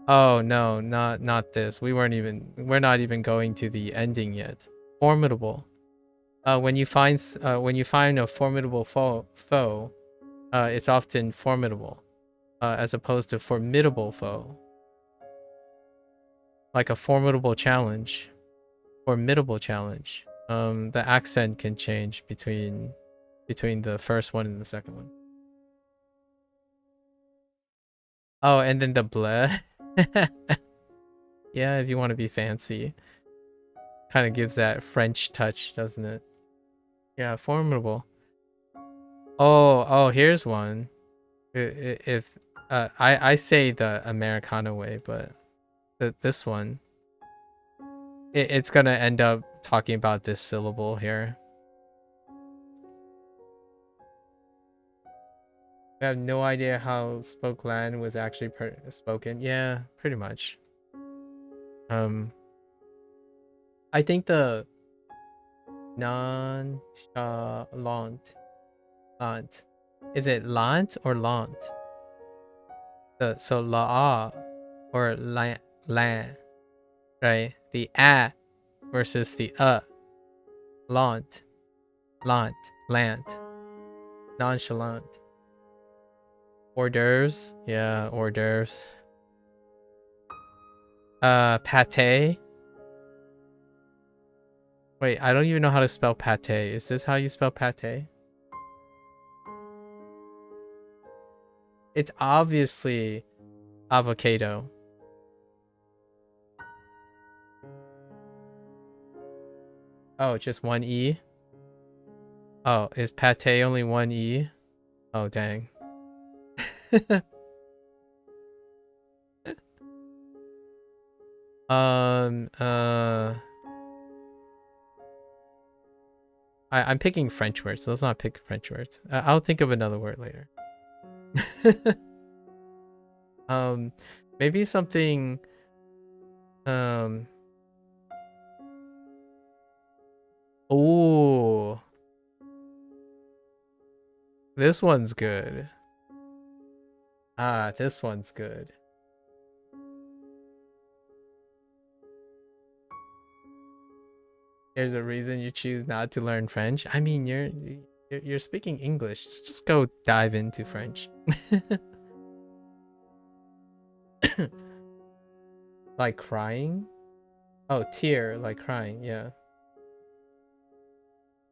Oh no, not this. We're not even going to the ending yet. Formidable. When you find a formidable foe, it's often formidable, as opposed to formidable foe. Like a formidable challenge. Formidable challenge. The accent can change between the first one and the second one. Oh, and then the bleh. Yeah, if you want to be fancy. Kind of gives that French touch, doesn't it? Yeah, formidable. Oh, here's one. If I say the Americano way, but this one, it's gonna end up talking about this syllable here. I have no idea how Spokeland was actually spoken. Yeah, pretty much. I think the nonchalant, is it lant or lant? So la or la, right? The a versus the lant, lant, nonchalant. Hors d'oeuvres, yeah, hors d'oeuvres. Pate. Wait, I don't even know how to spell pate. Is this how you spell pate? It's obviously avocado. Oh, just one E? Oh, is pate only one E? Oh, dang. I'm picking French words, so let's not pick French words. I'll think of another word later. Maybe something, ooh, this one's good. This one's good. There's a reason you choose not to learn French. I mean, you're speaking English. Just go dive into French. Like crying? Oh, tear, like crying. Yeah.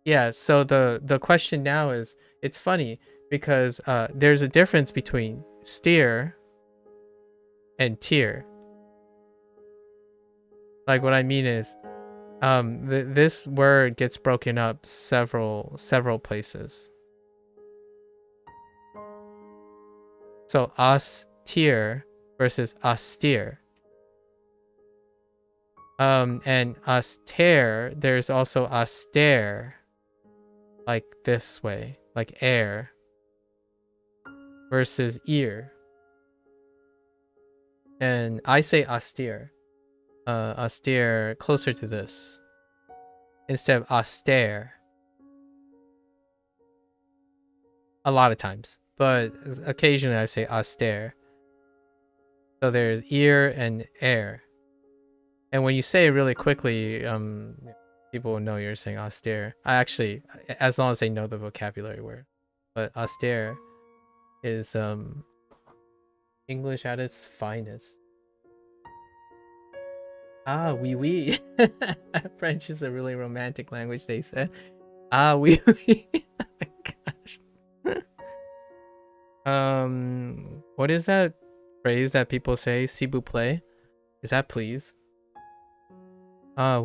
Yeah, so the question now is, it's funny because there's a difference between steer and tear. Like what I mean is, this word gets broken up several places. So austere versus austere. And austere, there's also austere, like this way, like air, versus ear. And I say austere. Austere closer to this instead of austere. A lot of times, but occasionally I say austere. So there's ear and air. And when you say it really quickly, people will know you're saying austere. I actually, as long as they know the vocabulary word. But austere is English at its finest. Ah, oui, oui. French is a really romantic language, they said. Ah, oui, oui. Oh my gosh. What is that phrase that people say? S'il vous plaît? Is that please? Like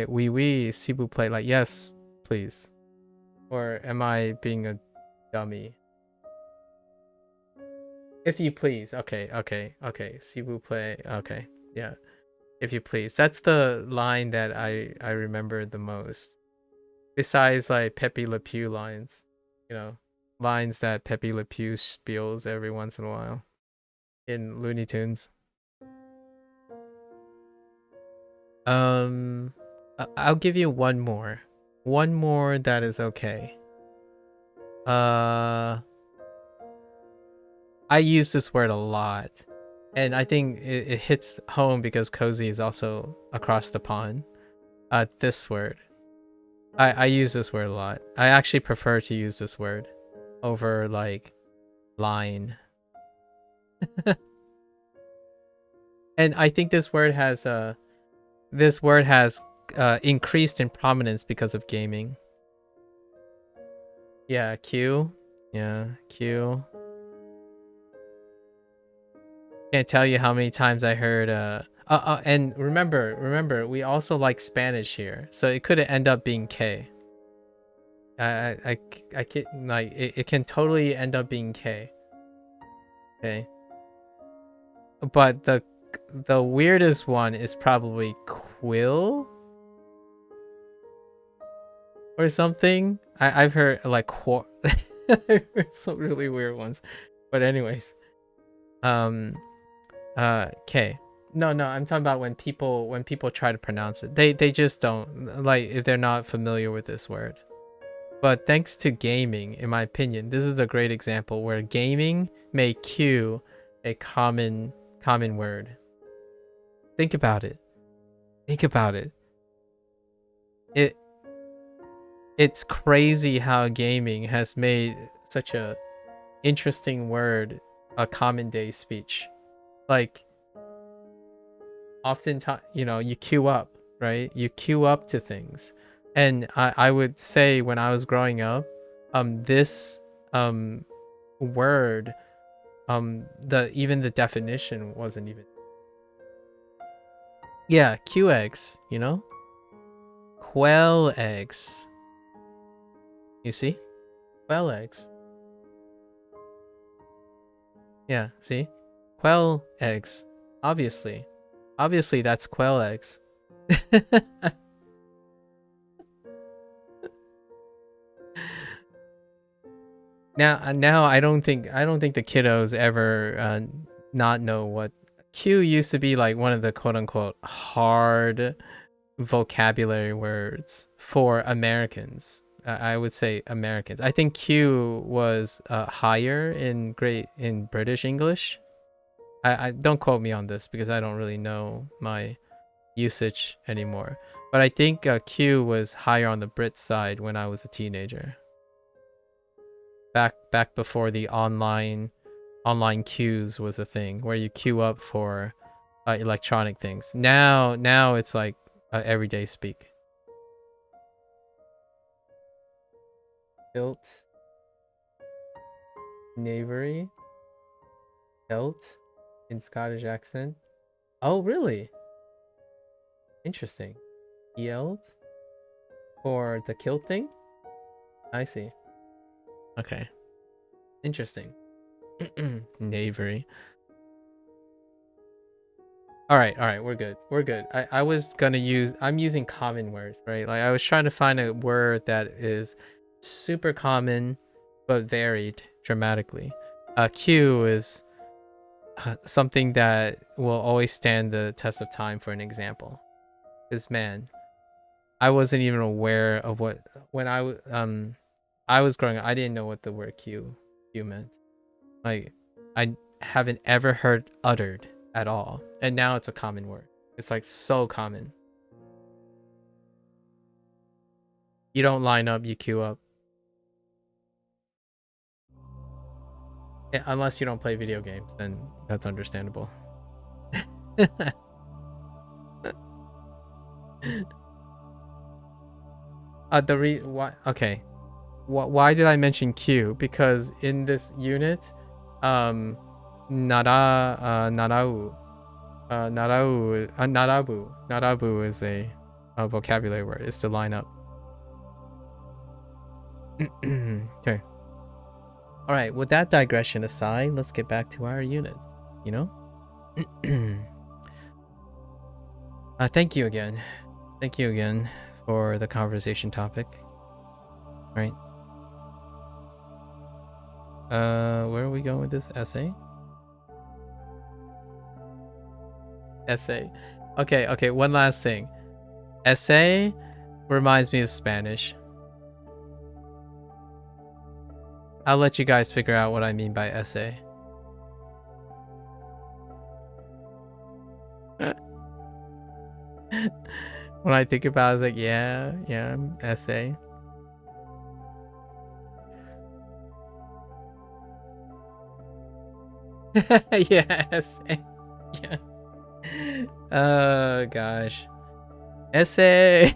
oui, oui, s'il vous plaît, like yes, please. Or am I being a dummy? If you please. Okay. S'il vous plaît. Okay. Yeah. If you please. That's the line that I remember the most. Besides like Pepe Le Pew lines. You know, lines that Pepe Le Pew spiels every once in a while in Looney Tunes. I'll give you one more. One more that is okay. I use this word a lot. And I think it hits home because Cozy is also across the pond. This word. I use this word a lot. I actually prefer to use this word over like line. And I think this word has increased in prominence because of gaming. Yeah, Q. Yeah, Q. Can't tell you how many times I heard and remember we also like Spanish here, so it could end up being K. I can like it can totally end up being K. Okay. But the weirdest one is probably Quill or something. I've heard like I've heard some really weird ones. But anyways. K. No, I'm talking about when people try to pronounce it. They just don't, like, if they're not familiar with this word. But thanks to gaming, in my opinion, this is a great example where gaming made Q a common word. Think about it. It's crazy how gaming has made such a interesting word a common day speech. Like, oftentimes, you queue up, right? You queue up to things. And I would say when I was growing up, this word, even the definition wasn't even. Yeah, Q eggs, Quail eggs. You see? Quail eggs. Yeah, see? Quail eggs. Obviously that's quail eggs. Now I don't think the kiddos ever not know what Q used to be, like one of the quote unquote hard vocabulary words for Americans. I would say Americans. I think Q was higher in British English. I don't quote me on this because I don't really know my usage anymore. But I think Q was higher on the Brit side when I was a teenager. Back before the online queues was a thing where you queue up for electronic things. Now it's like everyday speak. Built. Knavery. Belt in Scottish accent. Oh, really? Interesting. Yelled for the kilt thing? I see. Okay. Interesting. Knavery. All right, we're good. I was gonna I'm using common words, right? Like I was trying to find a word that is super common but varied dramatically. Q is something that will always stand the test of time for an example. Because man, I wasn't even aware of what when I was growing up. I didn't know what the word Q meant. Like I haven't ever heard uttered at all, and now it's a common word. It's like so common. You don't line up, you queue up. Yeah, unless you don't play video games, then that's understandable. Okay. Why did I mention Q? Because in this unit, narau, narabu is a vocabulary word. It's to line up. Okay. All right. With that digression aside, let's get back to our unit. You know. Thank you again. Thank you again for the conversation topic. All right. Where are we going with this essay? Essay. Okay, one last thing. Essay reminds me of Spanish. I'll let you guys figure out what I mean by essay. When I think about it, I was like, yeah, essay. Yeah, essay. Yeah. Oh gosh. Essay.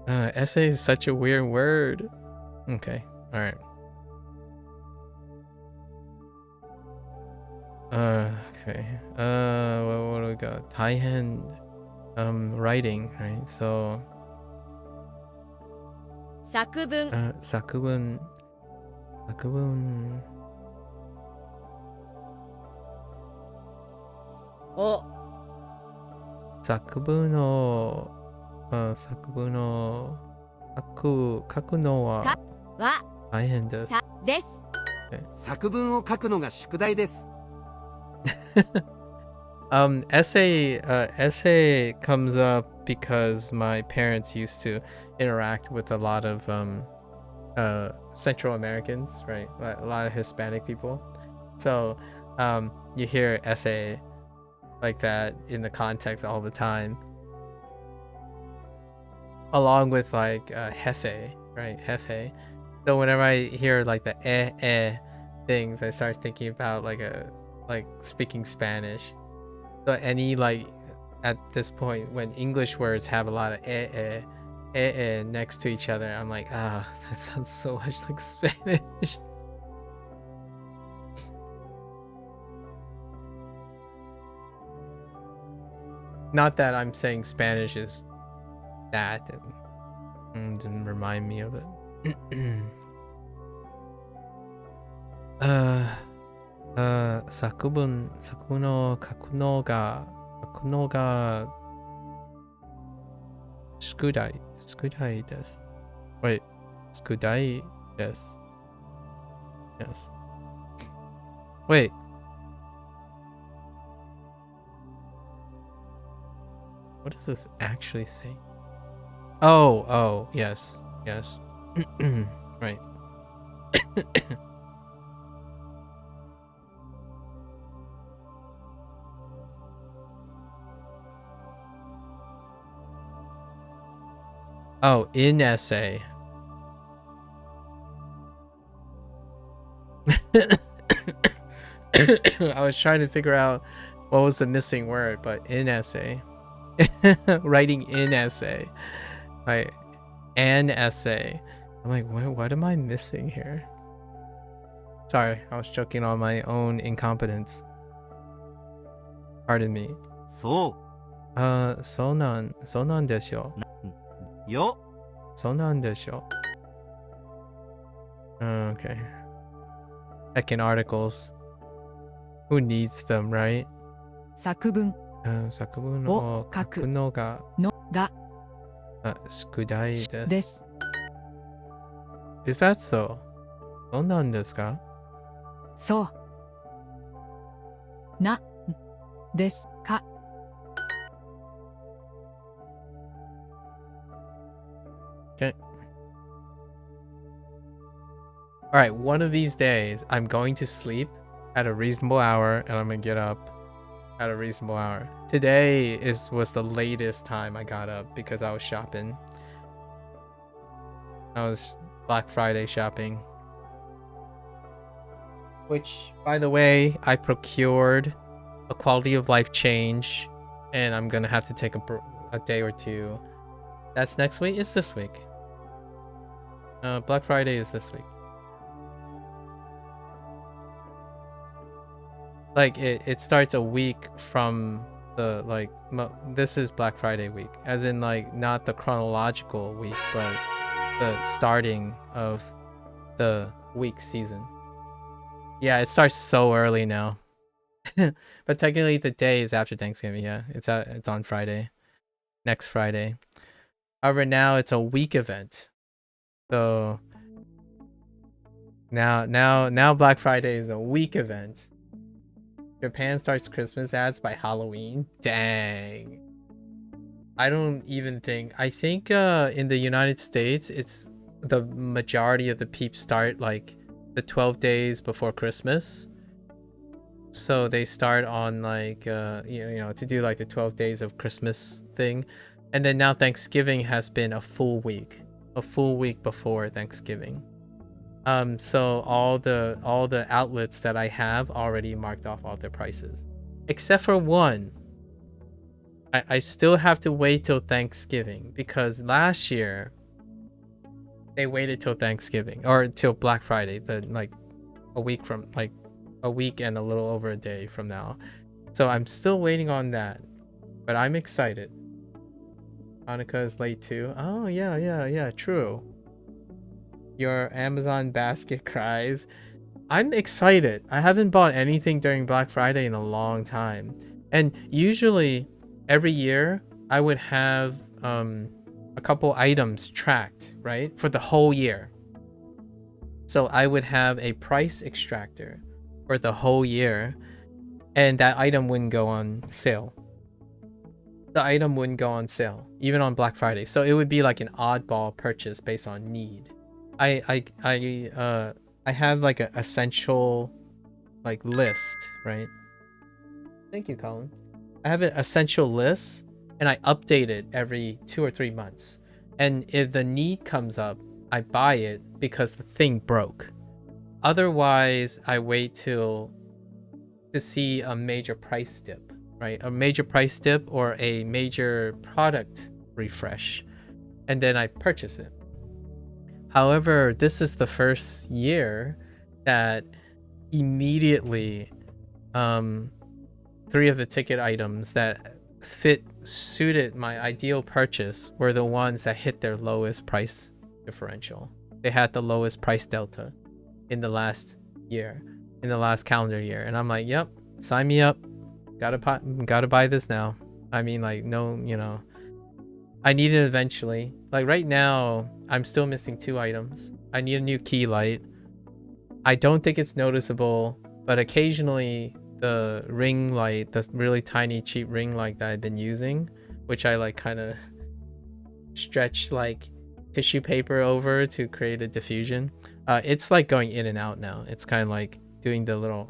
Essay is such a weird word. Okay. All right. Okay. What do we got? Taihen writing, right? So 作文 作文 を 作文を書くのはは大変です。です。作文を書くのが宿題です。Essay comes up because my parents used to interact with a lot of Central Americans, right? A lot of Hispanic people. So you hear essay like that in the context all the time, along with like jefe, right? Jefe. So whenever I hear like the things, I start thinking about like speaking Spanish. So any like at this point when English words have a lot of next to each other, I'm like, that sounds so much like Spanish. Not that I'm saying Spanish is that, and didn't remind me of it. 作文を書くのが宿題です。Wait, 宿題です。Yes. Wait. What does this actually say? Oh, yes. Right. Oh, in essay. I was trying to figure out what was the missing word, but in essay. Writing in essay. Right. An essay. I'm like, what am I missing here? Sorry, I was joking on my own incompetence. Pardon me. そそうなんでしょう。よ。そうなんでしょ Okay. Heckin' articles. Who needs them, right? 作文作文を書くのがのが宿題です。です。 Is that so? そうなんですか？そうなですか。 Okay. Alright, one of these days, I'm going to sleep at a reasonable hour and I'm going to get up at a reasonable hour. Today was the latest time I got up because I was shopping. I was Black Friday shopping. Which, by the way, I procured a quality of life change and I'm going to have to take a day or two. That's next week? It's this week. Black Friday is this week. Like it starts a week from the this is Black Friday week, as in like not the chronological week, but the starting of the week season. Yeah, it starts so early now. But technically the day is after Thanksgiving. Yeah, it's on Friday, next Friday. However, now it's a week event. So now Black Friday is a week event. Japan starts Christmas ads by Halloween. Dang. I don't even think. I think in the United States, it's the majority of the peeps start like the 12 days before Christmas. So they start on like you know to do like the 12 days of Christmas thing. And then now Thanksgiving has been a full week before Thanksgiving. So all the outlets that I have already marked off all their prices, except for one. I still have to wait till Thanksgiving because last year they waited till Thanksgiving or till Black Friday, like a week and a little over a day from now. So I'm still waiting on that, but I'm excited. Hanukkah is late too. Oh yeah, true. Your Amazon basket cries. I'm excited. I haven't bought anything during Black Friday in a long time. And usually every year I would have a couple items tracked, right? For the whole year. So I would have a price extractor for the whole year and that item wouldn't go on sale. The item wouldn't go on sale even on Black Friday. So it would be like an oddball purchase based on need. I have like an essential like list, right? Thank you, Colin. I have an essential list and I update it every 2 or 3 months. And if the need comes up, I buy it because the thing broke. Otherwise, I wait to see a major price dip, right? A major price dip or a major product refresh, and then I purchase it. However, this is the first year that immediately 3 of the ticket items that suited my ideal purchase were the ones that hit their lowest price differential. They had the lowest price delta in the last year, in the last calendar year. And I'm like, yep, sign me up. Gotta buy this now. I mean, like, no, you know, I need it eventually. Like right now, I'm still missing 2 items. I need a new key light. I don't think it's noticeable, but occasionally the ring light, the really tiny cheap ring light that I've been using, which I like kind of stretch like tissue paper over to create a diffusion. It's like going in and out now. It's kind of like doing the little,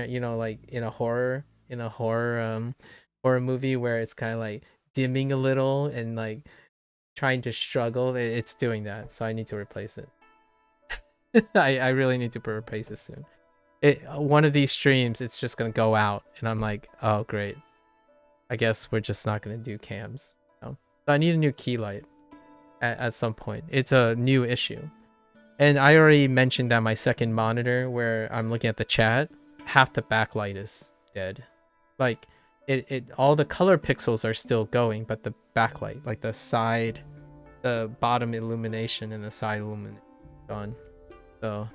you know, like in a horror movie where it's kind of like dimming a little and like trying to struggle, it's doing that. So I need to replace it. I really need to replace it soon. One of these streams, it's just gonna go out, and I'm like, oh great. I guess we're just not gonna do cams. So I need a new key light at some point. It's a new issue. And I already mentioned that my second monitor, where I'm looking at the chat, half the backlight is dead. Like, all the color pixels are still going, but the backlight, like the bottom illumination and the side illumination, gone. So,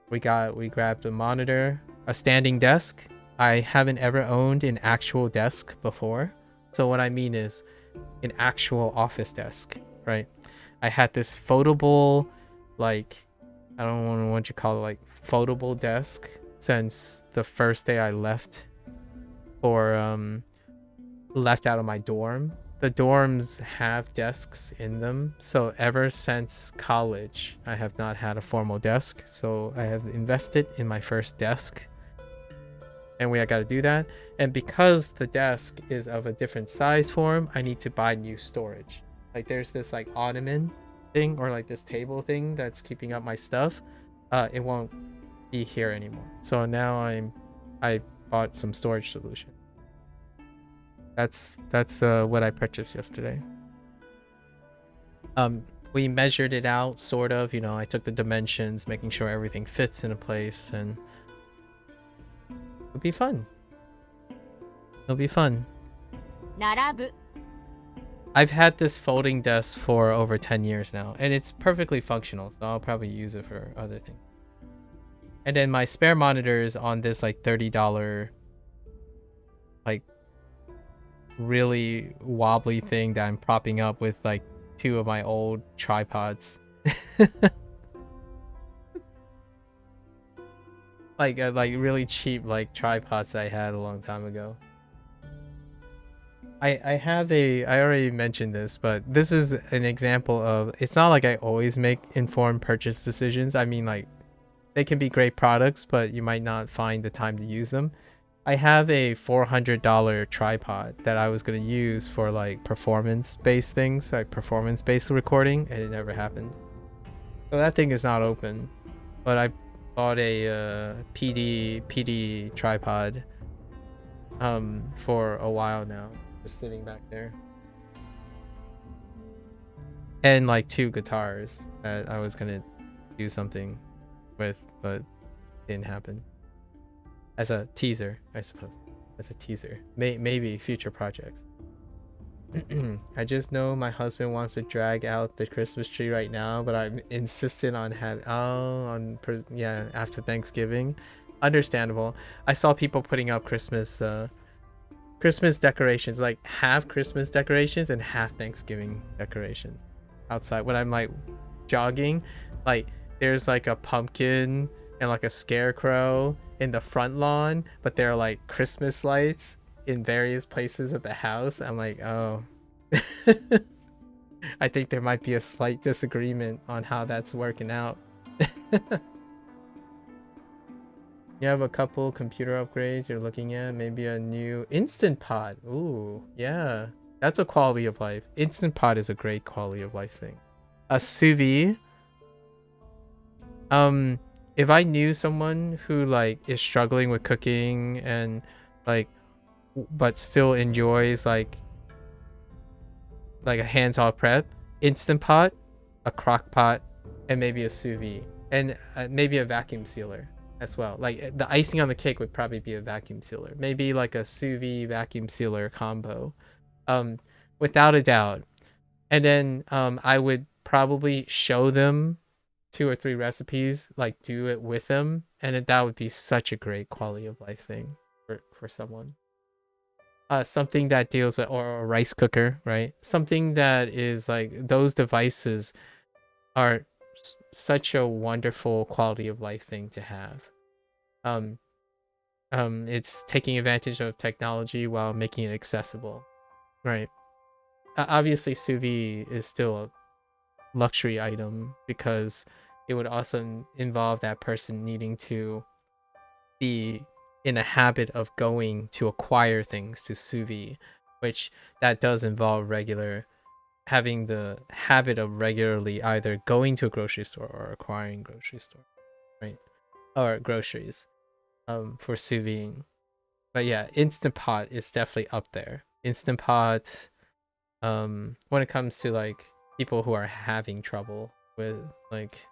we grabbed a monitor, a standing desk. I haven't ever owned an actual desk before. So what I mean is an actual office desk, right? I had this foldable, like, I don't know what you call it, like foldable desk since the first day I left left out of my dorm. The dorms have desks in them, so ever since college I have not had a formal desk. So I have invested in my first desk, and I got to do that. And because the desk is of a different size form, I need to buy new storage. Like, there's this like ottoman thing, or like this table thing that's keeping up my stuff. It won't be here anymore, so now I bought some storage solution. That's what I purchased yesterday. We measured it out, sort of, you know. I took the dimensions, making sure everything fits in a place, and it'll be fun. It'll be fun. 並ぶ I've had this folding desk for over 10 years now, and it's perfectly functional, so I'll probably use it for other things. And then my spare monitor is on this like $30, like, really wobbly thing that I'm propping up with like 2 of my old tripods. like really cheap like tripods I had a long time ago. I already mentioned this, but this is an example of, it's not like I always make informed purchase decisions. I mean, like, they can be great products, but you might not find the time to use them. I have a $400 tripod that I was going to use for like performance-based things, like performance-based recording, and it never happened. So that thing is not open. But I bought a PD tripod for a while now, just sitting back there. And like 2 guitars that I was going to do something with, but didn't happen. As a teaser, I suppose. As a teaser. Maybe future projects. I just know my husband wants to drag out the Christmas tree right now, but I'm insistent on having... after Thanksgiving. Understandable. I saw people putting up Christmas decorations, like half Christmas decorations and half Thanksgiving decorations outside. When I'm like jogging, like there's like a pumpkin and like a scarecrow in the front lawn, but there are like Christmas lights in various places of the house. I'm like, oh. I think there might be a slight disagreement on how that's working out. You have a couple computer upgrades you're looking at, maybe a new Instant Pot. Ooh, yeah, that's a quality of life. Instant Pot is a great quality of life thing. A sous vide. If I knew someone who like is struggling with cooking and like, but still enjoys like a hands-off prep, Instant Pot, a crock pot, and maybe a sous vide, and maybe a vacuum sealer as well. Like the icing on the cake would probably be a vacuum sealer, maybe like a sous vide vacuum sealer combo, without a doubt. And then I would probably show them 2 or 3 recipes, like do it with them, and then that would be such a great quality of life thing for someone. Something that deals with, or a rice cooker, right? Something that is like, those devices are such a wonderful quality of life thing to have. It's taking advantage of technology while making it accessible, right? Obviously sous vide is still a luxury item because it would also involve that person needing to be in a habit of going to acquire things to sous vide, which that does involve regular having the habit of regularly either going to a grocery store or acquiring grocery store, right? Or groceries, for sous vide. But yeah, Instant Pot is definitely up there. Instant Pot, when it comes to like people who are having trouble with like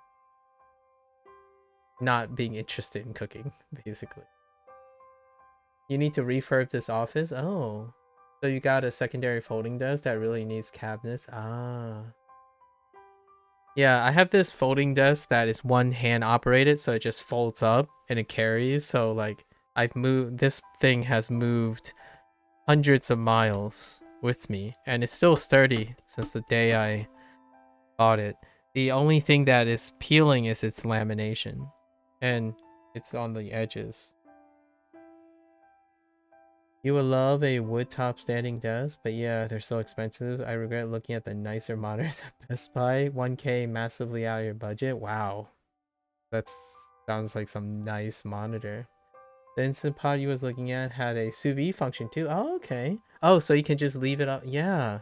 not being interested in cooking, basically. You need to refurb this office? Oh. So you got a secondary folding desk that really needs cabinets? Ah. Yeah, I have this folding desk that is one hand operated, so it just folds up and it carries. So like this thing has moved hundreds of miles with me, and it's still sturdy since the day I bought it. The only thing that is peeling is its lamination, and it's on the edges. You would love a wood top standing desk, but yeah, they're so expensive. I regret looking at the nicer monitors at Best Buy. 1K, massively out of your budget. Wow. That sounds like some nice monitor. The Instant Pot you was looking at had a sous vide function too. Oh, okay. Oh, so you can just leave it up. Yeah.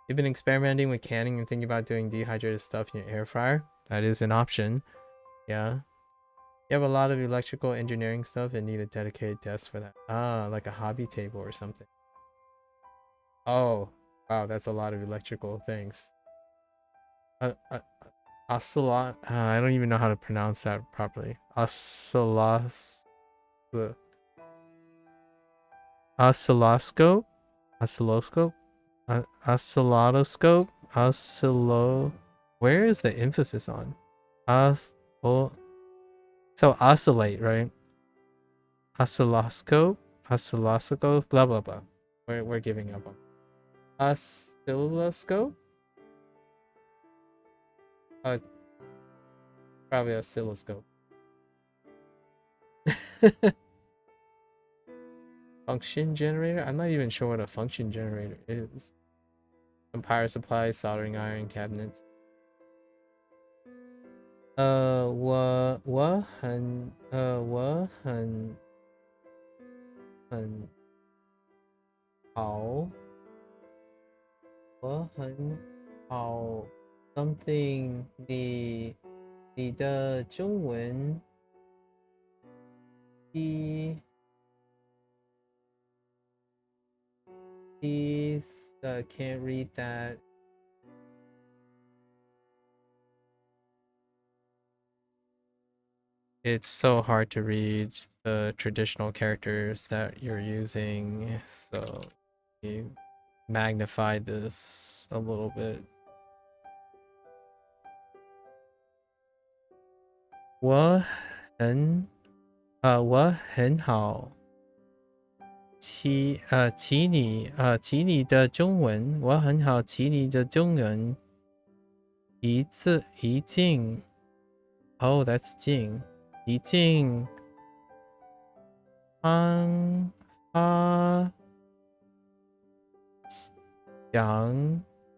You've been experimenting with canning and thinking about doing dehydrated stuff in your air fryer. That is an option. Yeah. You have a lot of electrical engineering stuff and need a dedicated desk for that. Ah, like a hobby table or something. Oh, wow, that's a lot of electrical things. Ocelot. I don't even know how to pronounce that properly. Oscilloscope? Oscilloscope? Oscilloscope? Where is the emphasis on? So oscillate, right? Oscilloscope? Oscilloscope? Blah, blah, blah. We're giving up on oscilloscope? Probably oscilloscope. Function generator? I'm not even sure what a function generator is. Some power supplies, soldering iron, cabinets. 我很好 something 你的中文 please can't read that. It's so hard to read the traditional characters that you're using, so you magnify this a little bit. 我很好骑你的中文，我很好骑你的中文。Oh, that's 进，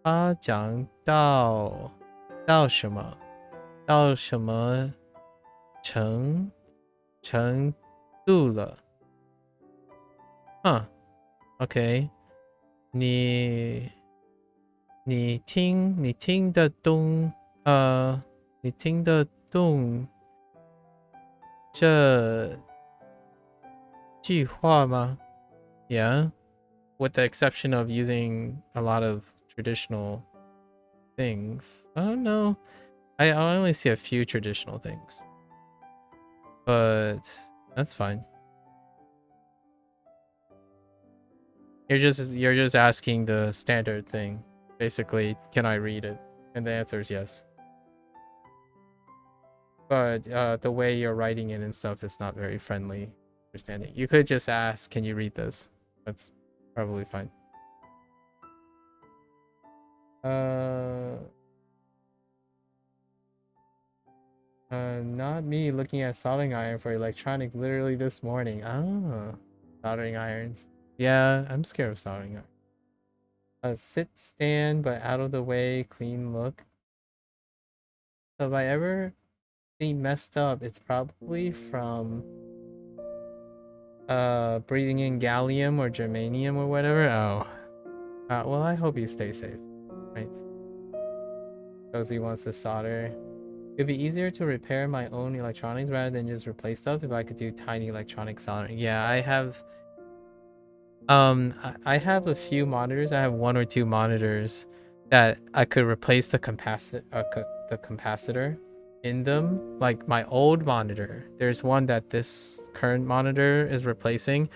发讲到什么程度了？ OK，你听得懂这句话吗？ Yeah, with the exception of using a lot of traditional things. I don't know. I only see a few traditional things, but that's fine. You're just asking the standard thing. Basically, can I read it? And the answer is yes. But the way you're writing it and stuff is not very friendly understanding. You could just ask, can you read this? That's probably fine. Not me looking at soldering iron for electronics literally this morning. Ah, soldering irons. Yeah, I'm scared of soldering iron. Sit stand, but out of the way, clean look. So if I ever see messed up, it's probably from breathing in gallium or germanium or whatever. Oh. Well, I hope you stay safe. Right. Cozy wants to solder. It'd be easier to repair my own electronics rather than just replace stuff if I could do tiny electronic soldering. Yeah, I have I have a few monitors. I have 1 or 2 monitors that I could replace the capacitor in them. Like my old monitor, there's one that this current monitor is replacing.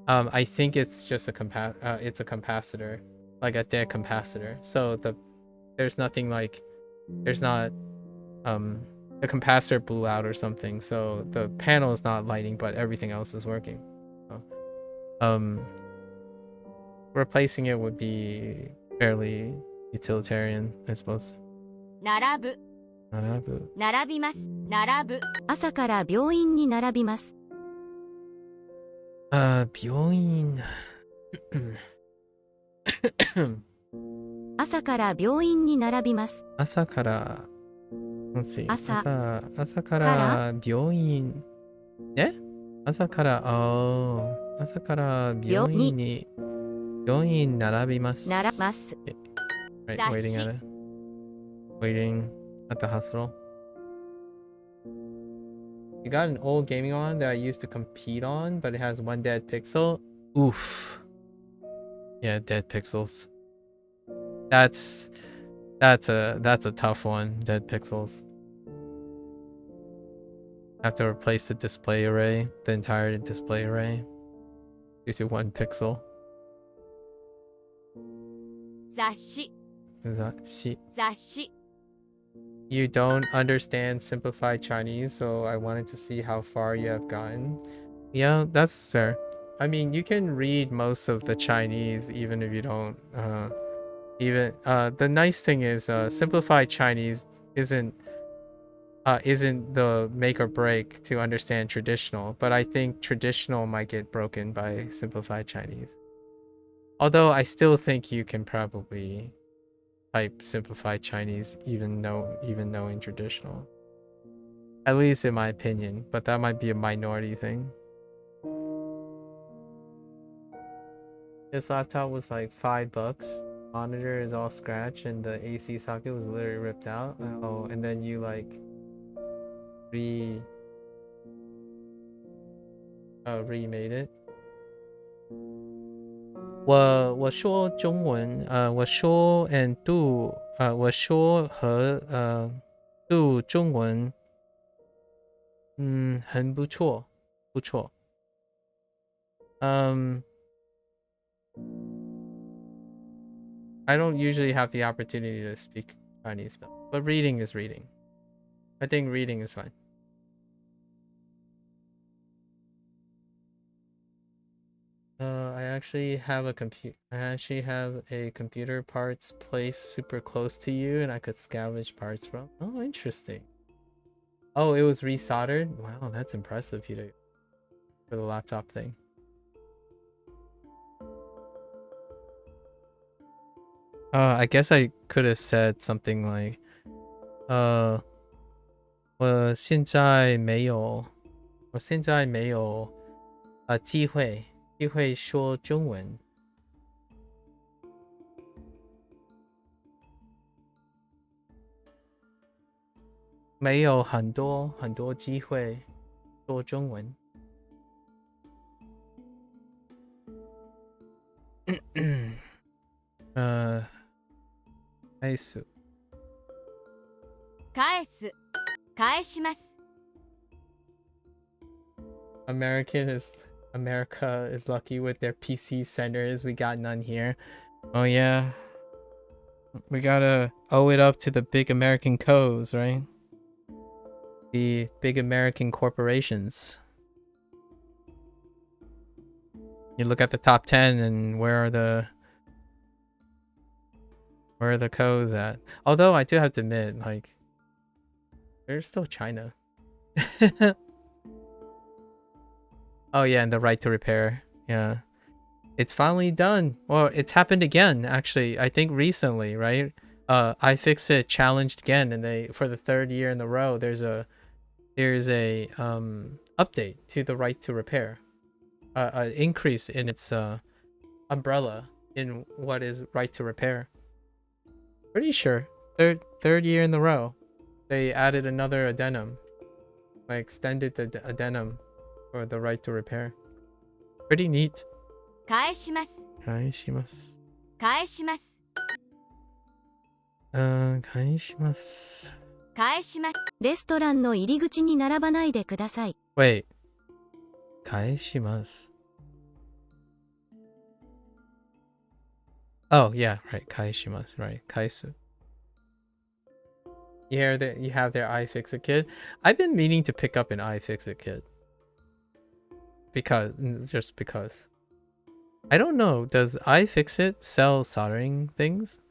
I think it's just a it's a capacitor, like a dead capacitor. So there's nothing like, there's not the capacitor blew out or something, so the panel is not lighting, but everything else is working. So, replacing it would be fairly utilitarian, I suppose. 並ぶ Narabu. 並びます並ぶ朝から病院に並びます。病院。朝から病院に並びます。朝から、let's see. 朝かからら病院。え朝から、朝から病院に並びます。並びます。Right, waiting at the hospital. You got an old gaming on that I used to compete on, but it has 1 dead pixel. Oof. Yeah, dead pixels. That's a tough one. Dead pixels. Have to replace the display array, the entire display array, due to 1 pixel. 雑誌 雑誌 You don't understand simplified Chinese, so I wanted to see how far you have gotten. Yeah, that's fair. I mean, you can read most of the Chinese even if you don't. The nice thing is, simplified Chinese isn't the make or break to understand traditional, but I think traditional might get broken by simplified Chinese. Although I still think you can probably type simplified Chinese even knowing traditional. At least in my opinion, but that might be a minority thing. This laptop was like $5. Monitor is all scratched and the AC socket was literally ripped out. Oh, and then you like remade it. 我说中文，我说我说和读中文，很不错，不错。I don't usually have the opportunity to speak Chinese though, but reading is reading. I think reading is fine. I actually have a computer parts place super close to you, and I could scavenge parts from. Oh, interesting. Oh, it was resoldered. Wow, that's impressive, you for the laptop thing. I guess I could have said something like, 我现在没有机会说中文。没有很多机会说中文。返す。返します。America is lucky with their PC centers. We got none here. Oh yeah. We gotta owe it up to the big American co's, right? The big American corporations. You look at the top 10 and where are the co's at? Although I do have to admit, like, there's still China. Oh yeah, and the right to repair. Yeah. It's finally done. Well, it's happened again, actually. I think recently, right? iFixit challenged again, and for the 3rd year in a row, there's a update to the right to repair. An increase in its umbrella in what is right to repair. Pretty sure. Third year in the row. They added another addendum. I extended the addendum for the right to repair. Pretty neat. 返します。返します。返します。返します。返します。レストランの入り口に並ばないでください。Wait. 返します。Oh, yeah, right. 返します。Right. 返す。You hear that you have their iFixit kit? I've been meaning to pick up an iFixit kit. Just because. I don't know. Does iFixit sell soldering things?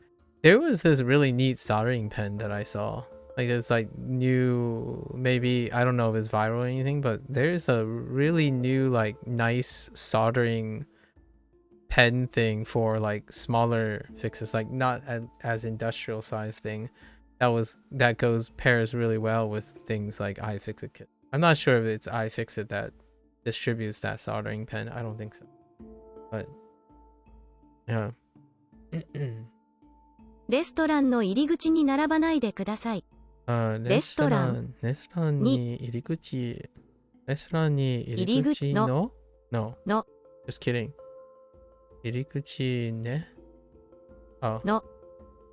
There was this really neat soldering pen that I saw. Like it's like new, maybe, I don't know if it's viral or anything, but there's a really new, like nice soldering pen thing for like smaller fixes, like not as industrial size thing. That pairs really well with things like iFixit kit. I'm not sure if it's iFixit that distributes that soldering pen. I don't think so. But yeah. レストランの入り口に並ばないでください。レストランに入り口の No. Just kidding. 入り口ね。の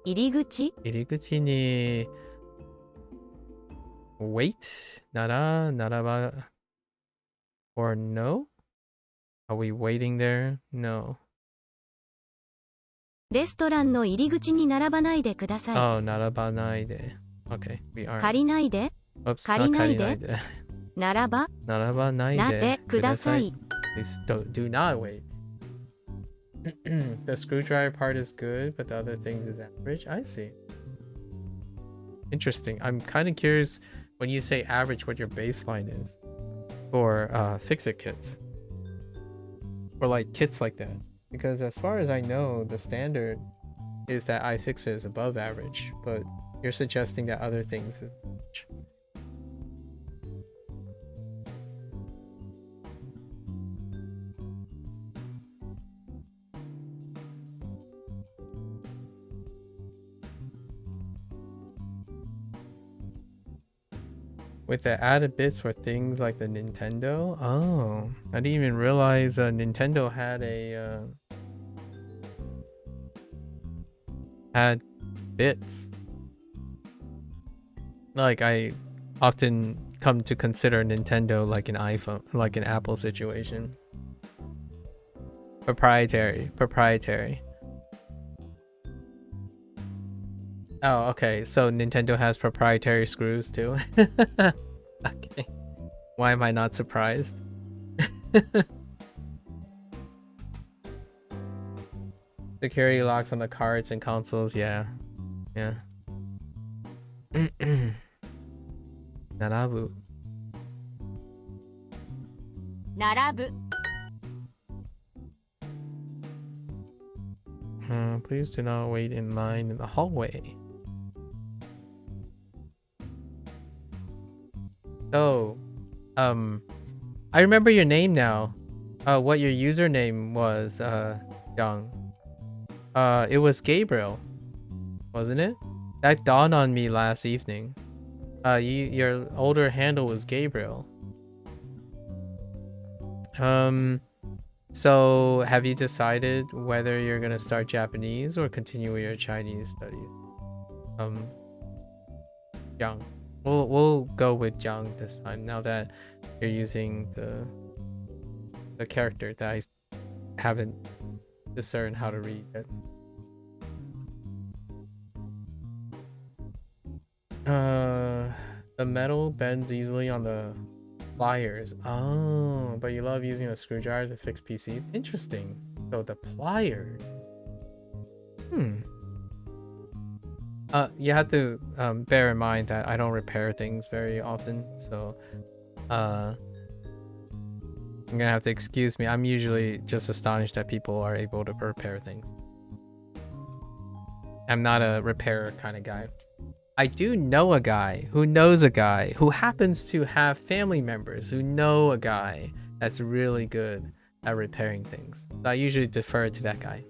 入り口に wait 並ば or no? Are we waiting there? No. レストランの入り口に並ばないでください。Oh, 並ばないで。Okay, we are. 借りないで。Oops, 借りないで。借りないで。並ばないでください。Please do not wait. The screwdriver part is good, but the other things is average. I see. Interesting. I'm kind of curious when you say average what your baseline is for fix-it kits. Or like kits like that. Because as far as I know, the standard is that iFixit is above average, but you're suggesting that other things is average. With the added bits for things like the Nintendo. Oh, I didn't even realize Nintendo had bits. Like I often come to consider Nintendo like an iPhone, like an Apple situation. Proprietary. Oh, okay. So Nintendo has proprietary screws too. Okay. Why am I not surprised? Security locks on the cards and consoles. Yeah. Narabu. 並ぶ。Please do not wait in line in the hallway. Oh, I remember your name now. What your username was, Young. It was Gabriel, wasn't it? That dawned on me last evening. Your older handle was Gabriel. So have you decided whether you're gonna start Japanese or continue with your Chinese studies? Young. We'll go with Young this time, now that you're using the character that I haven't discerned how to read yet. The metal bends easily on the pliers. Oh, but you love using a screwdriver to fix PCs? Interesting. So the pliers. You have to bear in mind that I don't repair things very often, so you're gonna have to excuse me. I'm usually just astonished that people are able to repair things. I'm not a repairer kind of guy. I do know a guy who knows a guy who happens to have family members who know a guy that's really good at repairing things. So I usually defer to that guy.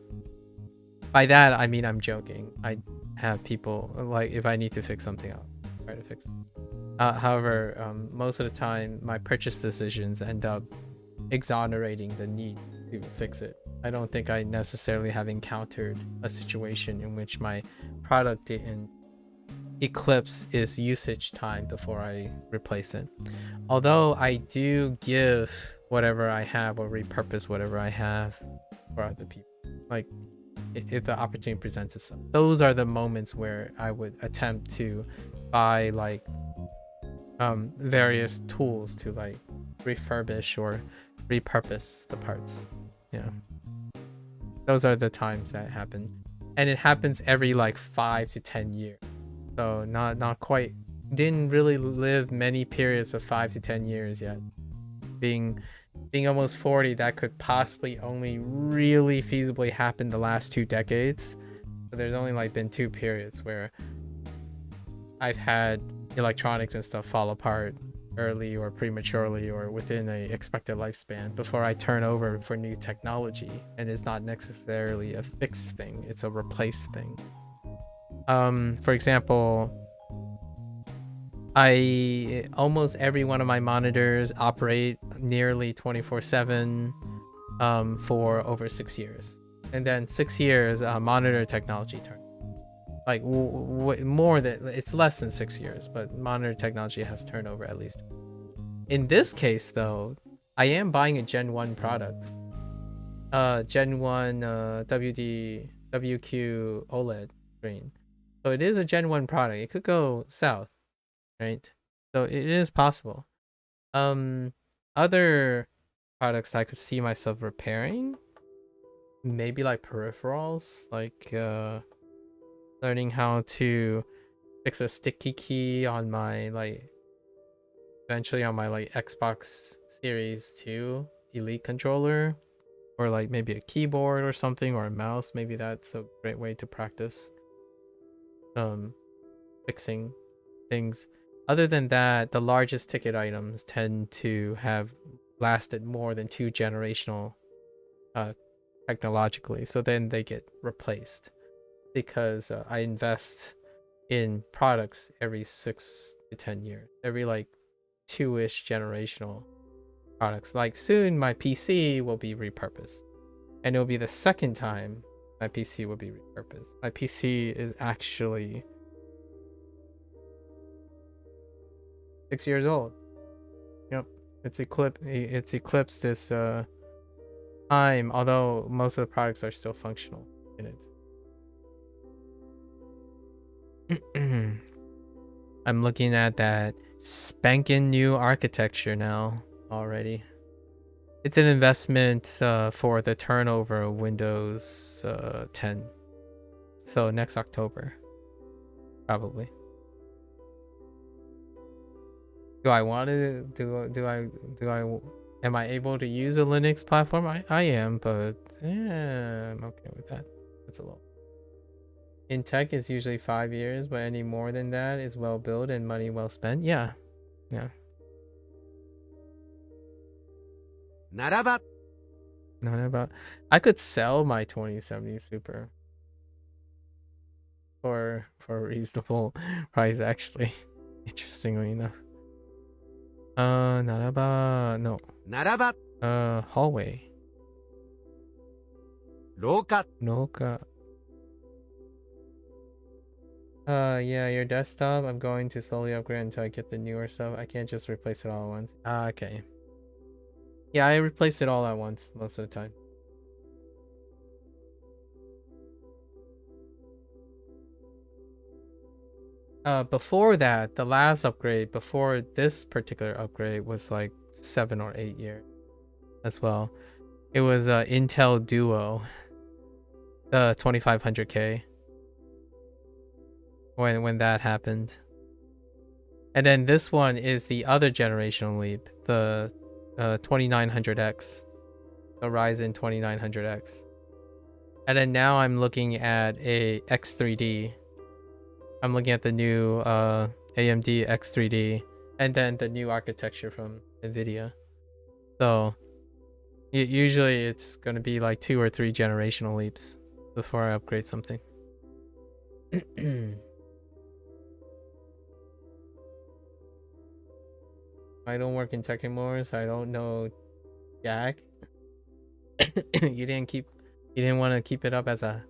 By that, I mean I'm joking. I have people, like, if I need to fix something, I'll try to fix it. However, most of the time, my purchase decisions end up exonerating the need to fix it. I don't think I necessarily have encountered a situation in which my product didn't eclipse its usage time before I replace it. Although I do give whatever I have or repurpose whatever I have for other people. Like, if the opportunity presents itself. Those are the moments where I would attempt to buy like various tools to like refurbish or repurpose the parts. Yeah. Those are the times that happen. And it happens every like 5 to 10 years. So not quite, didn't really live many periods of 5 to 10 years yet. Being almost 40, that could possibly only really feasibly happen the last 2 decades. So there's only like been 2 periods where I've had electronics and stuff fall apart early or prematurely or within a expected lifespan before I turn over for new technology. And it's not necessarily a fixed thing, it's a replaced thing. For example, almost every one of my monitors operate nearly 24/7 for over 6 years, and then 6 years monitor technology turned. Like more than, it's less than 6 years, but monitor technology has turned over at least. In this case though, I am buying a Gen 1 product, Gen 1 WQ OLED screen. So it is a Gen 1 product. It could go south, right? So it is possible. Other products I could see myself repairing, maybe like peripherals, like learning how to fix a sticky key on my eventually on my Xbox Series 2 Elite controller, or like maybe a keyboard or something, or a mouse. Maybe that's a great way to practice fixing things. Other than that, the largest ticket items tend to have lasted more than 2 generational technologically, so then they get replaced, because I invest in products every 6 to 10 years, every like 2-ish generational products. Like soon my PC will be repurposed, and it'll be the second time my PC will be repurposed. My PC is actually 6 years old. Yep, it's eclipsed this time, although most of the products are still functional in it. I'm looking at that spanking new architecture now already. It's an investment for the turnover of Windows 10. So next October, probably. Do I want to do I am I able to use a Linux platform? I am, but yeah, I'm okay with that. That's a little. In tech, it's usually 5 years, but any more than that is well built and money well spent. Yeah. Naraba. Not about. I could sell my 2070 Super for a reasonable price, actually. Interestingly enough. Naraba. No. Naraba. Hallway. 廊下。 Noka. Yeah, your desktop. I'm going to slowly upgrade until I get the newer stuff. I can't just replace it all at once. Okay. Yeah, I replace it all at once most of the time. Before that, the last upgrade before this particular upgrade was like 7 or 8 years as well. It was Intel Duo, the 2500K. When that happened. And then this one is the other generational leap, the 2900X, the Ryzen 2900X. And then now I'm looking at a X3D. I'm looking at the new AMD X3D, and then the new architecture from NVIDIA. So usually it's going to be like 2 or 3 generational leaps before I upgrade something. I don't work in tech anymore, so I don't know Jack. You didn't want to keep it up as a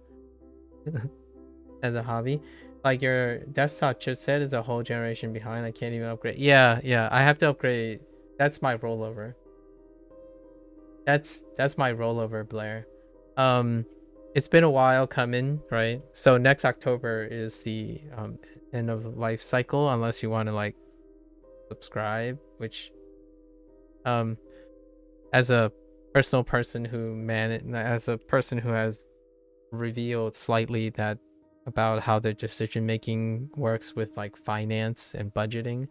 as a hobby. Like your desktop chipset is a whole generation behind. I can't even upgrade. Yeah, I have to upgrade. That's my rollover. That's my rollover, Blair. It's been a while coming, right? So next October is the end of life cycle, unless you want to like subscribe, which as a personal person as a person who has revealed slightly that about how their decision making works with like finance and budgeting,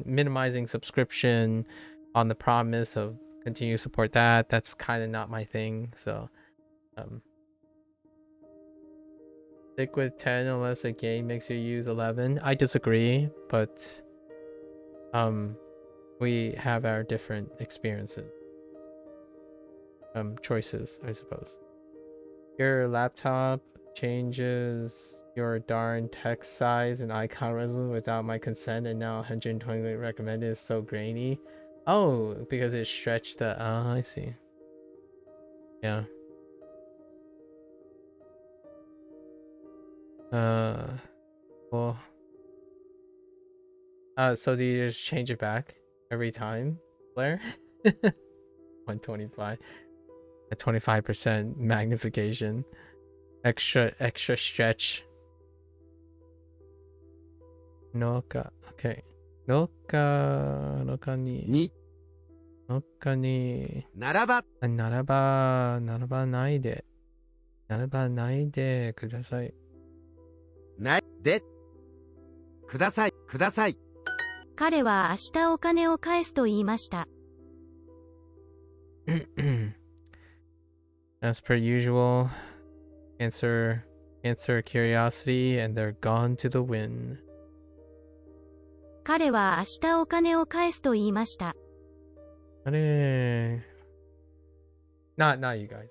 minimizing subscription on the promise of continue to support that's kind of not my thing. So stick with 10 unless a game makes you use 11. I disagree, but we have our different experiences, choices, I suppose. Your laptop changes your darn text size and icon resolution without my consent, and now 120 recommended is so grainy. Oh, because it stretched the. Oh, I see. Yeah. Well. So do you just change it back every time, Blair? 125. A 25% magnification. Extra stretch. Noka. Okay. Noka ni. ならばならばないでください。ないでくださいください。彼は明日お金を返すと言いました。As per usual, answer curiosity and they're gone to the wind. 彼は明日お金を返すと言いました。あれ Not you guys.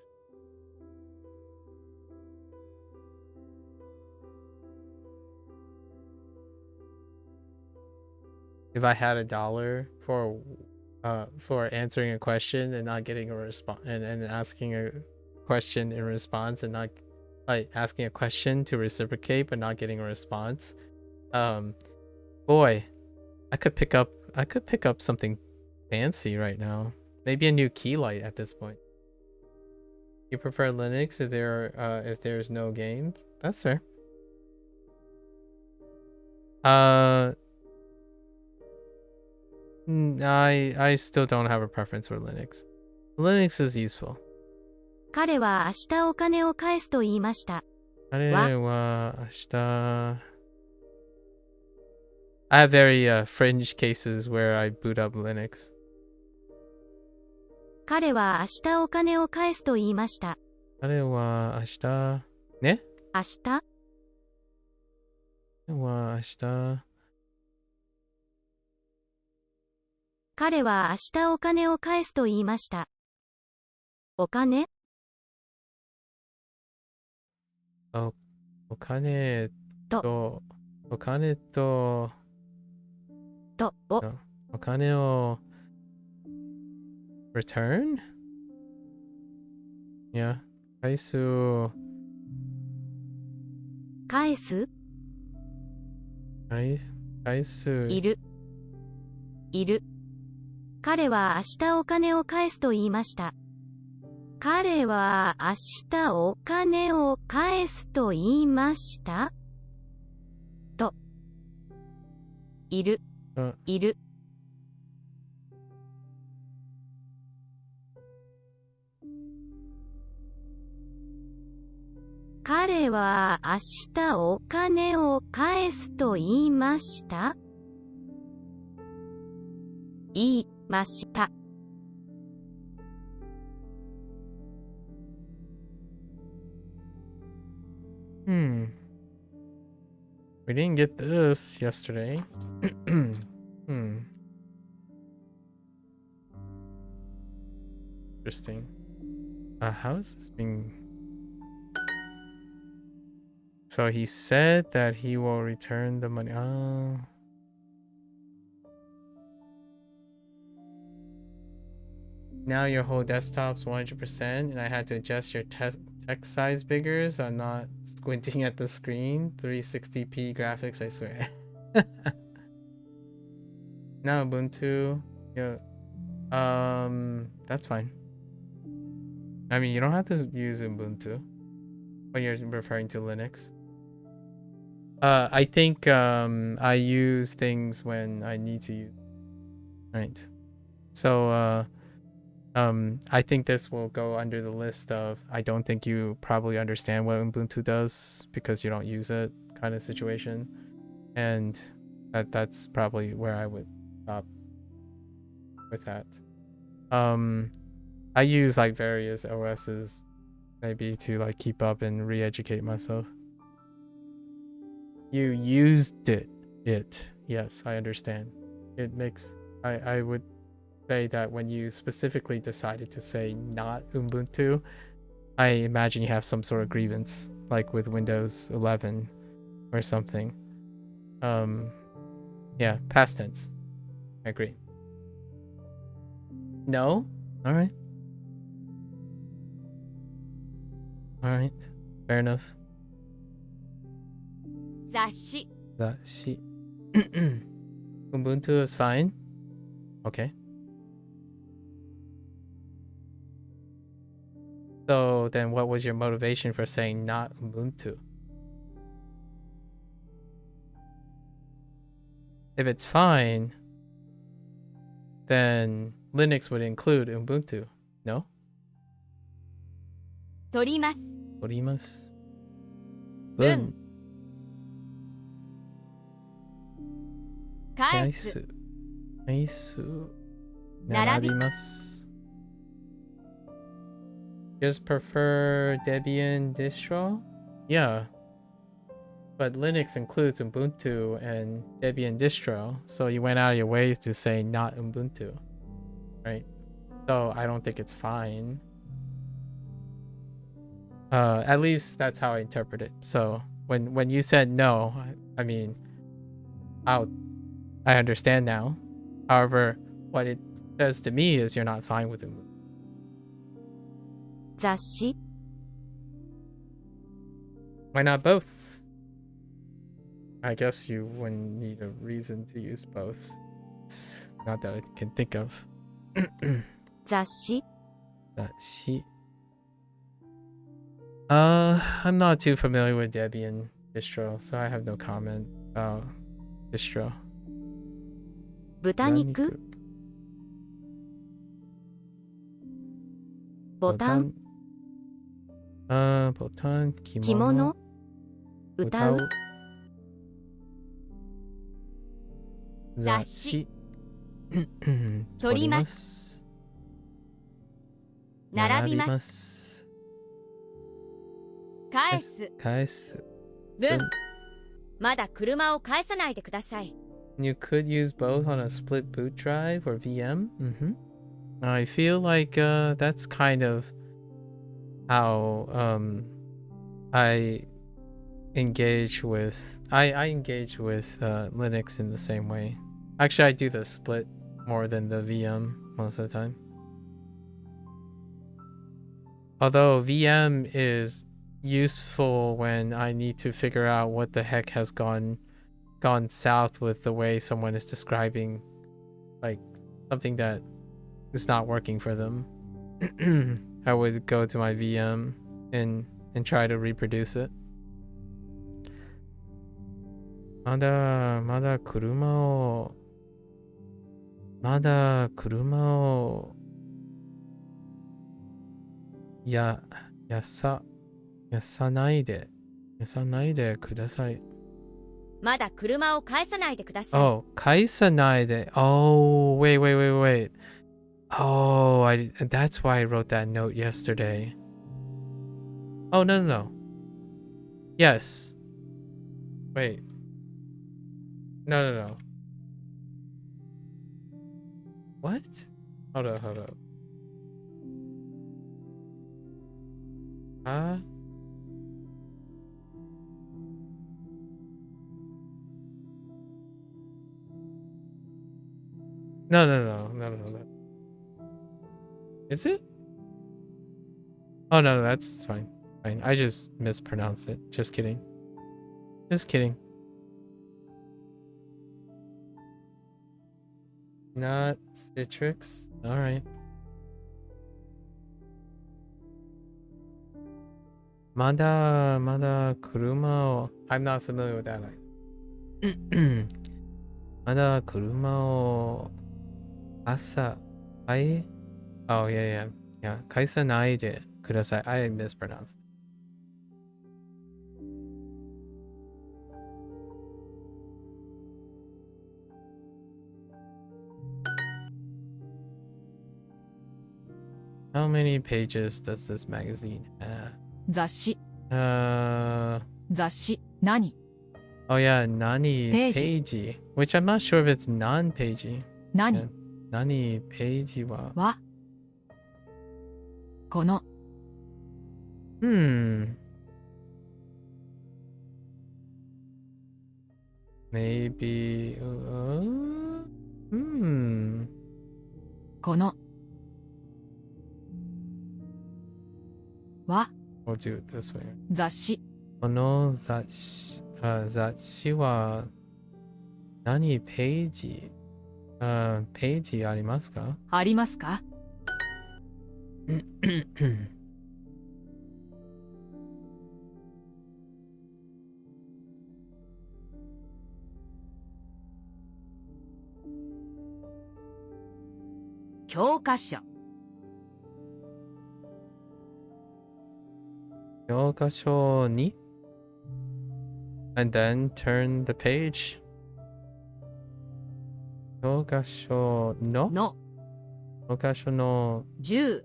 If I had $1 for answering a question and not getting a response, and asking a question in response, and not like asking a question to reciprocate but not getting a response, boy, I could pick up something fancy right now. Maybe a new key light at this point. You prefer Linux if there's no game? That's fair. I still don't have a preference for Linux. Linux is useful. 彼は明日お金を返すと言いました。彼は明日 I have very fringe cases where I boot up Linux. 彼は明日お金を返すと言いました。彼は明日ね？明日？彼は明日彼は明日お金を返すと言いました。お金？お金とお金を return? Yeah. 返すいる。彼は明日お金を返すと言いました。彼は明日お金を返すと言いました。と。いる。彼は明日お金を返すと言いました。言いました。We didn't get this yesterday. Interesting. How is this being So he said that he will return the money. Oh. Now your whole desktop's 100%, and I had to adjust your text size bigger, so I'm not squinting at the screen. 360p graphics, I swear. Now Ubuntu, yeah, that's fine. I mean, you don't have to use Ubuntu when you're referring to Linux. I think I use things when I need to use. Right. So I think this will go under the list of I don't think you probably understand what Ubuntu does because you don't use it kind of situation. And that's probably where I would stop with that. I use like various OSs maybe to like keep up and re-educate myself. You used it. Yes, I understand. It makes I would say that when you specifically decided to say not Ubuntu, I imagine you have some sort of grievance, like with Windows 11 or something. Yeah, past tense. I agree. No? Alright. Alright. Fair enough. 雑誌 Ubuntu is fine. Okay. So then what was your motivation for saying not Ubuntu? If it's fine, then Linux would include Ubuntu. No? 取ります Torimas. 分返す Kaisu. 並び Narabimasu. Just prefer Debian distro? Yeah. But Linux includes Ubuntu and Debian distro, so you went out of your way to say not Ubuntu, right? So I don't think it's fine. At least that's how I interpret it. So when you said no, I mean, I understand now. However, what it says to me is you're not fine with Ubuntu. 雑誌 Why not both? I guess you wouldn't need a reason to use both. It's not that I can think of. 雑誌 That sheet. I'm not too familiar with Debian distro, so I have no comment about distro. 豚肉ボタン 보탄, 着 kimono, 物歌う 雑誌 取ります 並びます 返す 返す 分まだ車を返さないでください You could use both on a split boot drive or VM. I feel like that's kind of how I engage with Linux in the same way. Actually, I do the split more than the VM most of the time. Although VM is useful when I need to figure out what the heck has gone south with the way someone is describing like something that is not working for them. I would go to my VM and try to reproduce it. まだ車をやさないでください。まだ車を返さないでください Oh, 返さないで. Oh, wait. Oh, that's why I wrote that note yesterday. Oh, no. Yes. Wait. No. What? Hold up. No. Is it? Oh, no, that's fine. Fine. I just mispronounced it. Just kidding. Just kidding. Not Citrix. All right. Mada kuruma o... I'm not familiar with that. Mada kuruma o asa ai... Oh, yeah. Kaisa nai de kudasai. I mispronounced. How many pages does this magazine have? 雑誌 Uh... 雑誌何 Oh yeah, nani Peiji. peiji. Which I'm not sure if it's non-peiji. 何 Yeah. Nani peiji wa... はこの Maybe... このは We'll do it this way. 雑誌 Kono zatshi wa nani peiji? Peiji arimasu ka? ありますか教科書 Kyokasho ni? And then turn the page. Kyokasho no? の Kyokasho no... 10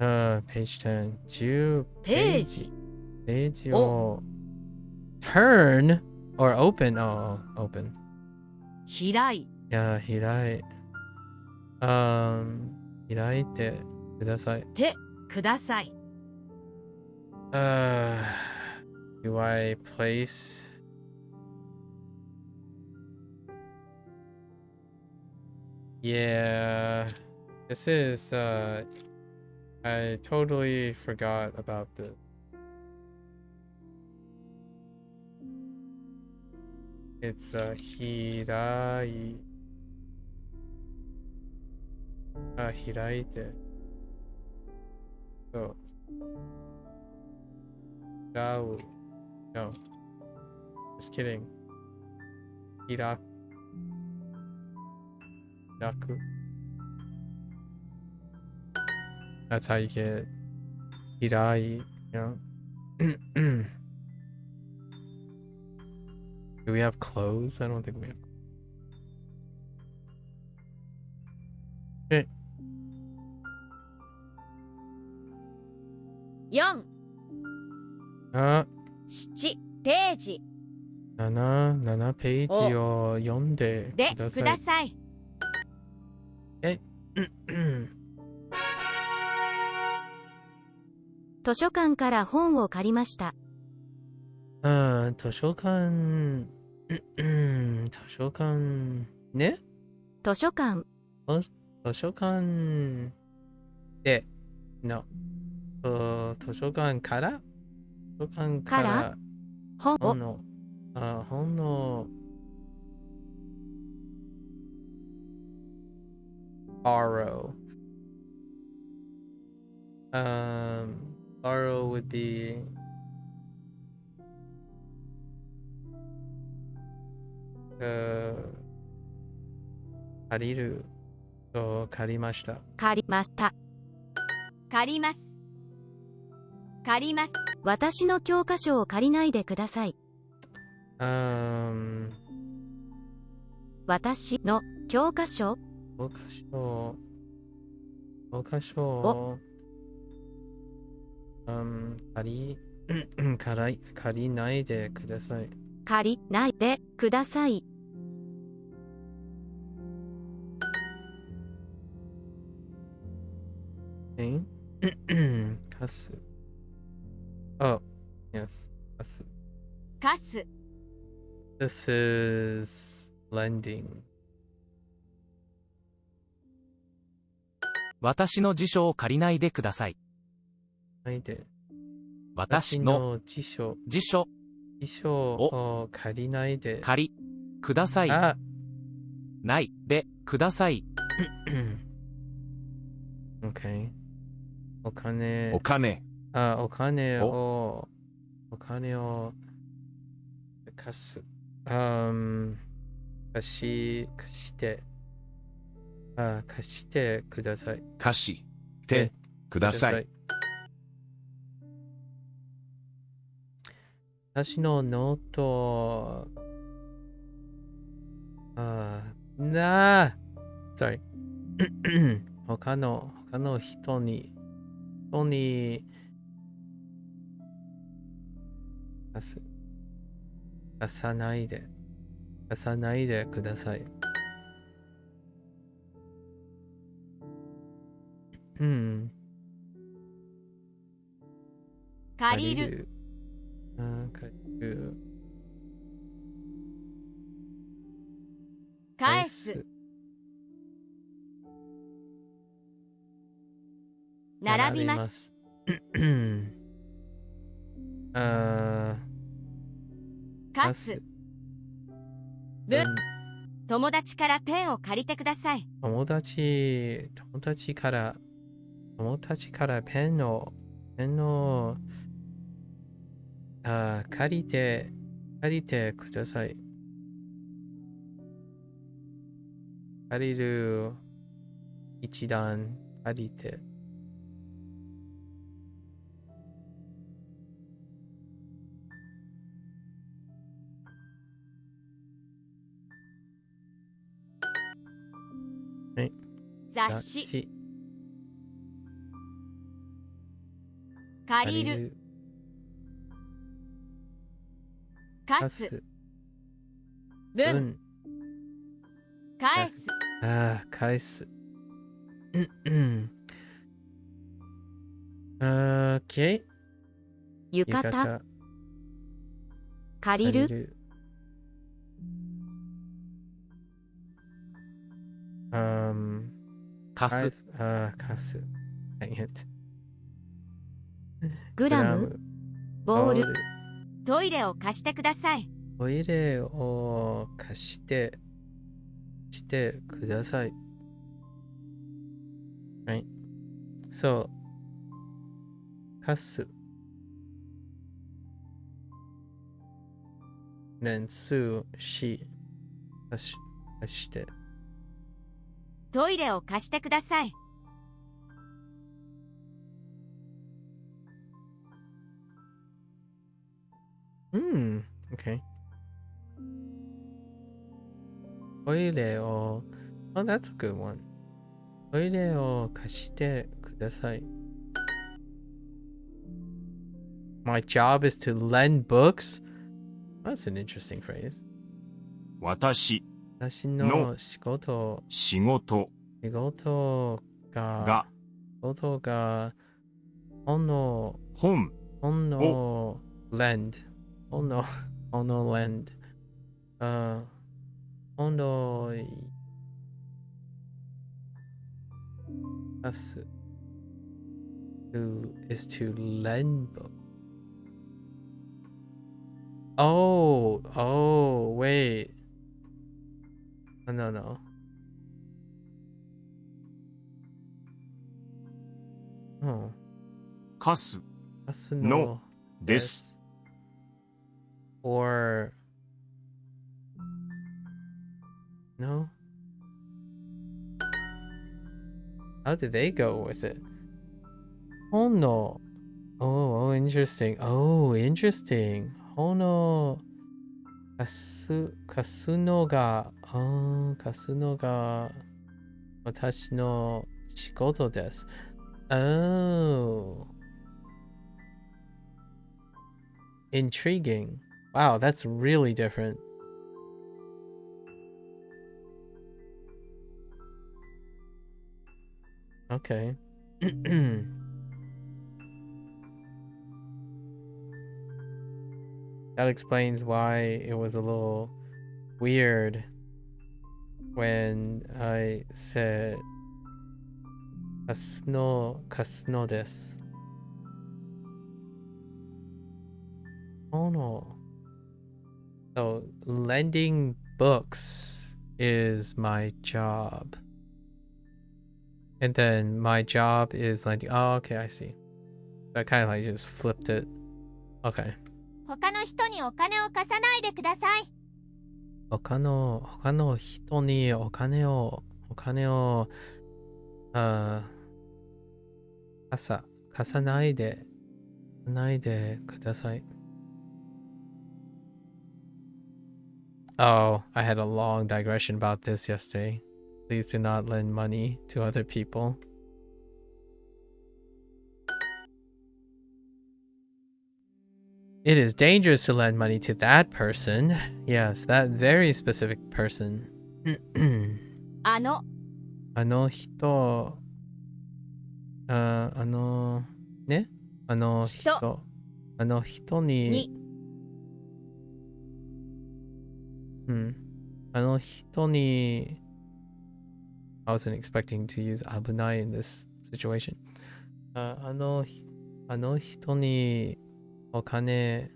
page 10. 10ページ page o... Turn? Or open? Oh, open. 開い Yeah, hirai. 開いてください。てください Do I place... Yeah, this is, I totally forgot about this. It's, hirai... 開いて。そう。No. Just kidding. 開く. That's how you get 開い, you know? Do we have clothes? I don't think we have. Okay. 4、あ、 7ページ7ページを読んででくください。ださい。図書館から本を借りました。図書館ね図書館図書館での図書館から本を本のborrow borrow would be借りると借りました。借りました。借ります。借ります。私の教科書を借りないでください。私の教科書借りないでください。借りないでください。貸す。Oh, yes. 貸す。貸す。 This is lending. 私の辞書を借りないでください。ないで。私の辞書を借りないで。借り、ください。あないで、ください。OK。お金。お金。お金を貸す。貸してください。貸してください。私のノート、sorry 他の人に貸さないでください。借りる。返す。並びます。貸す。分。友達からペンを借りてください。友達からペンを借りてください。借りる。一段借りて。はい。雑誌。借りる。貸す。分。返す。返す。OK。浴衣。借りる。貸す。貸す。グラム。ボール。トイレを貸してください。トイレを貸してください。Right. So, 貸す。年数貸して。トイレを貸してください。Okay. トイレを、Oh, that's a good one. トイレを貸してください。My job is to lend books? That's an interesting phrase. 私の仕事が本の lend 本の lend 本の貸す is to lend book. Oh, wait. No. 貸すのです。Or no? How did they go with it? Hono. Oh, interesting. Hono. 貸すのが私の仕事です。Oh. Intriguing. Wow, that's really different. Okay. That explains why it was a little weird when I said kasno desu. Oh no. So lending books is my job. And then my job is lending. Oh, okay, I see. So I kind of like just flipped it. Okay. 他の人にお金を貸さないでください。他の人にお金を貸さないでください。Oh, I had a long digression about this yesterday. Please do not lend money to other people. It is dangerous to lend money to that person. Yes, that very specific person. あのあの人、ね、あの人に、あの人に、I wasn't expecting to use 危ない in this situation. あの人にお金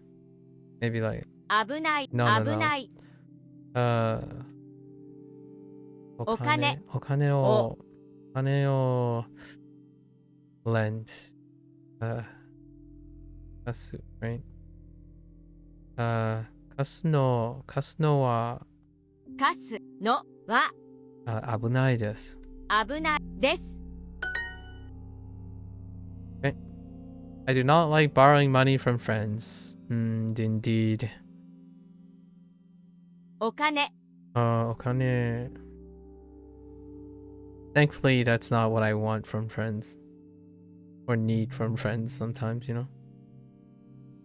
maybe like 危ない、 No, no, no. 危ない。お金を lend 貸す right 貸すのは貸すのは危ないです。危ないです。 Okay. I do not like borrowing money from friends. Indeed. お金。お金 Thankfully, that's not what I want from friends. Or need from friends sometimes, you know?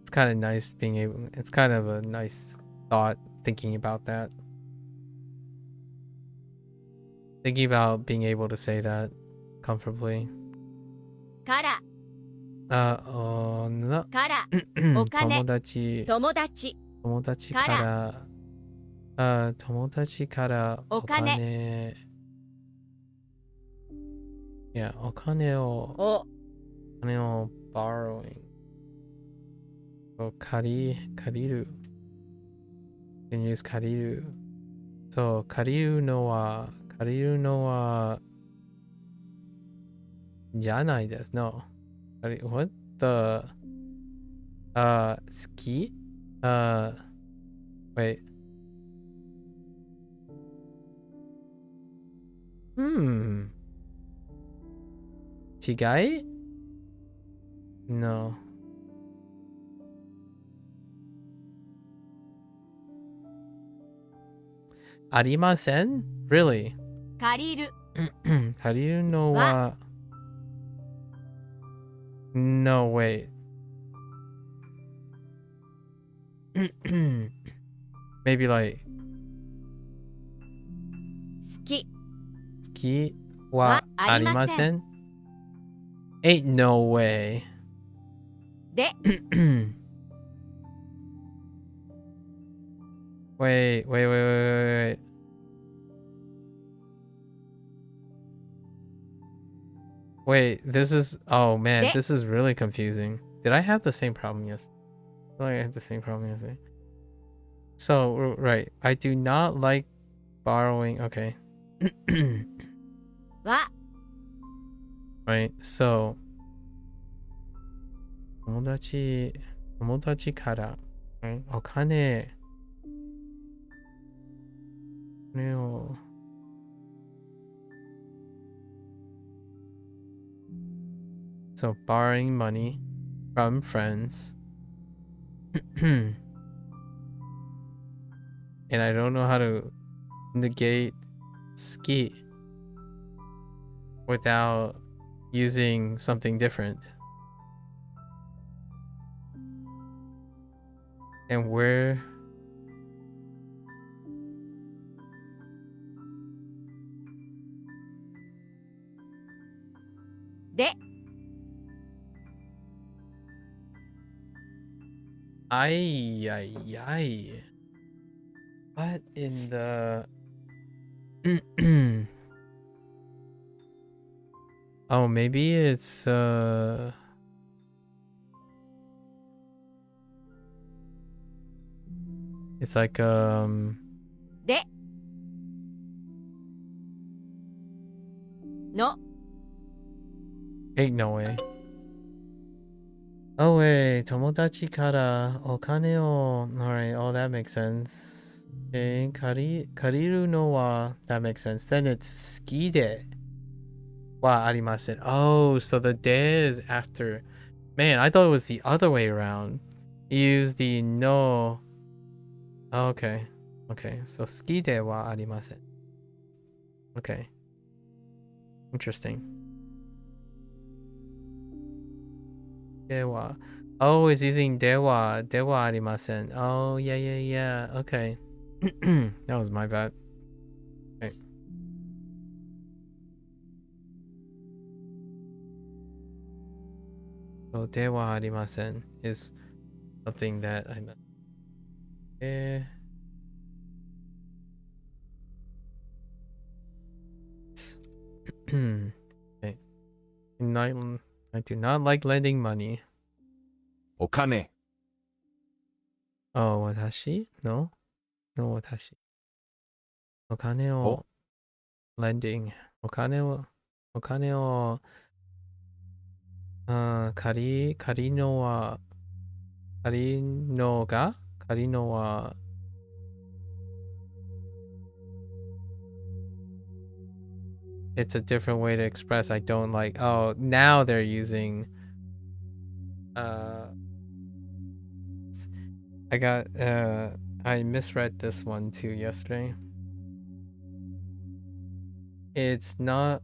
It's kind of nice being able... It's kind of a nice thought thinking about that. Thinking about being able to say that comfortably. から。から。お金。友達。友達からお金。Yeah, お金を borrowing. 借りる。You can use 借りる。そう、借りるのはじゃないです。No. What the? 好きwait.違い No. ありません Really? 借りる。借りるのは No, wait. Maybe like 好き。好きはありません Ain't no way. で。Wait. Wait, this is... Oh man, this is really confusing. Did I have the same problem yesterday? I feel like I had the same problem yesterday. So, right. I do not like borrowing... Okay. は Right, so... 友達から、right? お金を So borrowing money from friends. And I don't know how to negate ski without using something different. And where...で Ay. What in the... Oh, maybe it's it's like での ain't no way. Oh wait, 友達からお金を alright, oh that makes sense. 借りるのは that makes sense. Then it's 好きではありません. Oh, so the de is after. Man, I thought it was the other way around. You use the no. Oh, okay. Okay, so 好きではありません. Okay. Interesting. では Oh, it's using ではありません. Oh, yeah, yeah, yeah. Okay. That was my bad. Okay. So ではありません is something that I meant. Okay. I do not like lending money. お金、 Oh, 私 No? No, 私。お金を lending お金を借りのはIt's a different way to express I don't like. Oh, now they're using I misread this one too yesterday. It's not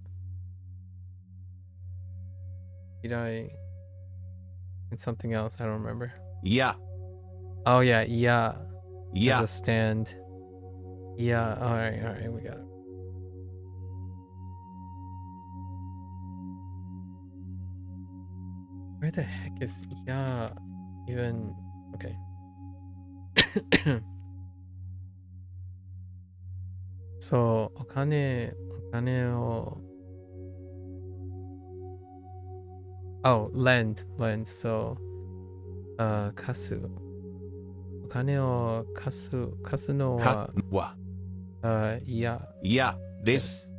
It's something else. I don't remember. いや、 Oh yeah, yeah. い As や a、stand. Yeah, alright, we got it. Where the heck is yeah even okay. So お金を Oh, lend. So 貸すお金を貸すのかはは、いやいやです。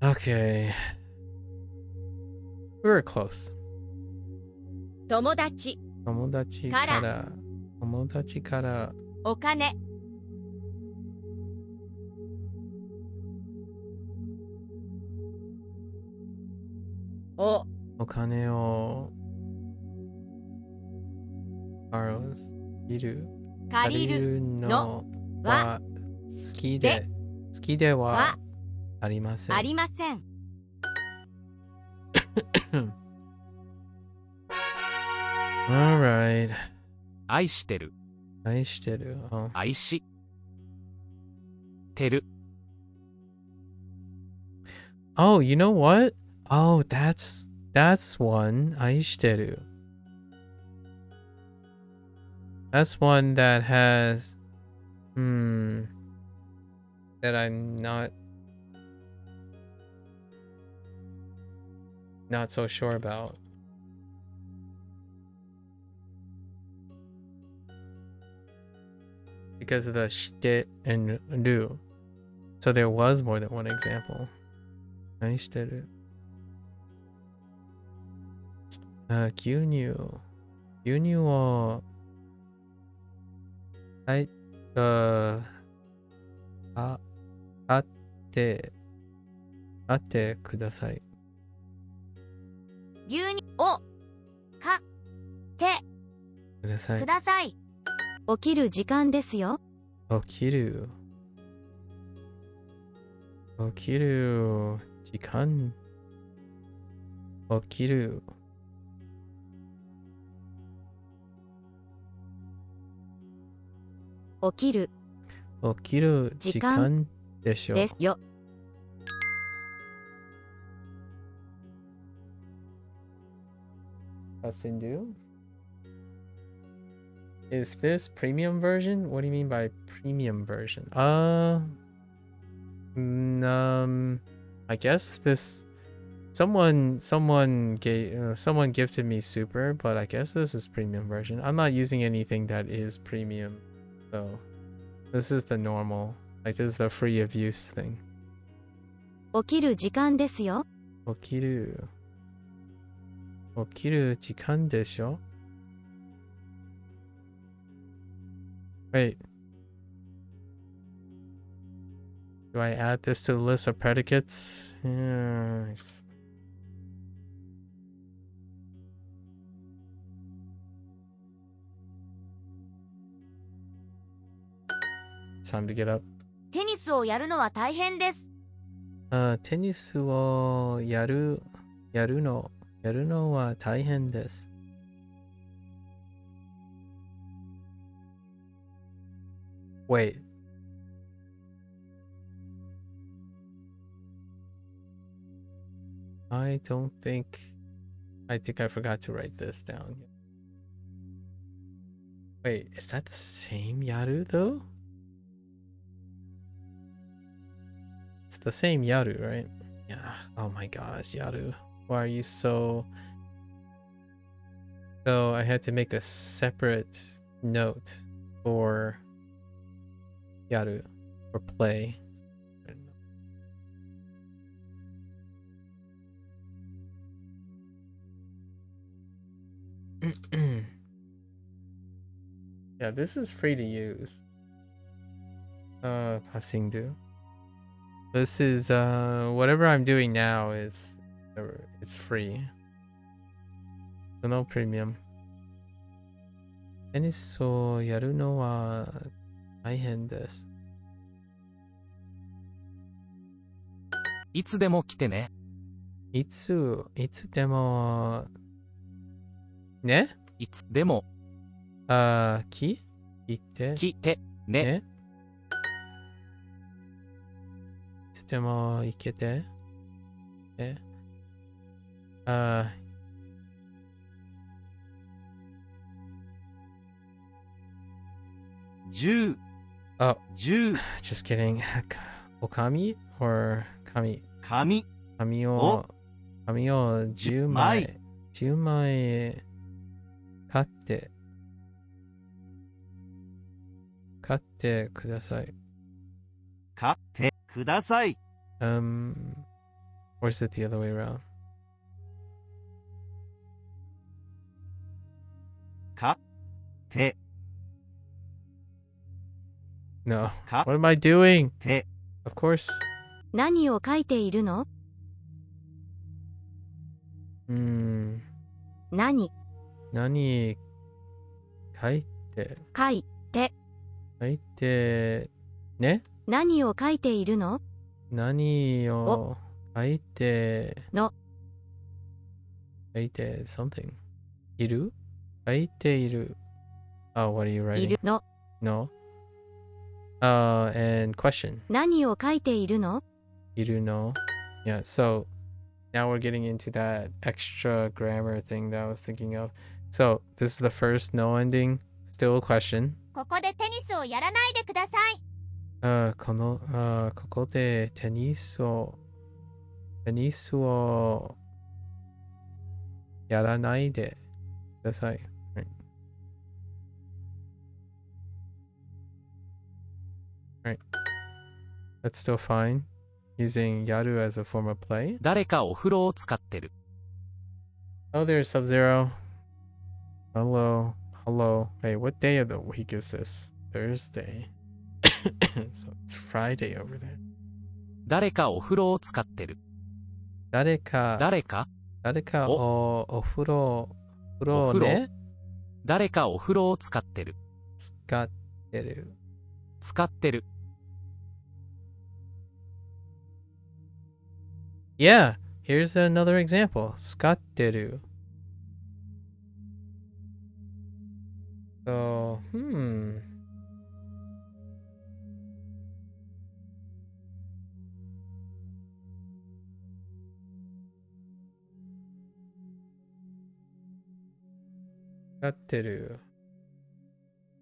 Okay. We were close. 友達友達からお金お金を借りるのは好きではありません。ありません。Alright. 愛してる、愛してる。Oh. 愛してる。 Oh, you know what? Oh, that's one. 愛してる. That's one that has that I'm not so sure about. Because of the して and る. So there was more than one example. 愛してる。牛乳を買ってください。牛乳を買ってください。ください。起きる時間ですよ。起きる時間。起きる時間でしょ。ですよ。Austin do? Is this premium version? What do you mean by premium version? I guess this someone gifted me super, but I guess this is premium version. I'm not using anything that is premium, so this is the normal. Like this is the free of use thing. 起きる時間ですよ。起きる時間でしょ? Wait. Do I add this to the list of predicates? Yes. Time to get up. テニスをやるのは大変です。テニスをやるのは大変です。Wait. I think I forgot to write this down. Wait, is that the same yaru though? It's the same yaru, right? Yeah. Oh my gosh, yaru. Why are you so... So I had to make a separate note for yaru, or play. Yeah, this is free to use. Passingdu. This is whatever I'm doing now is it's free. So no premium. テニスをやるのは大変です。いつでも来てね。いつでもね？いつでも来てね。いつでも行けて10 Oh, 10 just kidding. Okami or kami? 紙紙を10枚買ってください。買ってください。 Or is it the other way around? 買って No. 買 What am I doing? って Of course. 何を書いているの？何書いてね？何を書いているの？何を書いての書いて something いる？書いている。Oh, what are you い writing? るの No. And question. 何を書いているの？いるの? Yeah, so now we're getting into that extra grammar thing that I was thinking of. So this is the first no ending. Still a question. ここでテニスをやらないでください。ここでテニスをやらないでください。Right. Right. That's still fine. Using yaru as a form of play. 誰かお風呂を使ってる。Oh, there's Sub-Zero. Hello. Hey, what day of the week is this? Thursday. So it's Friday over there. 誰かお風呂を使ってる。誰かお風呂ね。誰かお風呂を使ってる。使ってる。使ってる。Yeah, here's another example. 使ってる。So,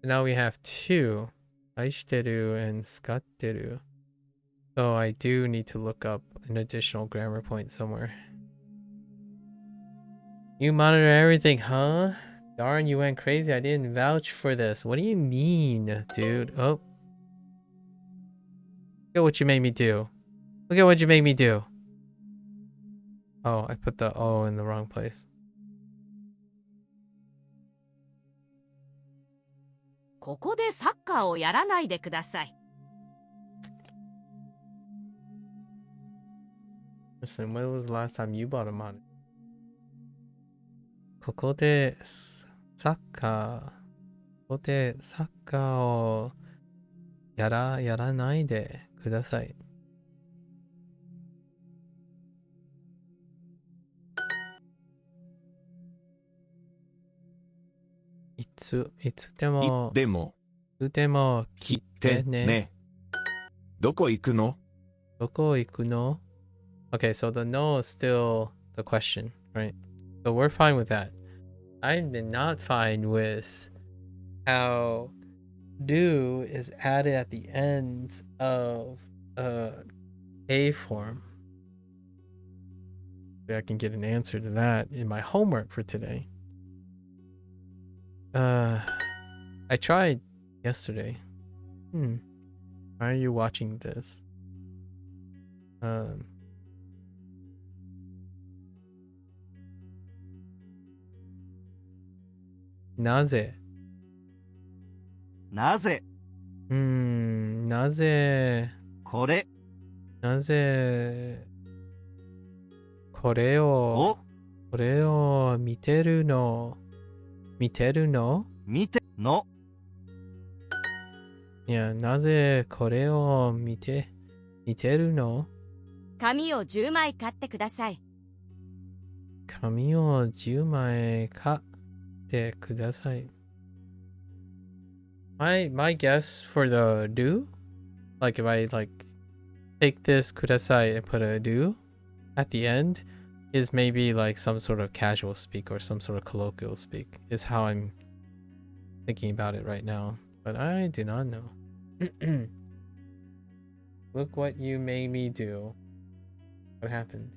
Now we have two. 愛してる and 使ってる. So I do need to look up an additional grammar point somewhere. You monitor everything, huh? Darn, you went crazy. I didn't vouch for this. What do you mean, dude? Oh. Look at what you made me do. Look at what you made me do. Oh, I put the O in the wrong place. ここでサッカーをやらないでください。 Listen, when was the last time you bought a monitor? ここでサッカーをやらないでください。いつでも来てね。どこ行くの? Okay, so the no is still the question, right? So we're fine with that. I'm not fine with how do is added at the end of a form. Maybe I can get an answer to that in my homework for today. I tried yesterday. Why are you watching this? Naze. なぜなぜこれこれを見てるの見てのいや、なぜこれを見てるの? 紙を10枚買ってください。紙を10枚買ってください。My guess for the do, like if I like take this kudasai and put a do at the end, is maybe like some sort of casual speak or some sort of colloquial speak, is how I'm thinking about it right now. But I do not know. Look what you made me do. What happened?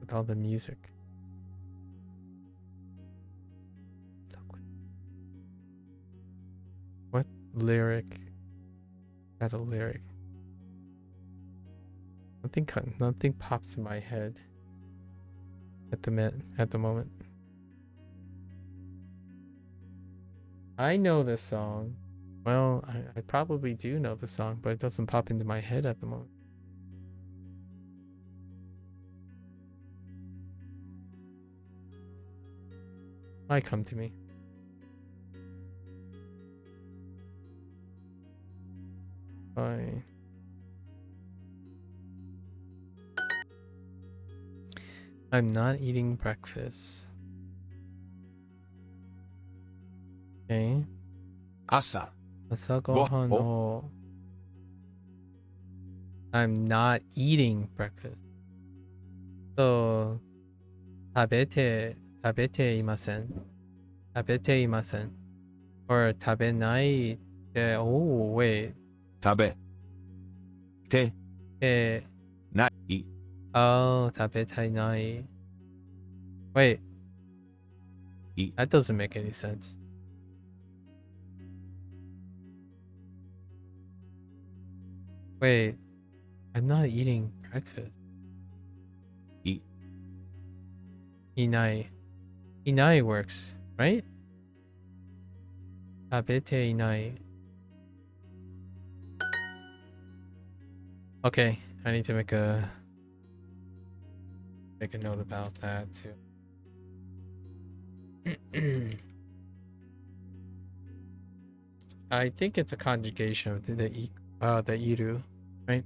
With all the music. What lyric? Got a lyric. Nothing pops in my head at the moment. I know this song. Well, I probably do know the song, but it doesn't pop into my head at the moment. Might come to me. Fine. I'm not eating breakfast. Okay. 朝ご飯を I'm not eating breakfast. So 食べていません or 食べないで oh wait 食べてない oh 食べたいない wait that doesn't make any sense. Wait, I'm not eating breakfast. いない works, right? 食べていない Okay, I need to make a note about that too. I think it's a conjugation of the iru, right?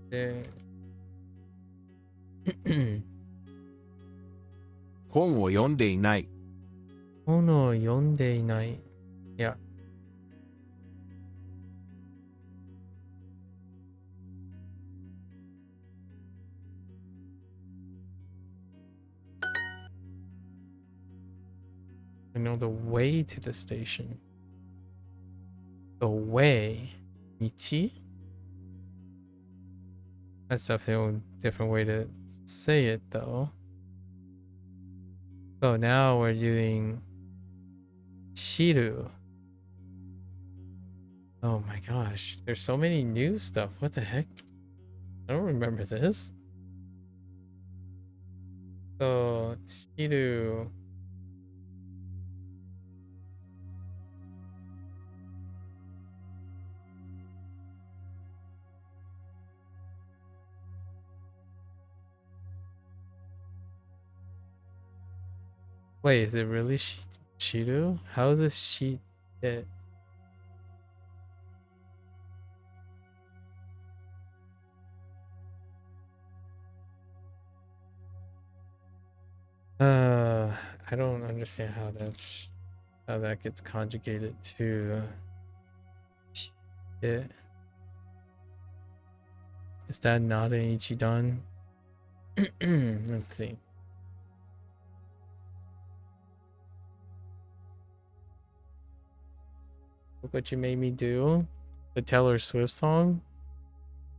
で本を読んでいない本を読んでいない。いや。I know the way to the station. The way. Michi? That's definitely a different way to say it, though. So now we're using Shiru. Oh my gosh, there's so many new stuff. What the heck? I don't remember this. So, Shiru. Wait, is it really Shiru? How is this sheet it? I don't understand how that gets conjugated to it. Is that not an Ichidan? Let's see. Look what you made me do. The Taylor Swift song.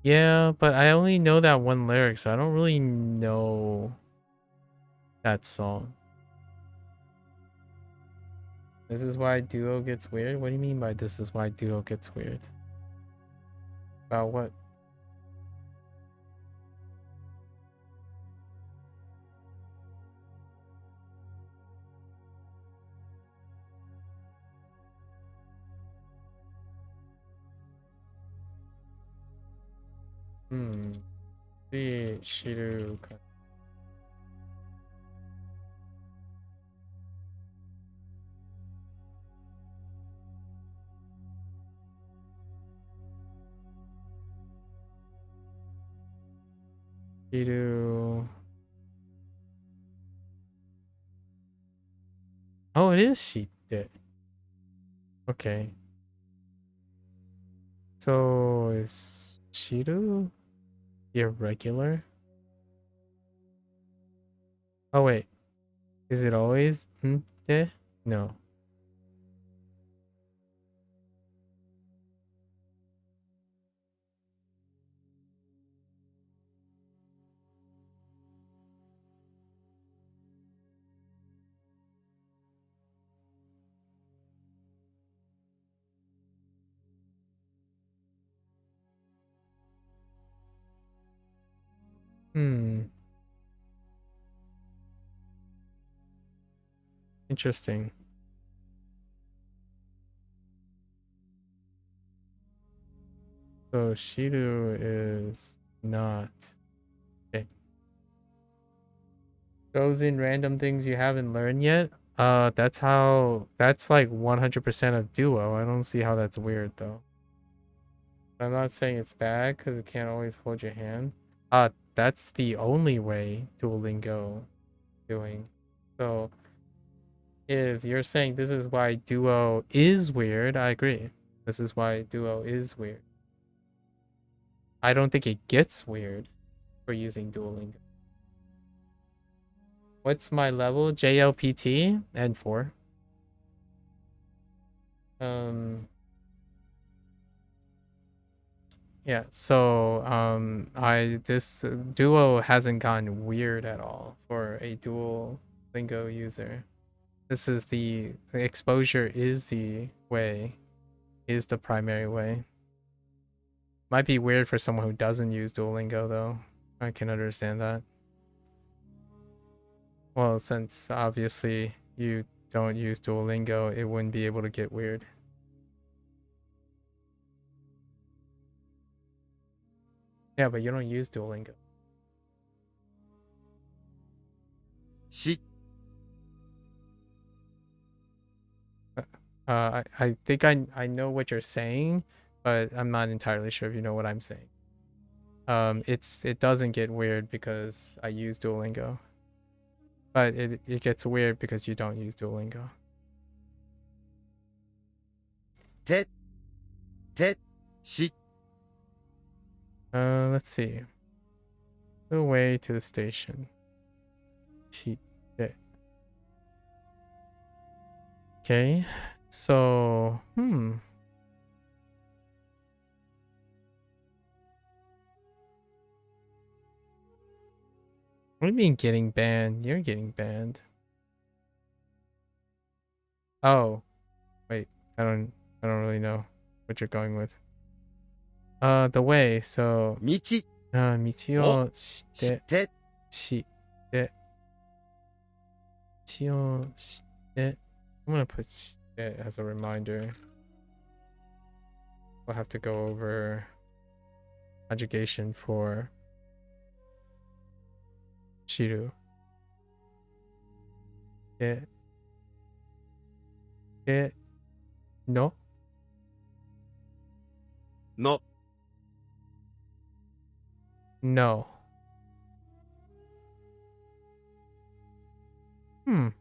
Yeah, but I only know that one lyric, so I don't really know that song. This is why Duo gets weird? What do you mean by this is why Duo gets weird? About what? The Shiru. Shiru. Oh, it is Shite. Okay. So is Shiru irregular? Oh wait. Is it always de? No. Interesting. So Shiru is not. Okay. Goes in random things you haven't learned yet. That's like 100% of Duo. I don't see how that's weird though. I'm not saying it's bad because it can't always hold your hand. That's the only way Duolingo doing. So if you're saying this is why Duo is weird, I agree. This is why Duo is weird. I don't think it gets weird for using Duolingo. What's my level? JLPT and 4. Yeah, so this Duo hasn't gone weird at all for a Duolingo user. This is the exposure is the way, is the primary way. Might be weird for someone who doesn't use Duolingo though. I can understand that. Well, since obviously you don't use Duolingo, it wouldn't be able to get weird. Yeah, but you don't use Duolingo. I think I know what you're saying, but I'm not entirely sure if you know what I'm saying. It doesn't get weird because I use Duolingo. But it gets weird because you don't use Duolingo. Let's see. The way to the station. Okay. So, What do you mean getting banned? You're getting banned. Oh, wait. I don't really know what you're going with. The way. So, 道道を知っ、してて道を知って。I'm gonna put 知って as a reminder. We'll have to go over conjugation for 知る。のの No. Hmm.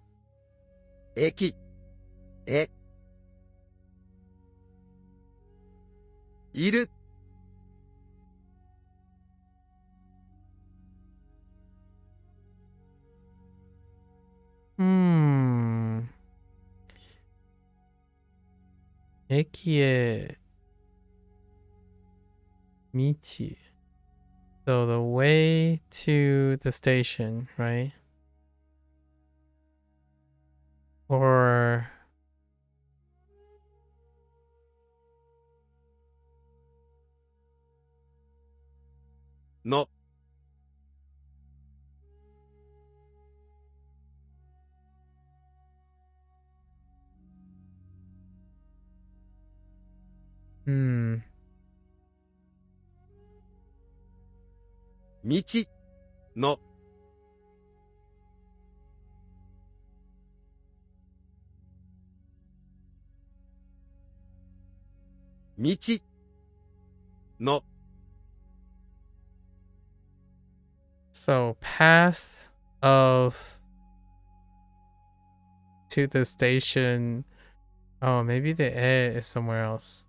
駅えいる 駅へ道. So the way to the station, right? Orの 道の 道の So path of to the station. Oh, maybe the e is somewhere else.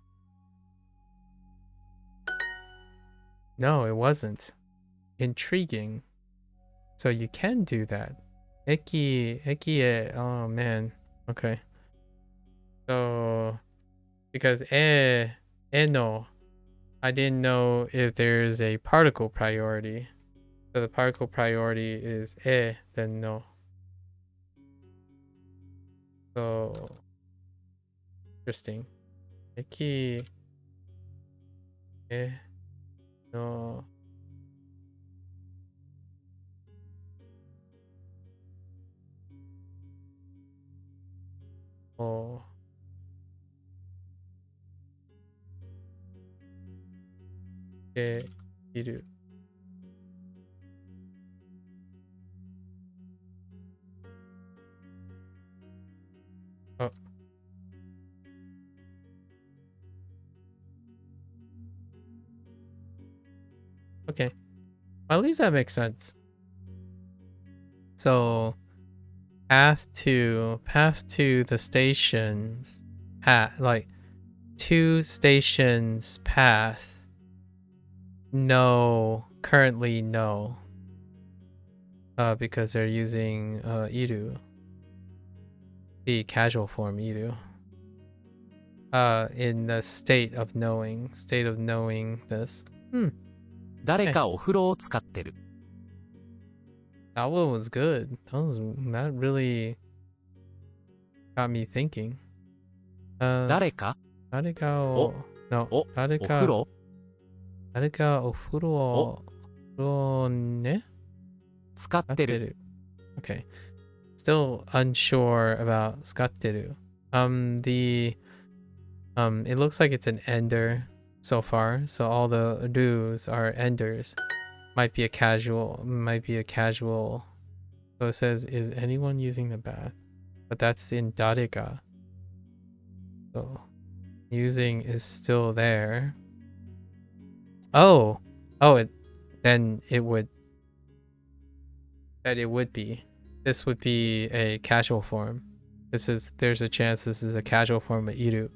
No, it wasn't. Intriguing. So you can do that. Eki e. Oh man. Okay. So because no, I didn't know if there's a particle priority. So the particle priority is then no. So interesting. Eki no. Oh. Iru. Oh. Okay. Well, at least that makes sense. So path to the stations, like 2 stations path. No, currently no. Because they're using iru, the casual form iru. In the state of knowing this. 誰かお風呂を使ってる。That one was good. That really got me thinking. 誰か誰かを誰かお風呂お風呂ね使ってる。Okay. Still unsure about 使ってる. It looks like it's an ender so far. So all the do's are enders. Might be a casual. So it says, is anyone using the bath? But that's in Darega. So using is still there. Then it would be. This would be a casual form. There's a chance this is a casual form of iru.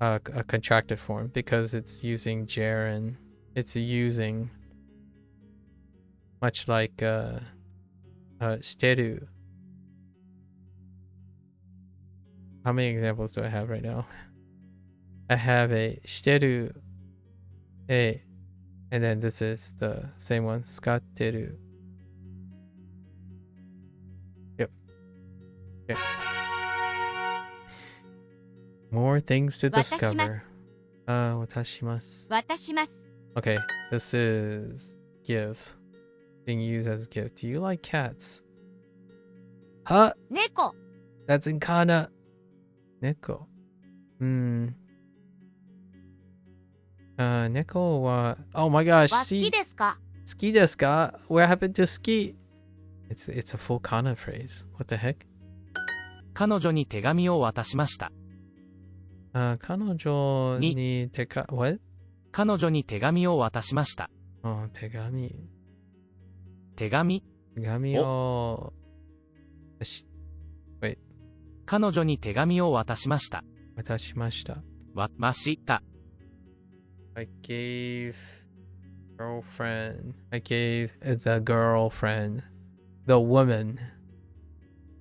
A contracted form because it's using gerund. It's using much like shiteru. How many examples do I have right now? I have a shiteru, a, and then this is the same one, skatteru. Yep. Okay. More things to discover. Watashimasu. 渡します。 Okay, this is give. Being used as a gift. Do you like cats? Huh? 猫。 That's in kana. Neko. Neko wa. Oh my gosh. は好き See, ですか？ ski desu ka? What happened to ski? It's a full kana phrase. What the heck? 彼女に手紙を渡しました。彼女にwhat? 彼女に手紙を渡しました。Oh, 手紙。手紙。手紙を。Wait. 彼女に手紙を渡しました。渡しました。ました。I gave girlfriend. I gave the girlfriend, the woman,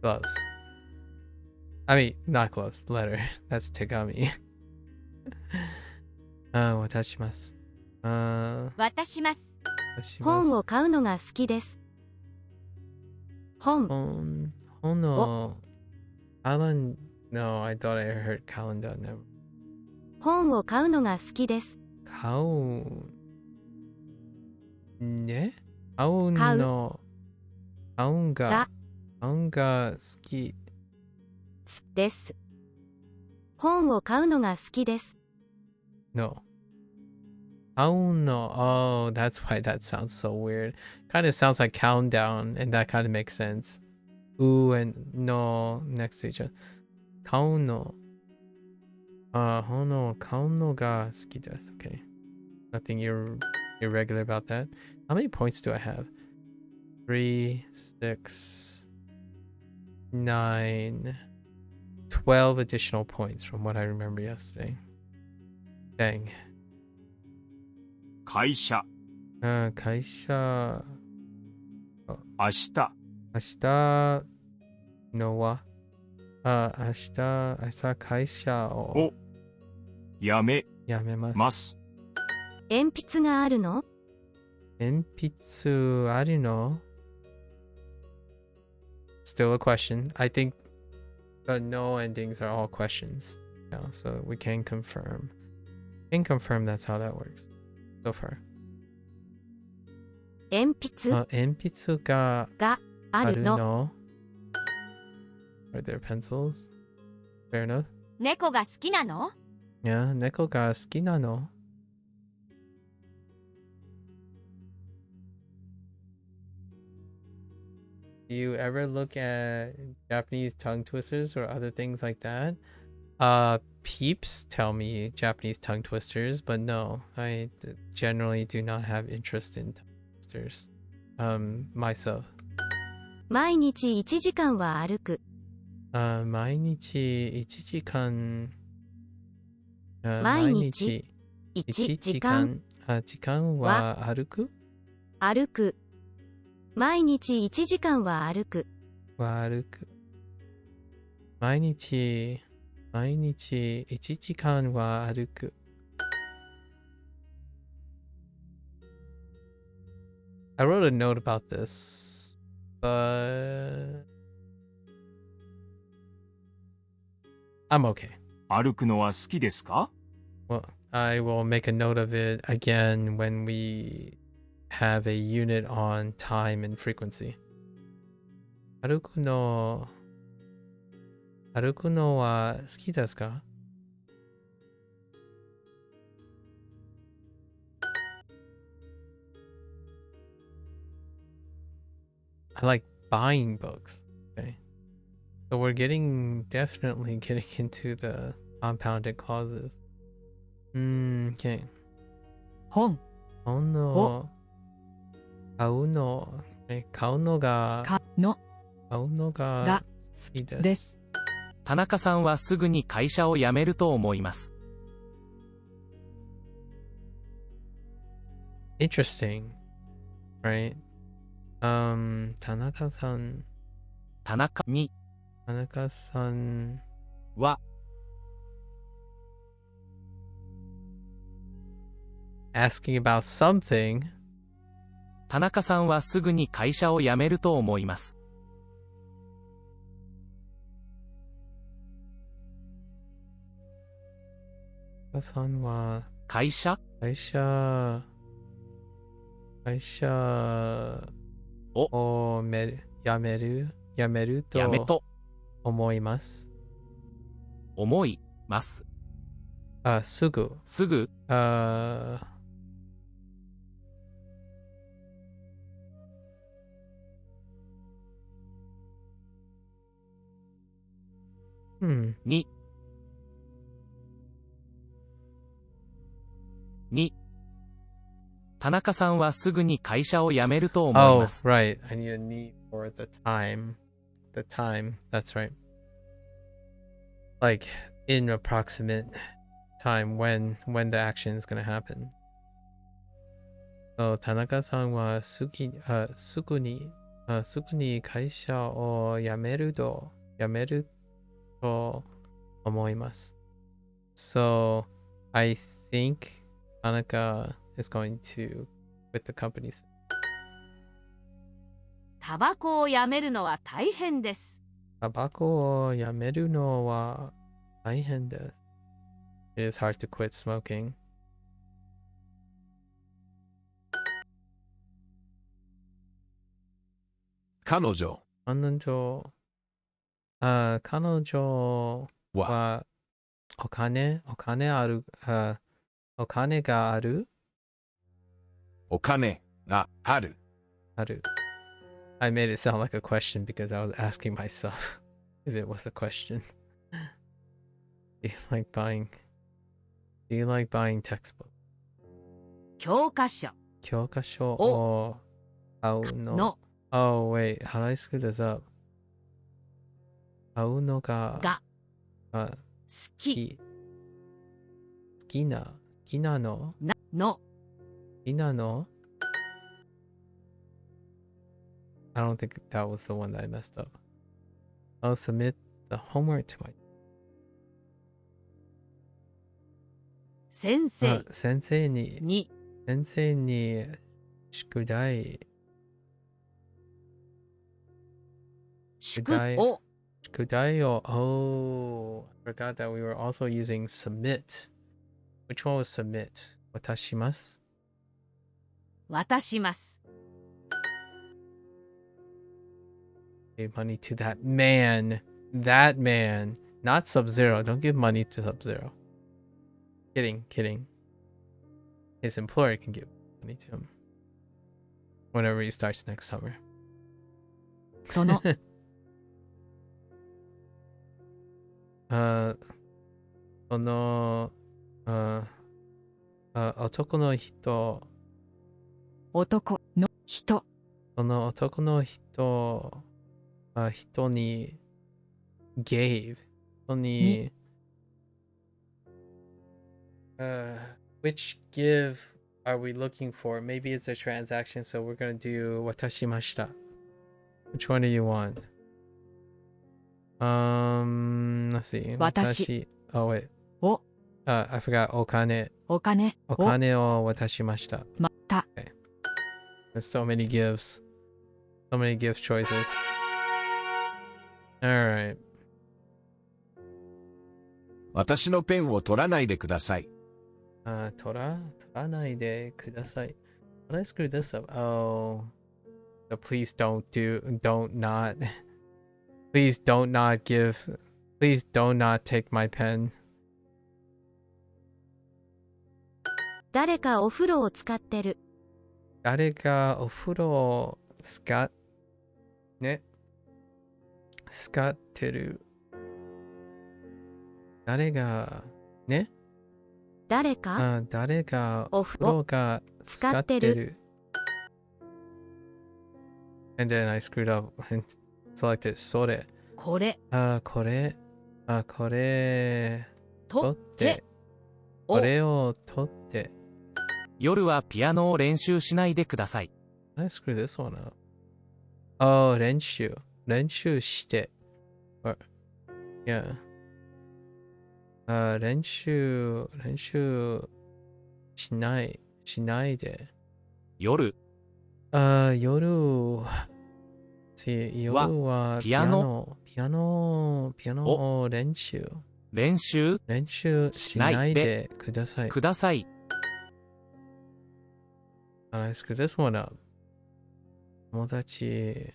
gloves. I mean, not gloves, letter. That's tegami. 渡します。渡します。本を買うのが好きです。本のAlan, no, I thought I heard calendar. Never. 本を買うのが好きです。買うね買うの買うんが好きです。本を買うのが好きです。No. 買うの Oh, that's why that sounds so weird. Kind of sounds like countdown, and that kind of makes sense. Ooh and no next to each other. 買うの買うのが好きです。Okay. Nothing irregular about that. How many points do I have? 3, 6, 9, 12 additional points from what I remember yesterday. Dang. 会社。会社。明日。明日のは明日会社をやめます。鉛筆があるの？鉛筆あるの？ Still a question. I think the no endings are all questions now, so we can confirm. That's how that works so far. 鉛筆があるの？ Are there pencils? Fair enough. 猫が好きなの？ Yeah, 猫が好きなの？ Do you ever look at Japanese tongue twisters or other things like that? Peeps tell me Japanese tongue twisters, but no, I generally do not have interest in tongue twisters. Myself. 毎日1時間は歩く。毎日1時間。毎日1時間。時間は歩く？歩く。毎日1時間は歩く。歩く。毎日1時間は歩く。I wrote a note about this, but I'm okay. 歩くのは好きですか？ Well, I will make a note of it again when we have a unit on time and frequency. 歩くのは好きですか？ I like buying books. Okay. So we're definitely getting into the compounded clauses. Okay. 本の買うのが好きです。田中さんはすぐに会社を辞めると思います。Interesting, right? 田中さんは asking about something. 田中さんはすぐに会社を辞めると思います。田中さんは会社を辞めると思います。思います。すぐ。に田中さんはすぐに会社を辞めると思います。Oh, right. I need a need for the time. The time. That's right. Like in approximate time when the action is going to happen. So 田中さんはすぐに会社を辞めると思います。So I think Tanaka is going to quit the company. タバコをやめるのは大変です。タバコをやめるのは大変です。It is hard to quit smoking. 彼女はお金がある。I made it sound like a question because I was asking myself if it was a question. Do you like buying textbooks? 教科書を買うの。Oh, wait. How do I screw this up? 買うのが好きなのI don't think that was the one that I messed up. I'll submit the homework to my 先生に宿題を Oh, I forgot that we were also using submit. Which one was submit? 渡します。Gave money to that man. Not Sub-Zero. Don't give money to Sub-Zero. Kidding. His employer can give money to him whenever he starts next summer. その男の人その男の人に gave 人にwhich give are we looking for? Maybe it's a transaction, so we're gonna do 渡しました。Which one do you want? Let's see. 私 Oh wait. を I forgot お金を渡しました。また Okay. There's so many gives. So many gift choices. Alright. 私のペンを取らないでください。取らないでください。How did I screw this up? Oh. So please don't not take my pen. 誰かお風呂を使ってる。誰がお風呂を使ってる。誰がお風呂が使ってる。And then I screwed up and selected それ。これ取ってこれを取って夜はピアノを練習しないでください。I screw this one up. Oh, 練習して。Yeah. 練習しないで。夜夜はピアノを練習しないでください。ください。 Let's screw this one up. 友達。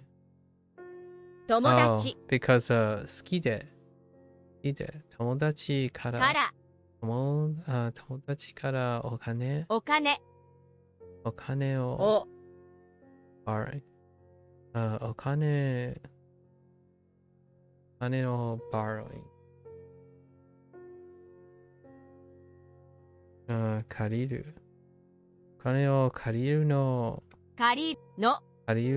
友達 because 好きで友達かからら友達からお金お金をを borrow お金の borrowing 借りるお金を借りるの借り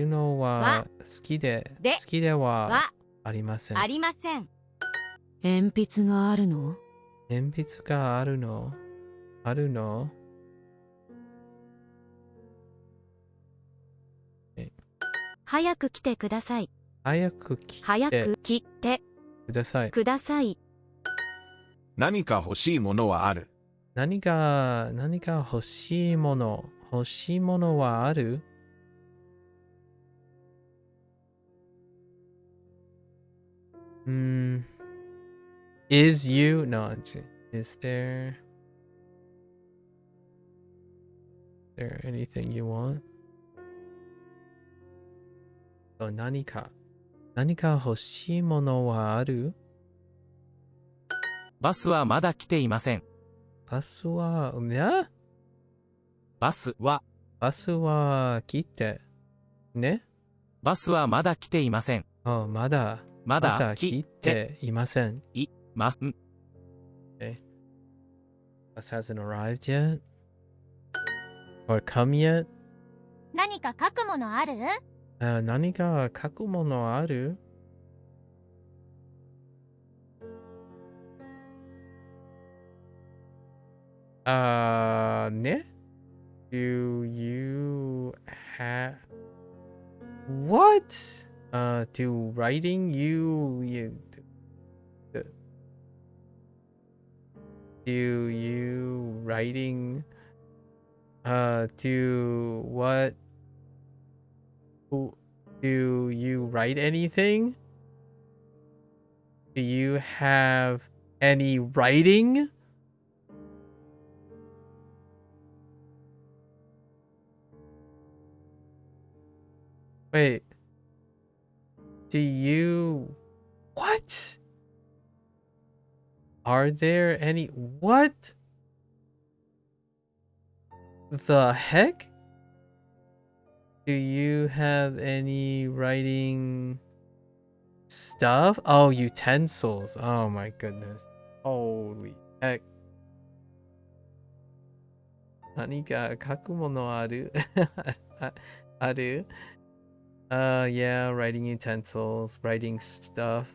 のは好きでははありません。ありません。鉛筆があるの？鉛筆があるの早く来てください。早く来早てく来てください。ください。何か欲しいものはある。何か欲しいものはある？Is you? No, is there anything you want? 何か欲しいものはある？バスはまだ来ていません。バスはバスは来てね。バスはまだ来ていません。まだ来ていません。います。Okay. Bus hasn't arrived yet? Or come yet? 何か書くものある？何か書くものある？ね Do you have what? Do writing do you writing do what? Do you write anything? Do you have any writing? Wait. Do you... What? Are there any... What? The heck? Do you have any writing stuff? Oh, utensils. Oh my goodness. Holy heck. 何か書くものある？ある？ Yeah, writing utensils, writing stuff.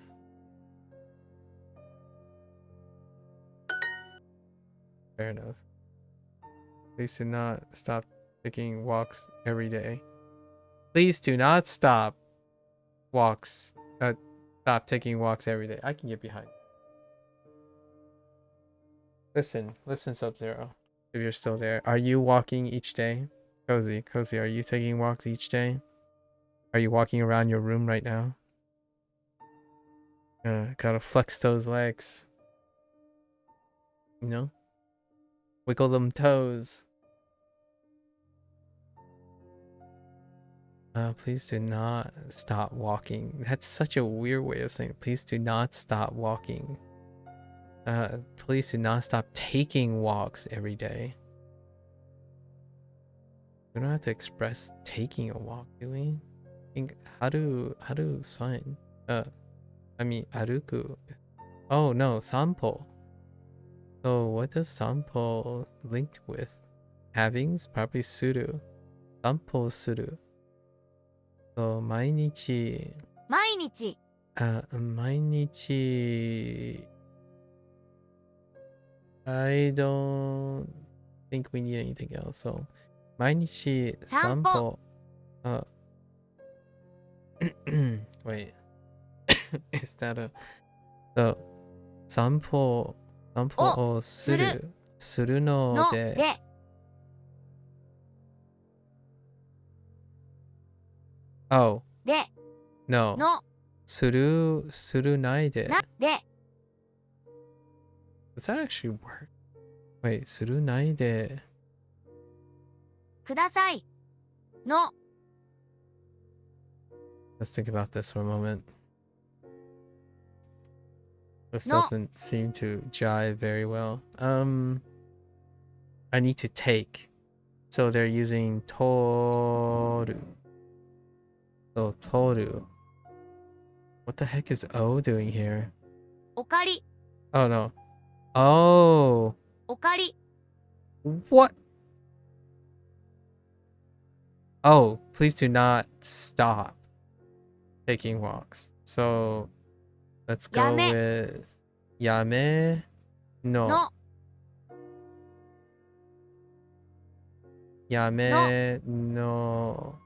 Fair enough. Please do not stop taking walks every day. Please do not stop walks. Stop taking walks every day. I can get behind. Listen, Sub-Zero. If you're still there, are you walking each day? Cozy, are you taking walks each day? Are you walking around your room right now? Gotta flex those legs. You know? Wiggle them toes. Please do not stop walking. That's such a weird way of saying it. Please do not stop walking. Please do not stop taking walks every day. We don't have to express taking a walk, do we? I think haru is fine. I mean aruku. Oh no, sampo. So what does sampo linked with? Havings? Probably suru. Sampo suru. So 毎日 I don't think we need anything else. So 毎日散歩 Wait. Is that a... So 散歩をするのので。で Oh, で no. のするないで。なで Does that actually work? Wait, するないで。くださいの Let's think about this for a moment. This No. doesn't seem to jive very well. I need to take. So they're using toru. So toru. What the heck is O doing here? おかり Oh no. Oh. おかり What? Oh, please do not stop taking walks. So let's go Yame. with yame no. の Yame no.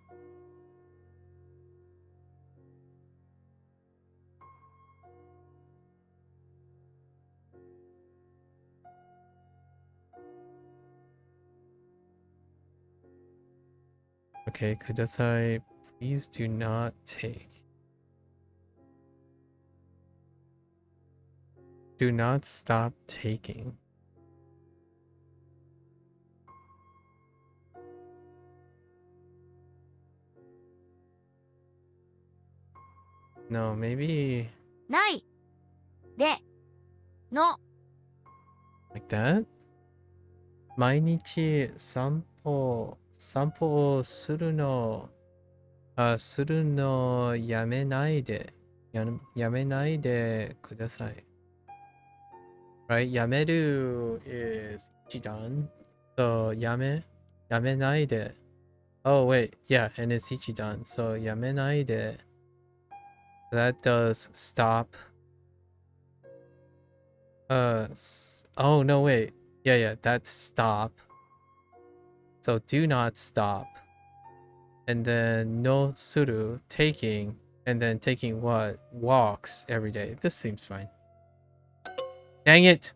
Okay, kudasai, please do not take. Do not stop taking. No, maybe ないでの like that? 毎日散歩をするのやめないでください。Right? やめる is 一段。So やめないで。Oh wait, yeah, and it's 一段. So やめないで。That does stop. Oh no, wait. Yeah, that's stop. So do not stop. And then no suru, taking. And then taking what? Walks every day. This seems fine. Dang it!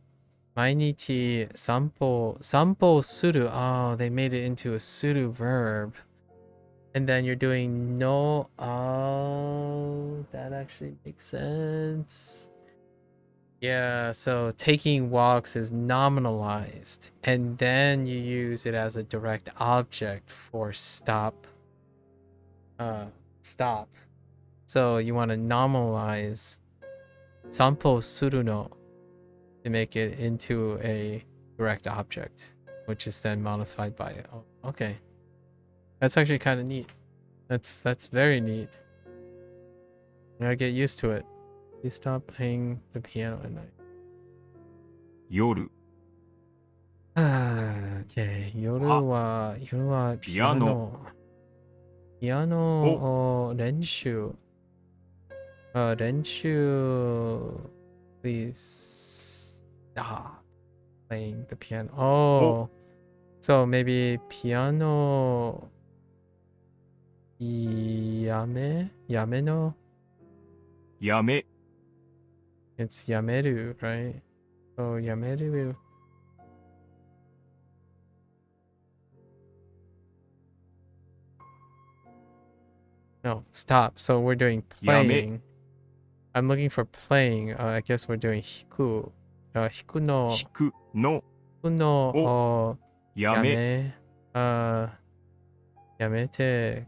毎日散歩する. Oh, they made it into a suru verb. And then you're doing no. Oh, that actually makes sense. Yeah, so taking walks is nominalized, and then you use it as a direct object for stop. Stop. So you want to nominalize sanpo suru no to make it into a direct object, which is then modified by it. Oh, okay. That's actually kind of neat. That's very neat. I gotta get used to it. Please stop playing the piano at night. 夜 Okay. 夜はピアノを練習。練習 Please stop playing the piano. Oh. So maybe piano やめのやめ It's やめる, right? So やめる No, stop. So we're doing playing. I'm looking for playing. I guess we're doing 弾く. 弾くの弾くのをやめやめて.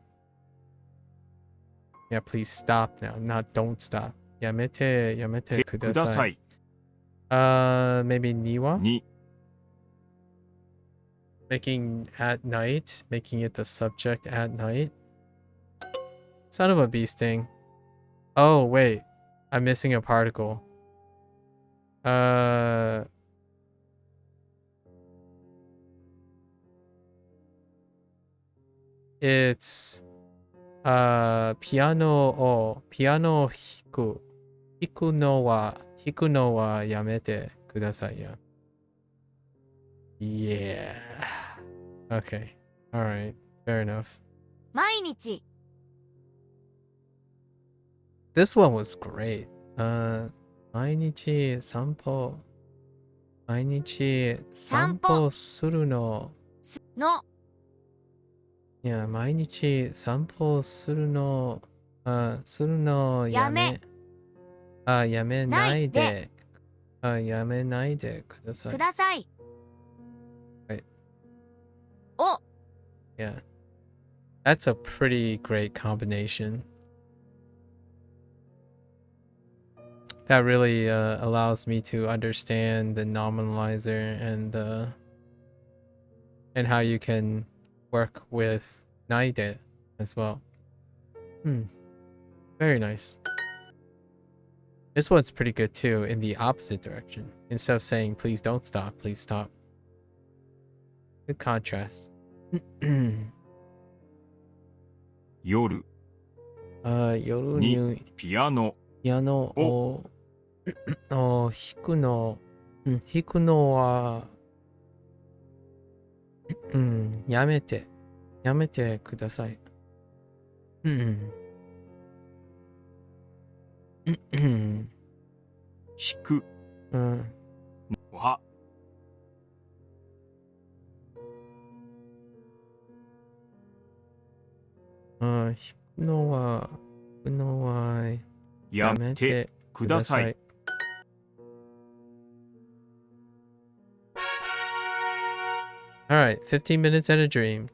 Yeah, please stop now. Not don't stop. やめてください. Maybe 庭? に Making at night, making it the subject at night. Son of a bee sting. Oh, wait. I'm missing a particle. It's piano を弾くのはやめてくださいや. Yeah. Okay. All right. Fair enough. 毎日 This one was great. 毎日散歩。毎日散歩するの。のいや、毎日散歩するの。するのやめ。やめないで。やめないでください。ください。はい。お Yeah. That's a pretty great combination. That really allows me to understand the nominalizer and how you can work with naide as well. Very nice. This one's pretty good too in the opposite direction. Instead of saying please don't stop, please stop. Good contrast. 夜夜にピアノピアノを弾くのはやめてください。弾くは弾くのはやめてください。Alright, 15 minutes and a dream.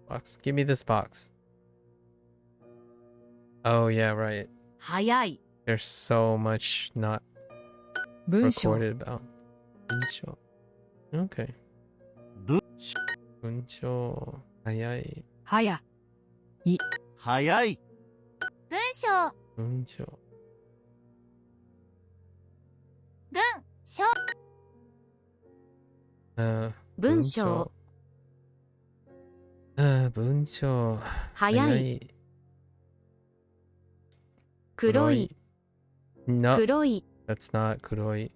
Box. Give me this box. Oh, yeah, right. 早い。 There's so much not 文章 recorded about. 文章 Okay. 文章早い。早い早い。文章文章文章文章文章早い黒い No, 黒い that's not 黒い。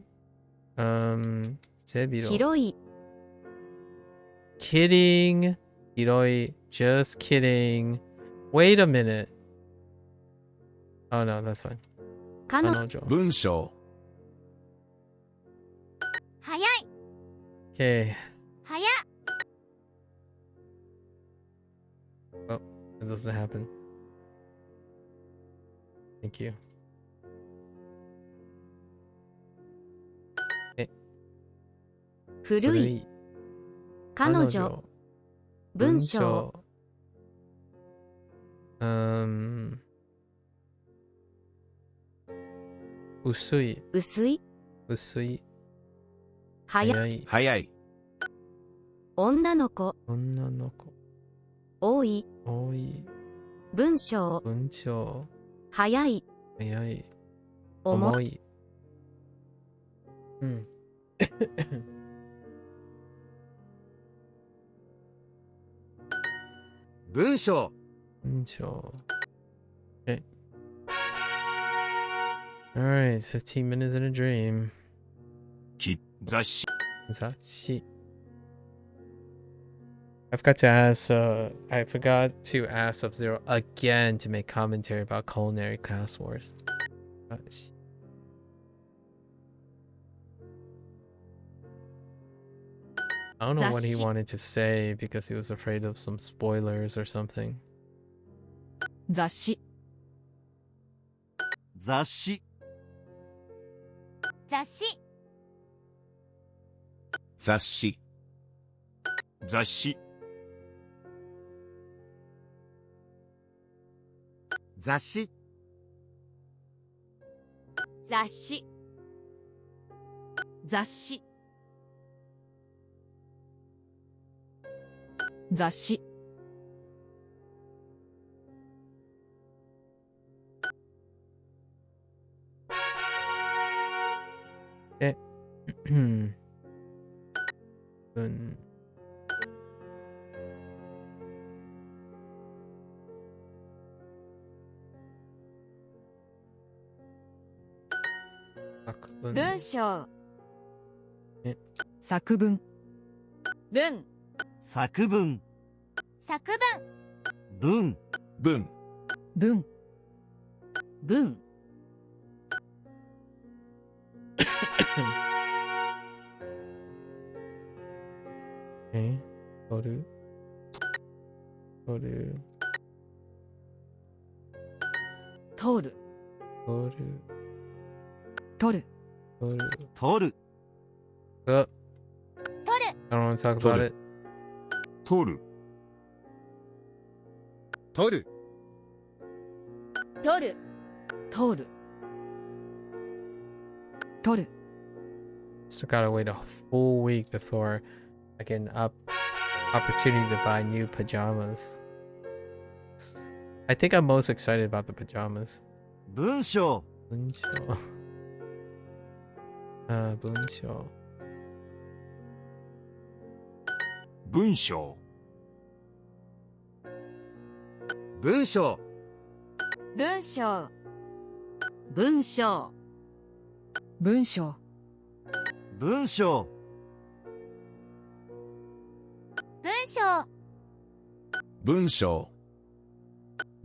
背広。広い Kidding. 広い。Just kidding. Wait a minute. Oh no, that's fine. 彼女彼女。文章。早い Okay. 早 Oh, it doesn't happen. Thank you. 古い彼女文章薄い薄い薄い早い早い早い。女の子女の子多い多い文章文章早い早い重重い文章。文章 Okay. Alright, 15 minutes in a dream. 雑誌雑誌 I forgot to ask Sub-Zero again to make commentary about culinary class wars. I don't know what he Zashi. wanted to say because he was afraid of some spoilers or something. 雑誌雑誌。雑誌雑誌。雑誌雑誌。雑誌雑誌雑誌 文章作文文作文。作文。文。文文え、取る取る通る、取る取る、取る。取る。I 取る don't want to talk about it. 取る。取る。取る通る、取る。 Still gotta wait a full week before I get an opportunity to buy new pajamas. I think I'm most excited about the pajamas. 文章。文章。文章。文章。文章。文章文章文章、文章。文章文章。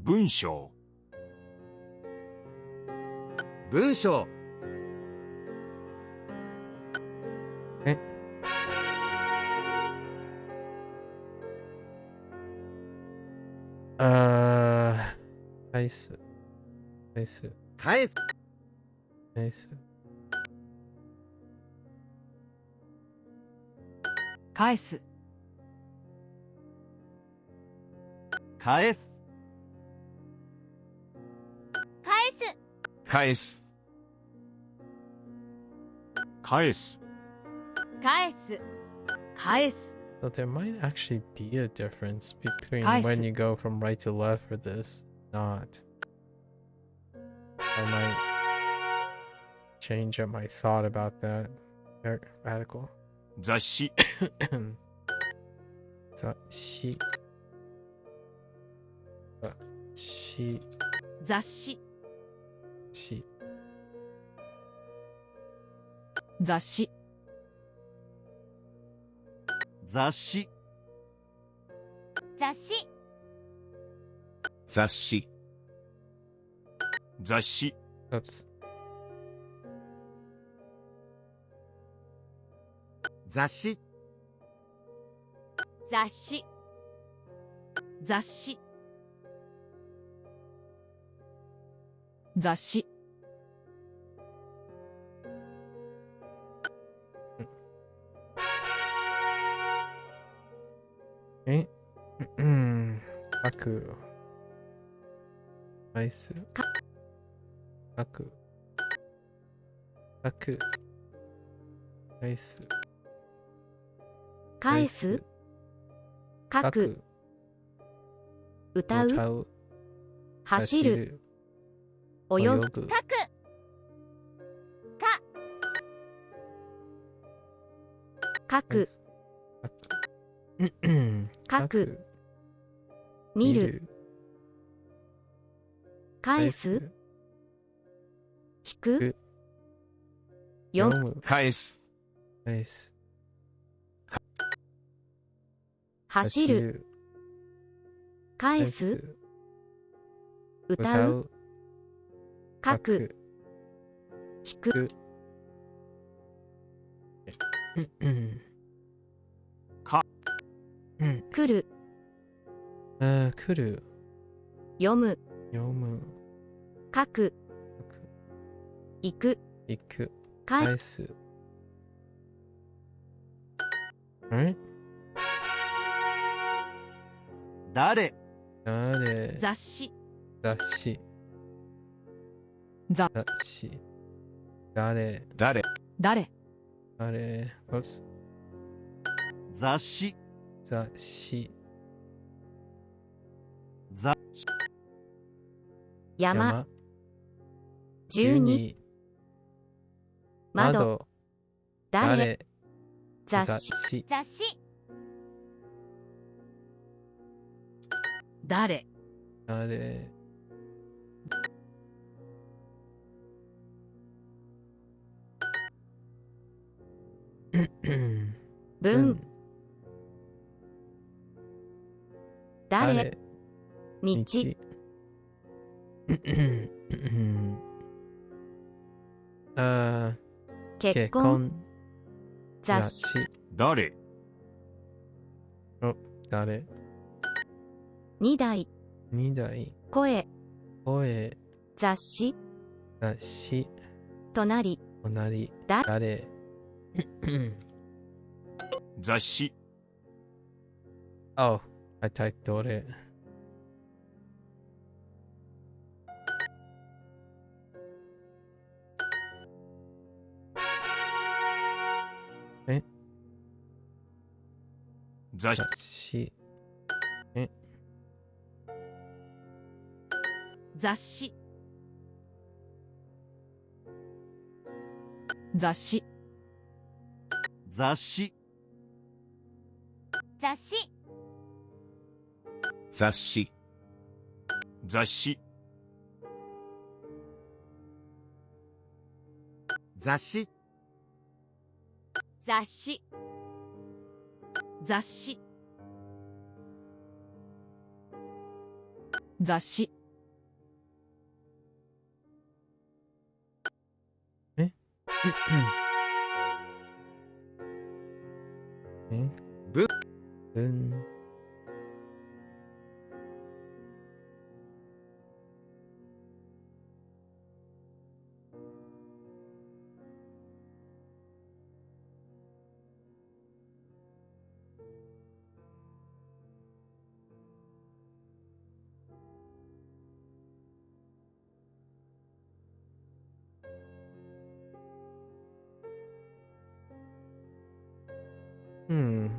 文章。文章。返す。返す。返す。返す。返す、返す。返す返す。返す。返す返す、 So there might actually be a difference between 返す。 when you go from right to left for this. Not. I might change up my thought about that. Very radical. 雑誌。雑誌。雑誌。雑誌、し。雑誌、雑誌。雑誌雑誌。雑誌。 Oops. 雑誌。雑誌雑誌、雑誌、 え書く。返す。書く。書く。返す。返す、書く、歌う、歌う。走る、泳ぐ、書く書く、書く、見る、返す、聞く、読む、返す。返す。走る、返す、歌う、書く、聞く、来る、来る。読む、読む。書く、行く、行く。返返す。ん誰。誰。雑誌、雑誌。雑誌。誰。誰。誰、誰。Oops. 雑誌。雑誌。雑山、12、窓、誰、雑誌、雑誌誰、誰。文、誰、道、結婚雑誌誰お、誰2台2台声声雑誌雑誌隣隣だ誰雑誌 Oh, I typed どれ雑誌雑誌雑誌雑誌雑誌雑誌雑誌雑誌雑誌雑誌雑誌雑誌文文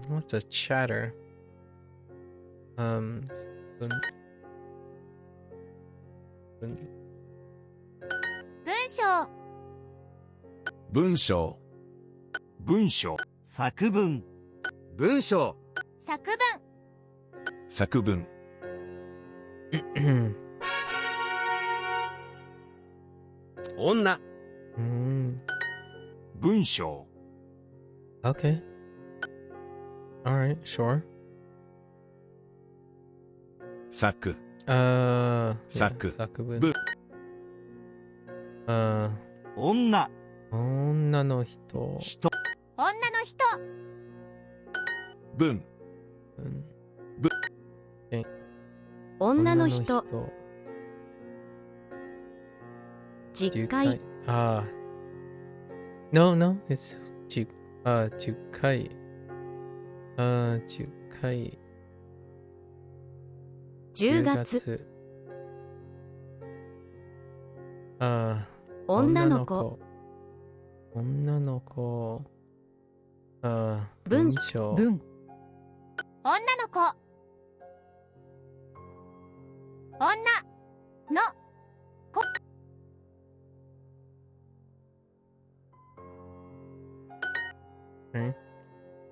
what's a chatter? Um,文文文章文章文章作文文章作文作文女文章 Okay. All right, sure. 作 Yeah, 作作文文女女の人人女の人文女の人10回No, no, it's 10回10回10月女の子女の子文文章文女の子女の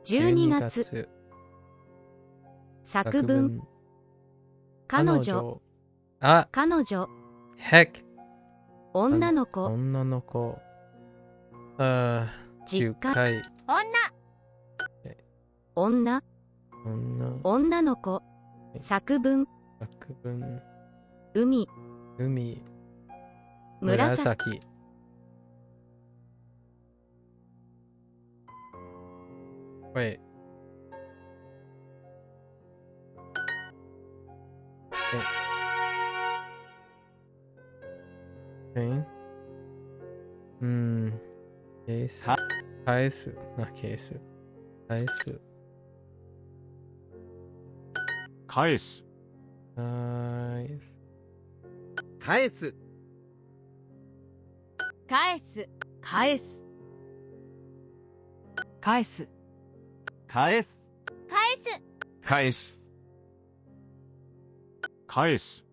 12月作文彼女彼女 Heck 女の子女の子10 10回回女女の子作文作文海海紫Wait. Okay. ケース返すケース返す返す返す返す返す返す返す返す返す返す返す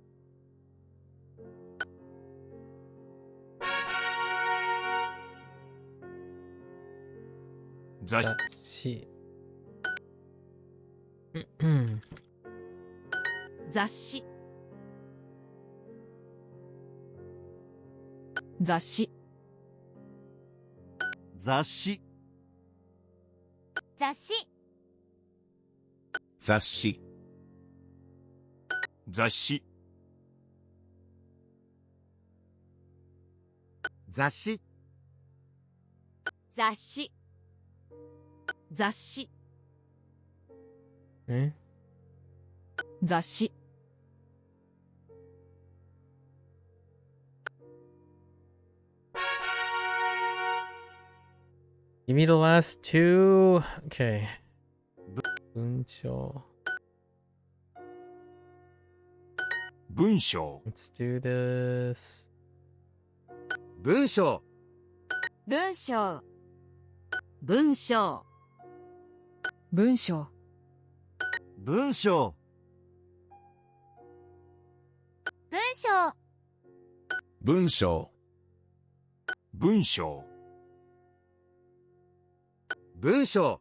雑誌雑誌雑誌雑誌雑誌雑誌雑誌雑誌雑誌雑誌 Okay. 雑誌 Give me the last two. Okay. 文章. 文章 Let's do this. 文章文章文章文章文章文章文章文章文章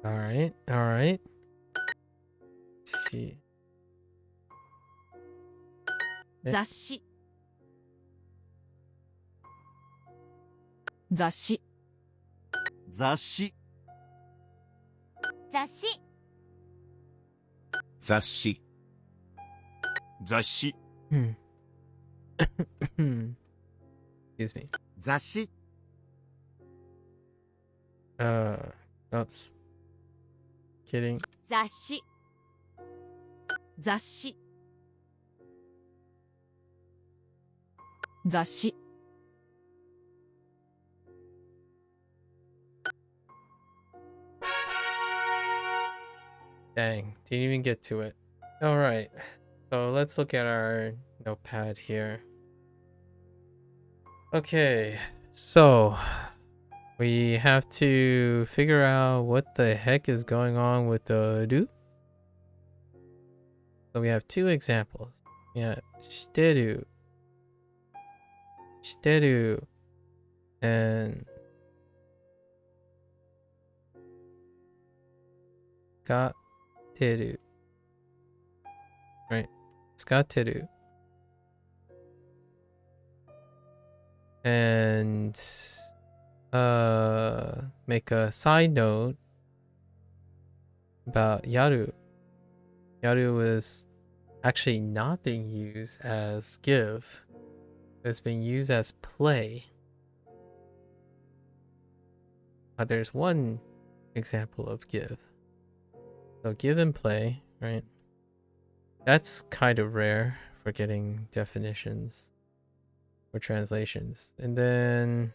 Alright, alright. Let's see. 雑誌雑誌雑誌雑誌雑誌雑誌 Excuse me. 雑誌 Oops. Kidding. 雑誌雑誌雑誌 Dang, didn't even get to it. Alright, so let's look at our notepad here. Okay, so we have to figure out what the heck is going on with the do. So we have two examples. Yeah, shiteru, shiteru, and skateru. Right, skateru. And make a side note about yaru. Yaru is actually not being used as give. It's being used as play. There's one example of give. So give and play, right? That's kind of rare for getting definitions or translations. And then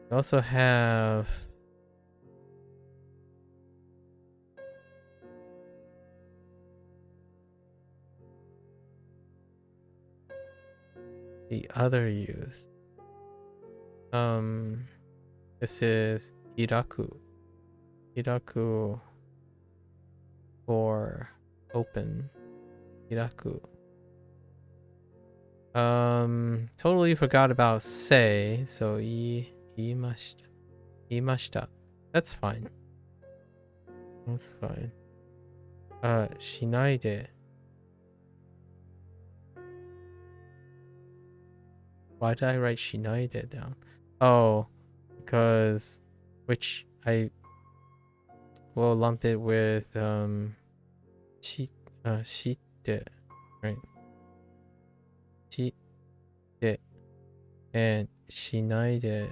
we also have the other use. This is hiraku. Hiraku for open. Hiraku. Totally forgot about say, so imashita. Imashita. That's fine. That's fine. Shinai de. Why did I write shinai de down? Oh, because which I will lump it with shite, right? Shite and shinai de.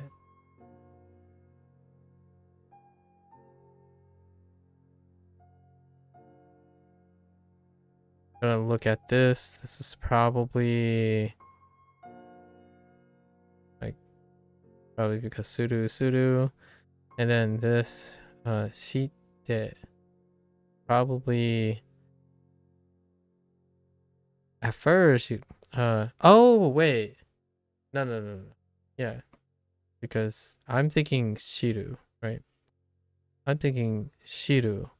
Gonna look at this. This is probably like because suru, and then this shite probably at first you oh wait, no, yeah, because I'm thinking shiru, right? I'm thinking shiru,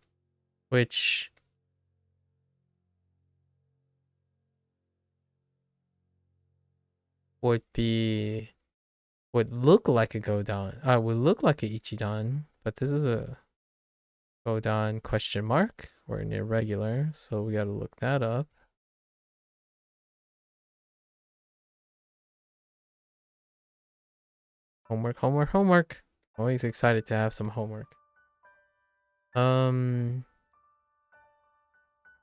which would look like a Godan. Would look like a Ichidan, but this is a Godan question mark or an irregular, so we gotta look that up. Homework. Always excited to have some homework.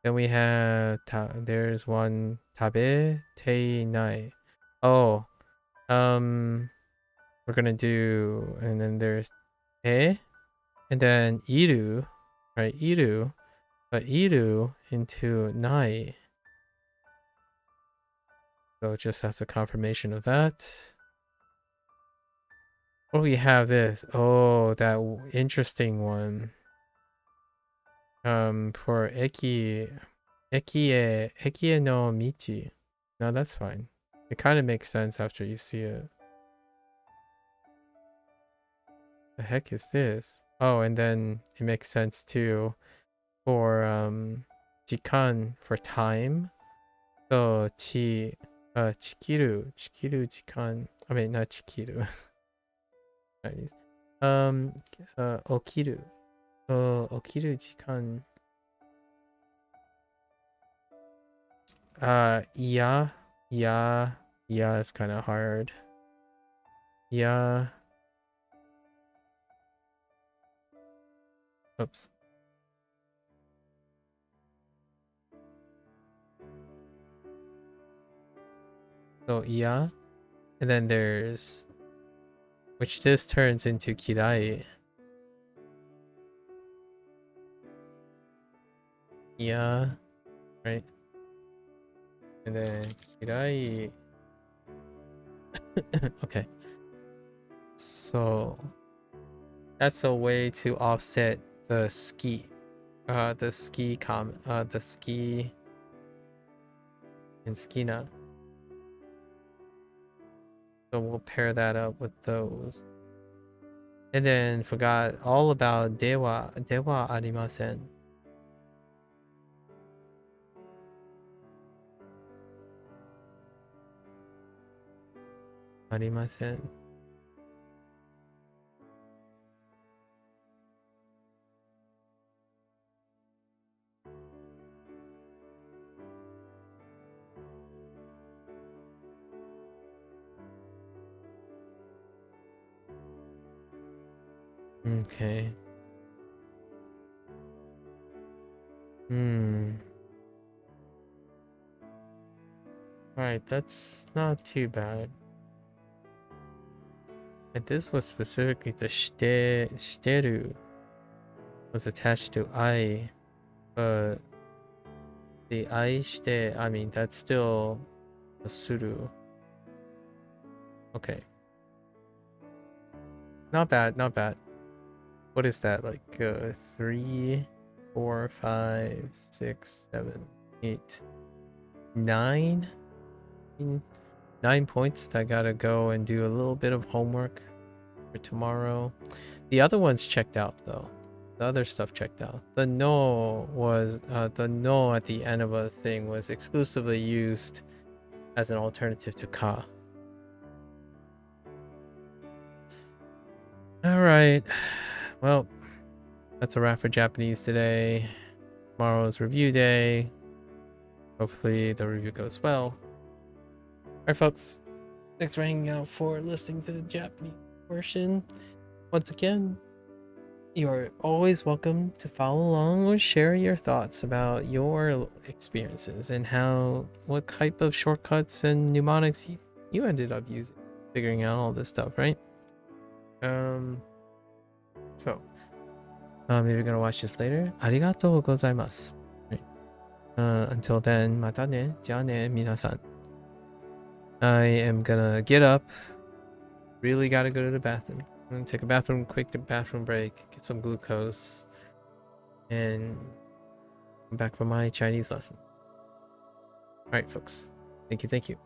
Then we have there's one tabe te nai. Oh, we're gonna do, and then there's te, and then iru, right? Iru, but iru into nai. So just as a confirmation of that. Oh, we have this. Oh, that interesting one. For Ekie no Michi. No, that's fine. It kind of makes sense after you see it. The heck is this? Oh, and then it makes sense too for jikan for time. So chikiru jikan. I mean not chikiru. Chinese. Okiru. Okiru jikan. Yeah, it's kind of hard. Yeah. Oops. So yeah, and then there's, which this turns into kirai. Yeah, right. And then kirai. Okay. So that's a way to offset the ski in skina. So we'll pair that up with those. And then forgot all about dewa arimasen. Arimasen. Okay. Alright, that's not too bad. And this was specifically the shiteru was attached to I, but the I shite, I mean, that's still a suru. Okay. Not bad, not bad. What is that? Like 3, 4, 5, 6, 7, 8, 9? 9 points. I gotta go and do a little bit of homework for tomorrow. The other ones checked out though. The other stuff checked out. The no was the no at the end of a thing was exclusively used as an alternative to ka. All right. Well, that's a wrap for Japanese today. Tomorrow's review day. Hopefully the review goes well. Alright folks, thanks for hanging out, for listening to the Japanese portion. Once again, you are always welcome to follow along or share your thoughts about your experiences and what type of shortcuts and mnemonics you ended up using, figuring out all this stuff, right? So if you're gonna watch this later, arigatou gozaimasu. Right. Until then, mata ne, ja ne, minasan. I am gonna get up. Really gotta go to the bathroom. I'm gonna take a quick bathroom break, get some glucose, and come back for my Chinese lesson. Alright folks. Thank you.